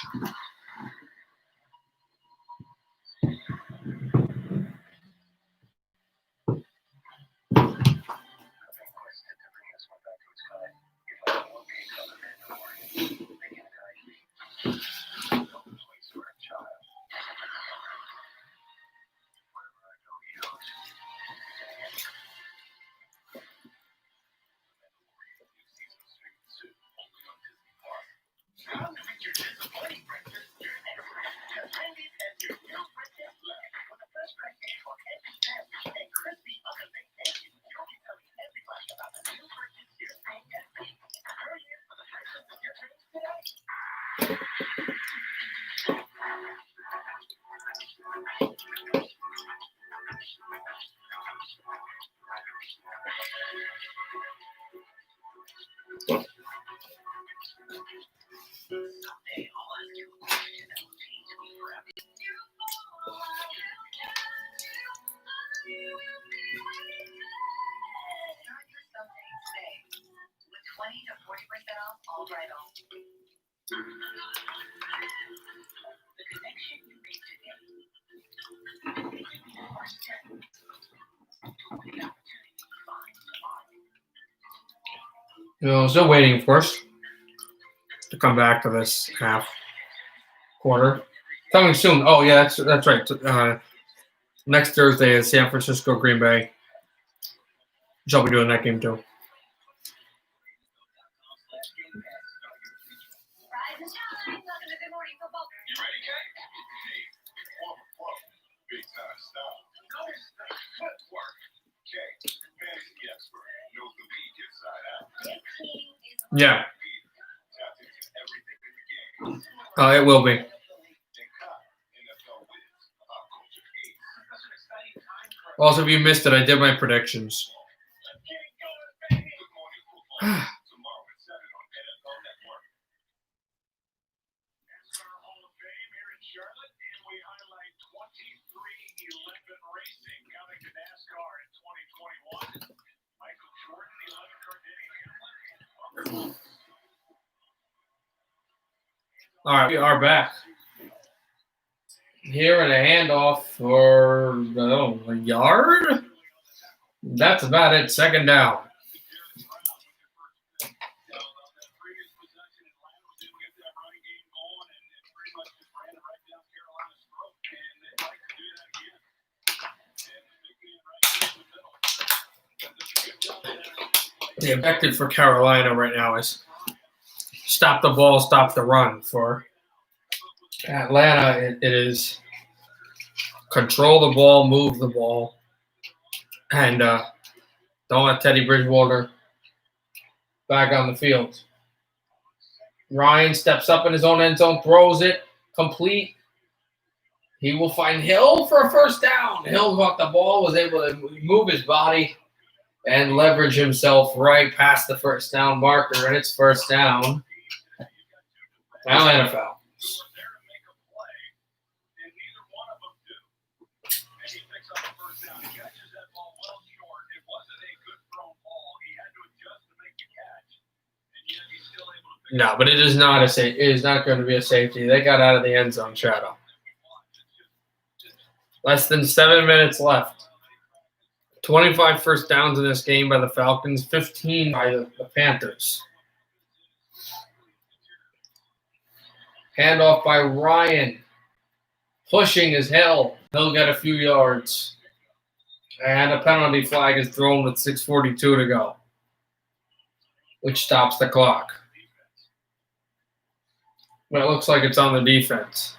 Still waiting, of course, to come back to this half quarter. Coming soon. Oh, yeah, that's right. Next Thursday is San Francisco, Green Bay. Which I'll be doing that game too. Yeah. It will be. Also, if you missed it, I did my predictions. All right, we are back. Here in a handoff for a yard. That's about it. Second down. The objective for Carolina right now is stop the ball, stop the run. For Atlanta, it is control the ball, move the ball, and don't let Teddy Bridgewater back on the field. Ryan steps up in his own end zone, throws it complete. He will find Hill for a first down. Hill caught the ball, was able to move his body and leverage himself right past the first down marker, and it's first down. Atlanta foul. No, but it is not it is not going to be a safety. They got out of the end zone, Shadow. Less than 7 minutes left. 25 first downs in this game by the Falcons, 15 by the Panthers. Handoff by Ryan. Pushing is Hill. He'll get a few yards. And a penalty flag is thrown with 6:42 to go, which stops the clock. But it looks like it's on the defense.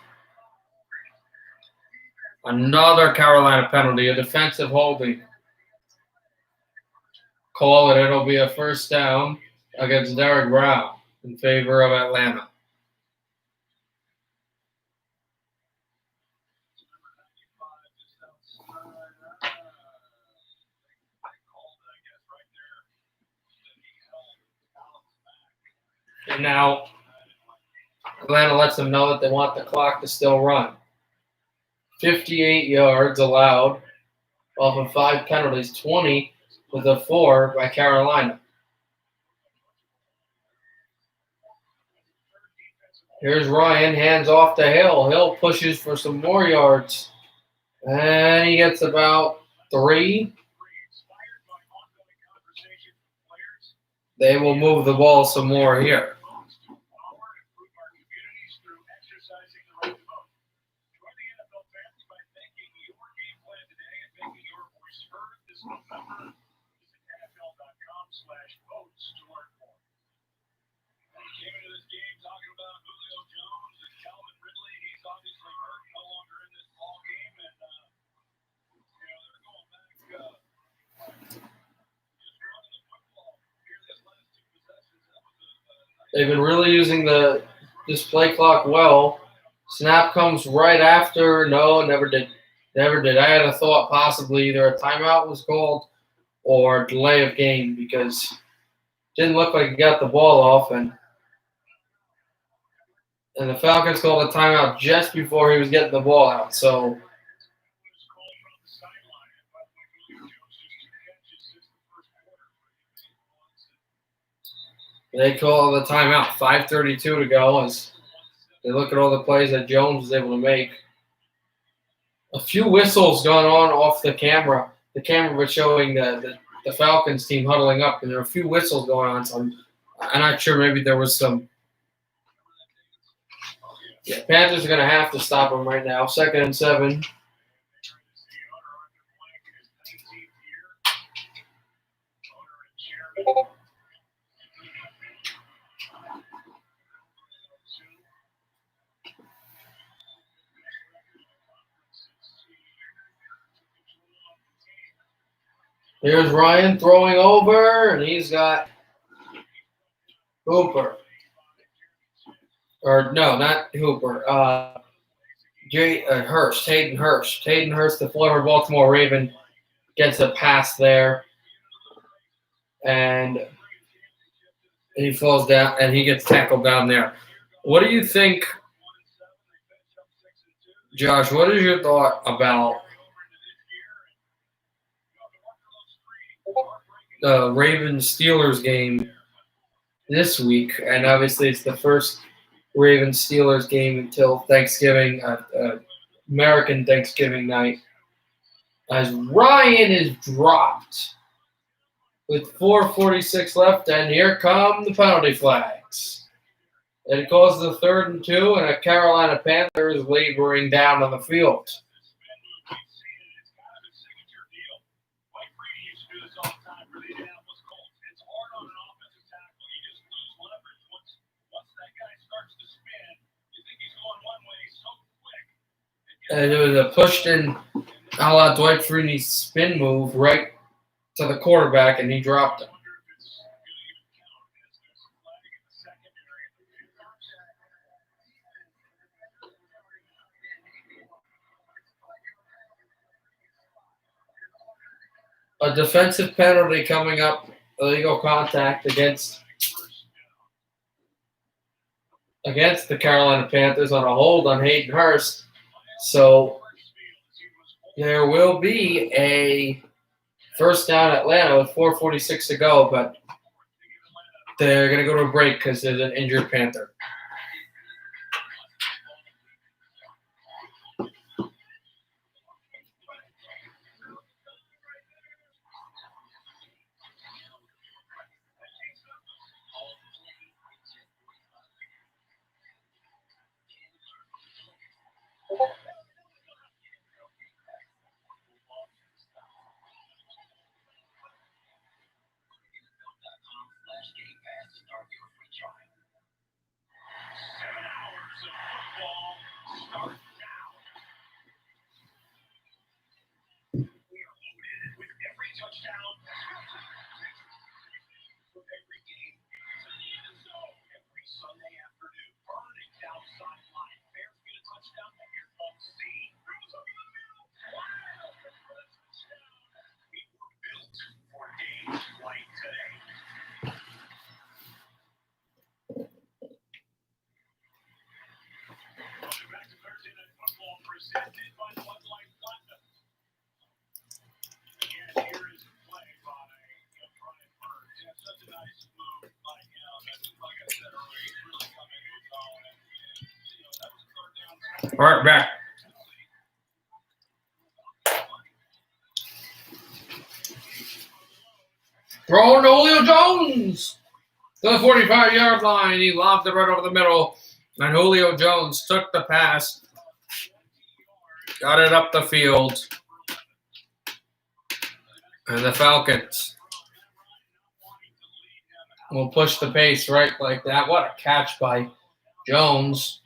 Another Carolina penalty, a defensive holding. Call it. It'll be a first down against Derek Brown in favor of Atlanta. And now Atlanta lets them know that they want the clock to still run. 58 yards allowed off of 5 penalties, 20 with a 4 by Carolina. Here's Ryan, hands off to Hill. Hill pushes for some more yards. And he gets about 3. They will move the ball some more here. They've been really using this play clock well. Snap comes right after. No, never did. Never did. I had a thought possibly either a timeout was called or delay of game because it didn't look like he got the ball off. And the Falcons called a timeout just before he was getting the ball out. So they call the timeout. 5:32 to go as they look at all the plays that Jones was able to make. A few whistles going on off the camera. The camera was showing the Falcons team huddling up, and there were a few whistles going on. So I'm not sure. Maybe there was some. Yeah, Panthers are going to have to stop them right now. 2nd and 7. Here's Ryan throwing over, and he's got Hooper. Or no, not Hooper. Hurst, Hayden Hurst. Hayden Hurst, the former Baltimore Raven, gets a pass there. And he falls down, and he gets tackled down there. What do you think, Josh, what is your thought about the Ravens-Steelers game this week, and obviously it's the first Ravens-Steelers game until Thanksgiving, American Thanksgiving night, as Ryan is dropped with 4:46 left, and here come the penalty flags. It causes a 3rd and 2, and a Carolina Panthers laboring down on the field. And it was a pushed in a la Dwight Freeney spin move right to the quarterback, and he dropped him. A defensive penalty coming up, illegal contact against the Carolina Panthers on a hold on Hayden Hurst. So there will be a first down Atlanta with 4:46 to go, but they're going to go to a break because there's an injured Panther. All right, back. Throwing to Julio Jones to the 45-yard line. He lobbed it right over the middle, and Julio Jones took the pass, got it up the field, and the Falcons will push the pace right like that. What a catch by Jones.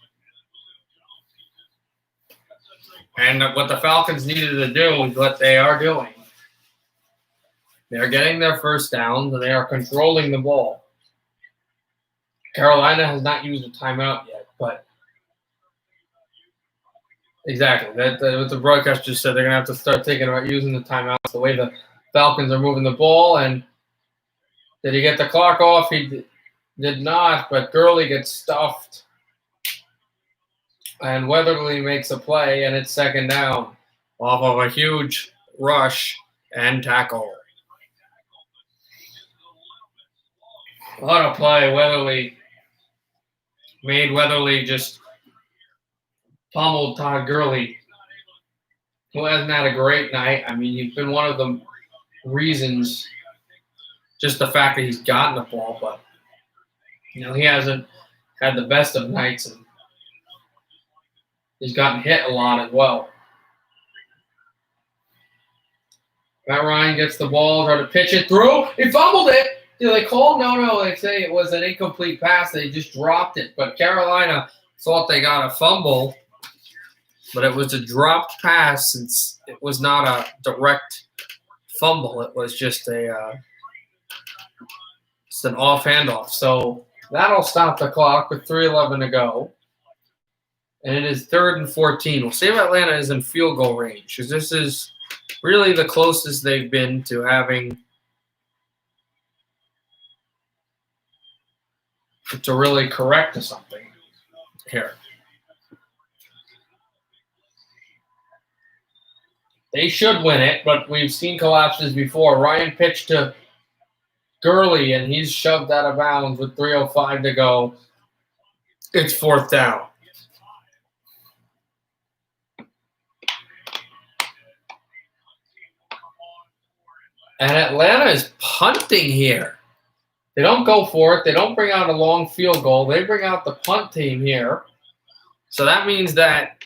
And what the Falcons needed to do is what they are doing. They're getting their first downs, and they are controlling the ball. Carolina has not used a timeout yet, but exactly. What the broadcast just said, they're going to have to start thinking about using the timeouts, the way the Falcons are moving the ball. And did he get the clock off? He did not, but Gurley gets stuffed. And Weatherly makes a play, and it's 2nd down off of a huge rush and tackle. What a play. Weatherly just pummeled Todd Gurley, who hasn't had a great night. I mean, he's been one of the reasons, just the fact that he's gotten the ball, but he hasn't had the best of nights, and he's gotten hit a lot as well. Matt Ryan gets the ball, trying to pitch it through. He fumbled it. Do they call? No. They say it was an incomplete pass. They just dropped it. But Carolina thought they got a fumble, but it was a dropped pass since it was not a direct fumble. It was just an off handoff. So that'll stop the clock with 3:11 to go. And it is 3rd and 14. We'll see if Atlanta is in field goal range, because this is really the closest they've been to having to really correct to something here. They should win it, but we've seen collapses before. Ryan pitched to Gurley, and he's shoved out of bounds with 3:05 to go. It's 4th down. And Atlanta is punting here. They don't go for it. They don't bring out a long field goal. They bring out the punt team here. So that means that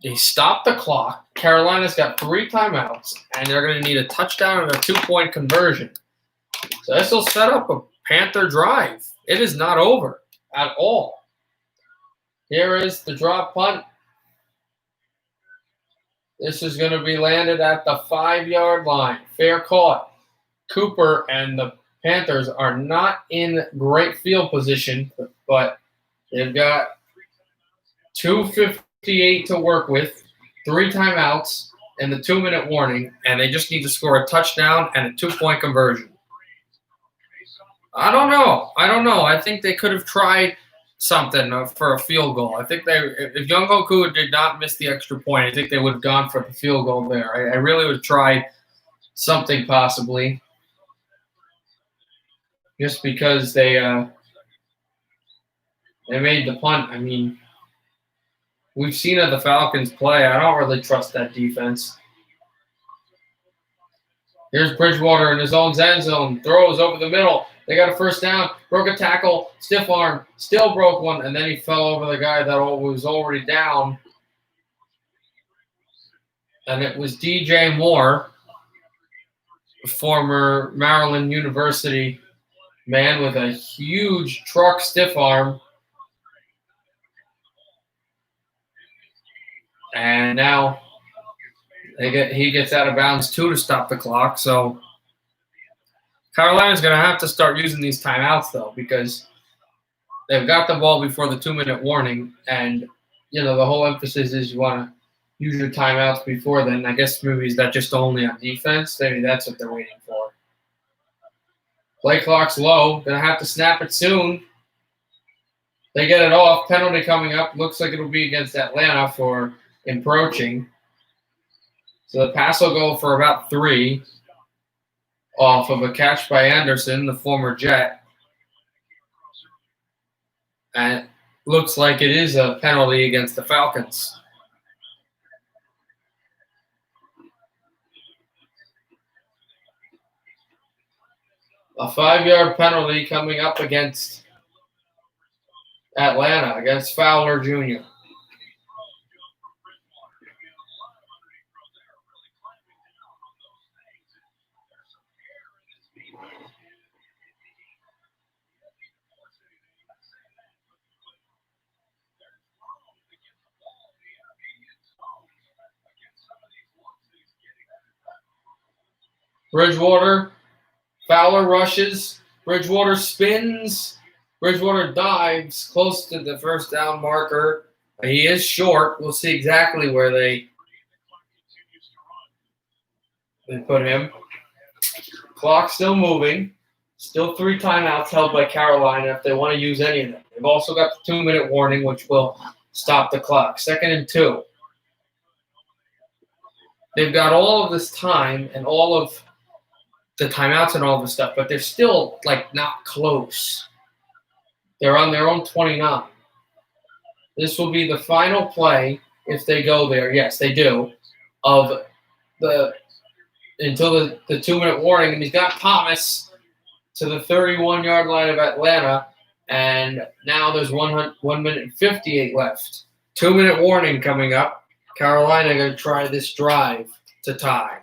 they stop the clock. Carolina's got 3 timeouts, and they're going to need a touchdown and a 2-point conversion. So this will set up a Panther drive. It is not over at all. Here is the drop punt. This is going to be landed at the 5-yard line. Fair caught. Cooper and the Panthers are not in great field position, but they've got 2:58 to work with, 3 timeouts, and the 2-minute warning, and they just need to score a touchdown and a 2-point conversion. I don't know. I think they could have tried something for a field goal. I think if Young Hoku did not miss the extra point, I think they would have gone for the field goal there. I really would have tried something possibly, just because they made the punt. I mean, we've seen how the Falcons play. I don't really trust that defense. Here's Bridgewater in his own end zone. Throws over the middle. They got a first down. Broke a tackle. Stiff arm. Still broke one. And then he fell over the guy that was already down. And it was DJ Moore, former Maryland University man with a huge truck stiff arm. And now he gets out of bounds 2 to stop the clock. So Carolina's going to have to start using these timeouts, though, because they've got the ball before the 2-minute warning. And, the whole emphasis is you want to use your timeouts before then. I guess maybe is that just only on defense? Maybe that's what they're waiting for. Play clock's low. Going to have to snap it soon. They get it off. Penalty coming up. Looks like it'll be against Atlanta for encroaching. So the pass will go for about 3 off of a catch by Anderson, the former Jet. And it looks like it is a penalty against the Falcons. A 5-yard penalty coming up against Atlanta, against Fowler Jr. Bridgewater, Fowler rushes, Bridgewater spins, Bridgewater dives close to the first down marker. He is short. We'll see exactly where they put him. Clock still moving. Still 3 timeouts held by Carolina if they want to use any of them. They've also got the 2-minute warning, which will stop the clock. 2nd and 2. They've got all of this time and all of the timeouts and all this stuff, but they're still, not close. They're on their own 29. This will be the final play if they go there. Yes, they do. Until the 2-minute warning, and he's got Thomas to the 31-yard line of Atlanta, and now there's 1 minute and 58 left. 2-minute warning coming up. Carolina going to try this drive to tie.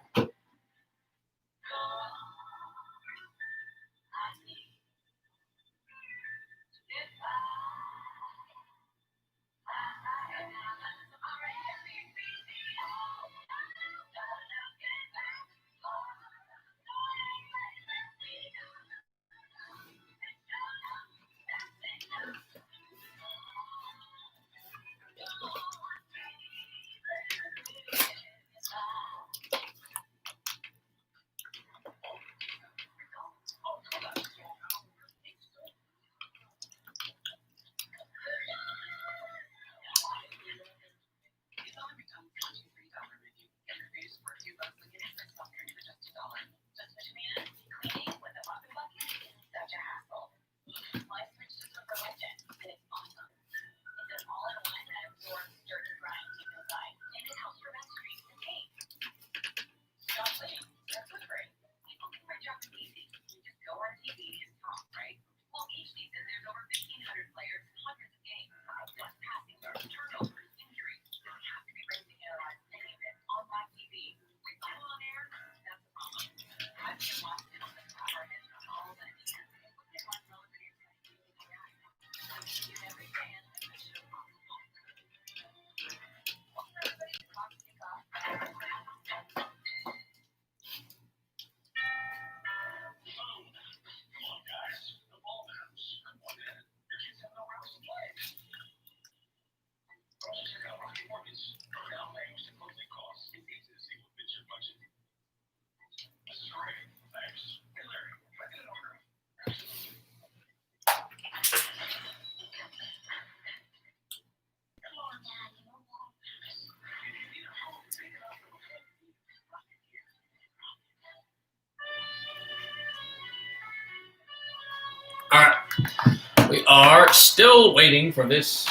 We are still waiting for this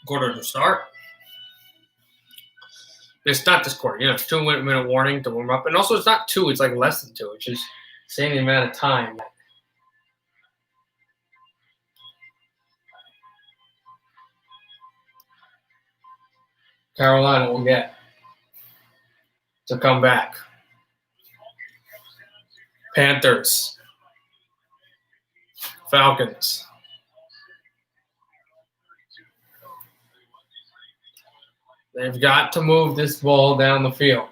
quarter to start. It's not this quarter. It's 2-minute warning to warm up. And also, it's not 2. It's like less than 2. It's just saying the amount of time. Carolina will get to come back. Panthers. Falcons. They've got to move this ball down the field.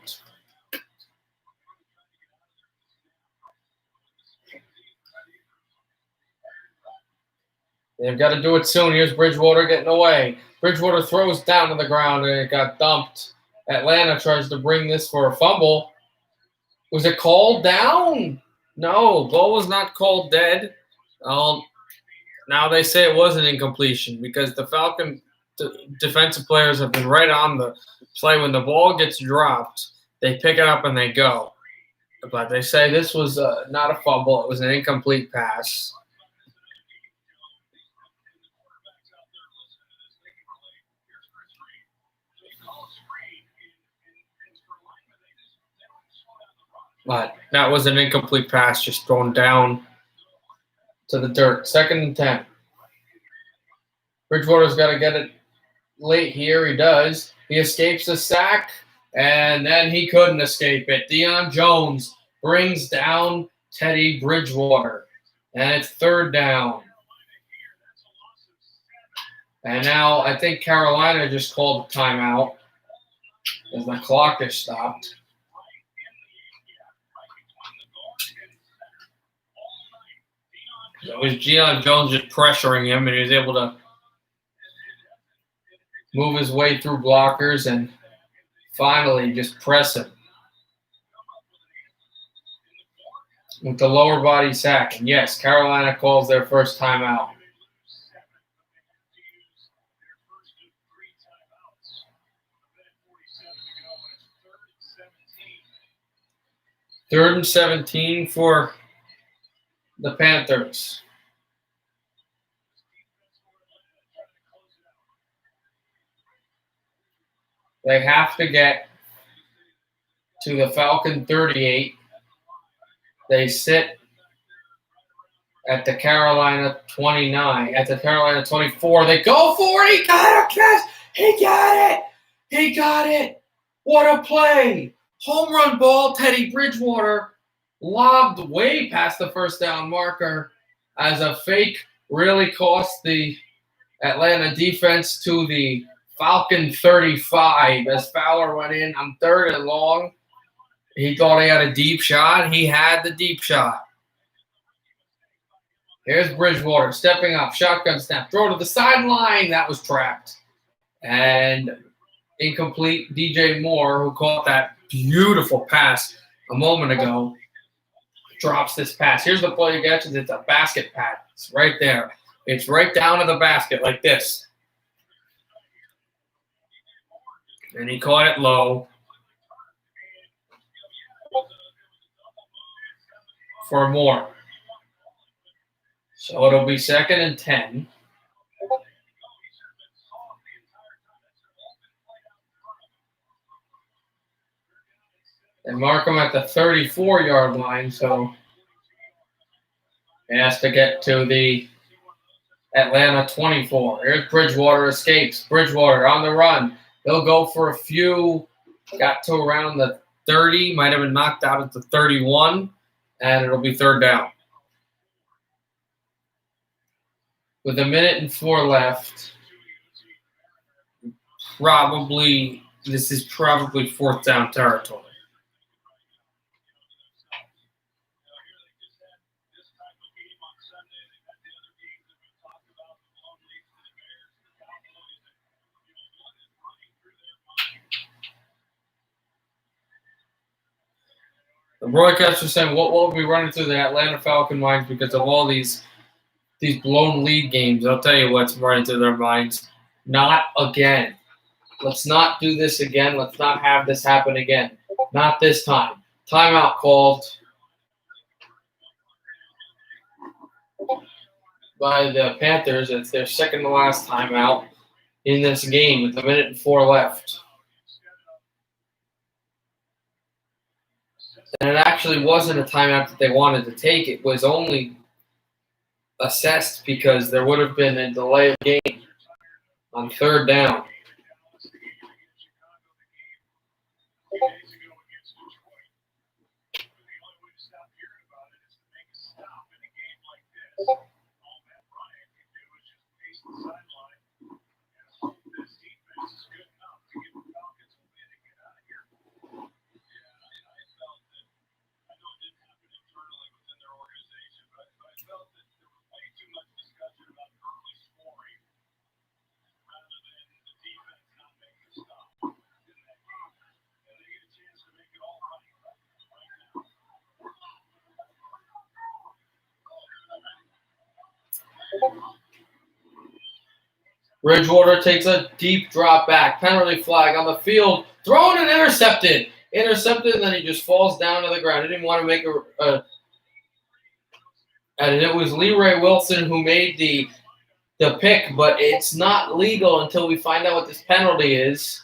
They've got to do it soon. Here's Bridgewater getting away. Bridgewater throws down to the ground, and it got dumped. Atlanta tries to bring this for a fumble. Was it called down? No, ball was not called dead. Now they say it was an incompletion because the Falcon defensive players have been right on the play. When the ball gets dropped, they pick it up and they go. But they say this was not a fumble. It was an incomplete pass. But that was an incomplete pass, just thrown down to the dirt. 2nd and 10. Bridgewater's got to get it late here. He does. He escapes the sack, and then he couldn't escape it. Deion Jones brings down Teddy Bridgewater, and it's 3rd down. And now I think Carolina just called a timeout as the clock is stopped. It was Deion Jones just pressuring him, and he was able to move his way through blockers and finally just press him with the lower body sack. And yes, Carolina calls their first timeout. Third and 17 for the Panthers. They have to get to the Falcon 38. They sit at the Carolina 29. At the Carolina 24, they go for it. He got a catch. He got it. He got it. What a play. Home run ball. Teddy Bridgewater lobbed way past the first down marker as a fake really cost the Atlanta defense to the Falcon 35 as Fowler went in on 3rd and long. He thought he had a deep shot. He had the deep shot. Here's Bridgewater stepping up. Shotgun snap. Throw to the sideline. That was trapped. And incomplete. DJ Moore, who caught that beautiful pass a moment ago, drops this pass. Here's the play he gets. It's a basket pass. It's right there. It's right down to the basket like this. And he caught it low for Moore. So it'll be 2nd and 10. And mark him at the 34-yard line, so he has to get to the Atlanta 24. Here's Bridgewater escapes. Bridgewater on the run. They'll go for a few. Got to around the 30. Might have been knocked out at the 31. And it'll be 3rd down. With 1:04 left, this is probably 4th down territory. The broadcaster saying, what will be running through the Atlanta Falcon minds because of all these blown lead games? I'll tell you what's running through their minds. Not again. Let's not do this again. Let's not have this happen again. Not this time. Timeout called. by the Panthers. It's their second to last timeout in this game with 1:04 left. And it actually wasn't a timeout that they wanted to take. It was only assessed because there would have been a delay of game on third down. Bridgewater takes a deep drop back. Penalty flag on the field. Thrown and intercepted. Intercepted, and then he just falls down to the ground. He didn't want to make and it was Leroy Wilson who made the pick, but it's not legal until we find out what this penalty is.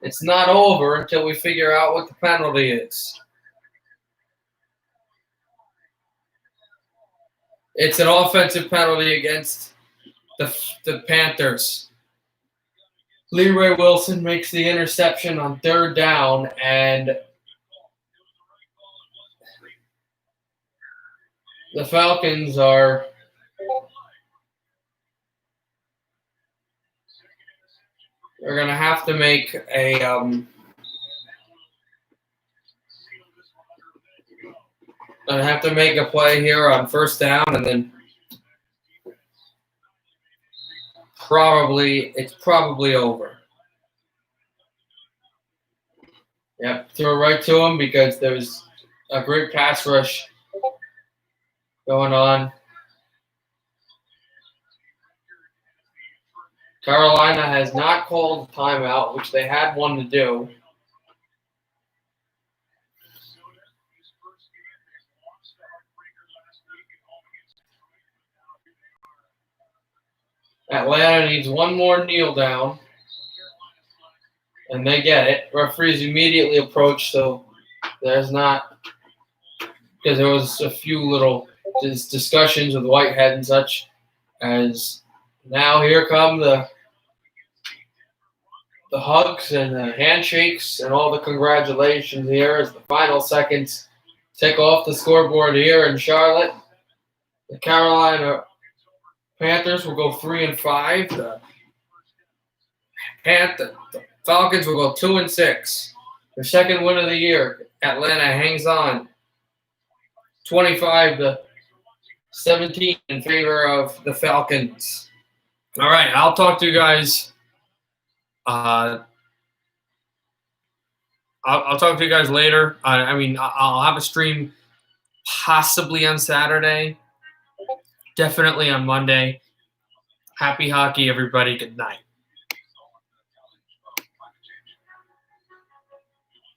It's not over until we figure out what the penalty is. It's an offensive penalty against the Panthers. Leroy Wilson makes the interception on third down, and the Falcons are going to have to make a play here on first down, and then it's probably over. Yep, throw it right to him because there was a great pass rush going on. Carolina has not called a timeout, which they had one to do. Atlanta needs one more kneel down, and they get it. Referees immediately approach, so there's not, because there was a few little discussions with Whitehead and such, as now here come the hugs and the handshakes and all the congratulations here as the final seconds tick off the scoreboard here in Charlotte. The Carolina Panthers will go 3-5. The Falcons will go 2-6. Their second win of the year. Atlanta hangs on 25-17 in favor of the Falcons. All right, I'll talk to you guys. I'll talk to you guys later. I'll have a stream possibly on Saturday. Definitely on Monday. Happy hockey, everybody. Good night.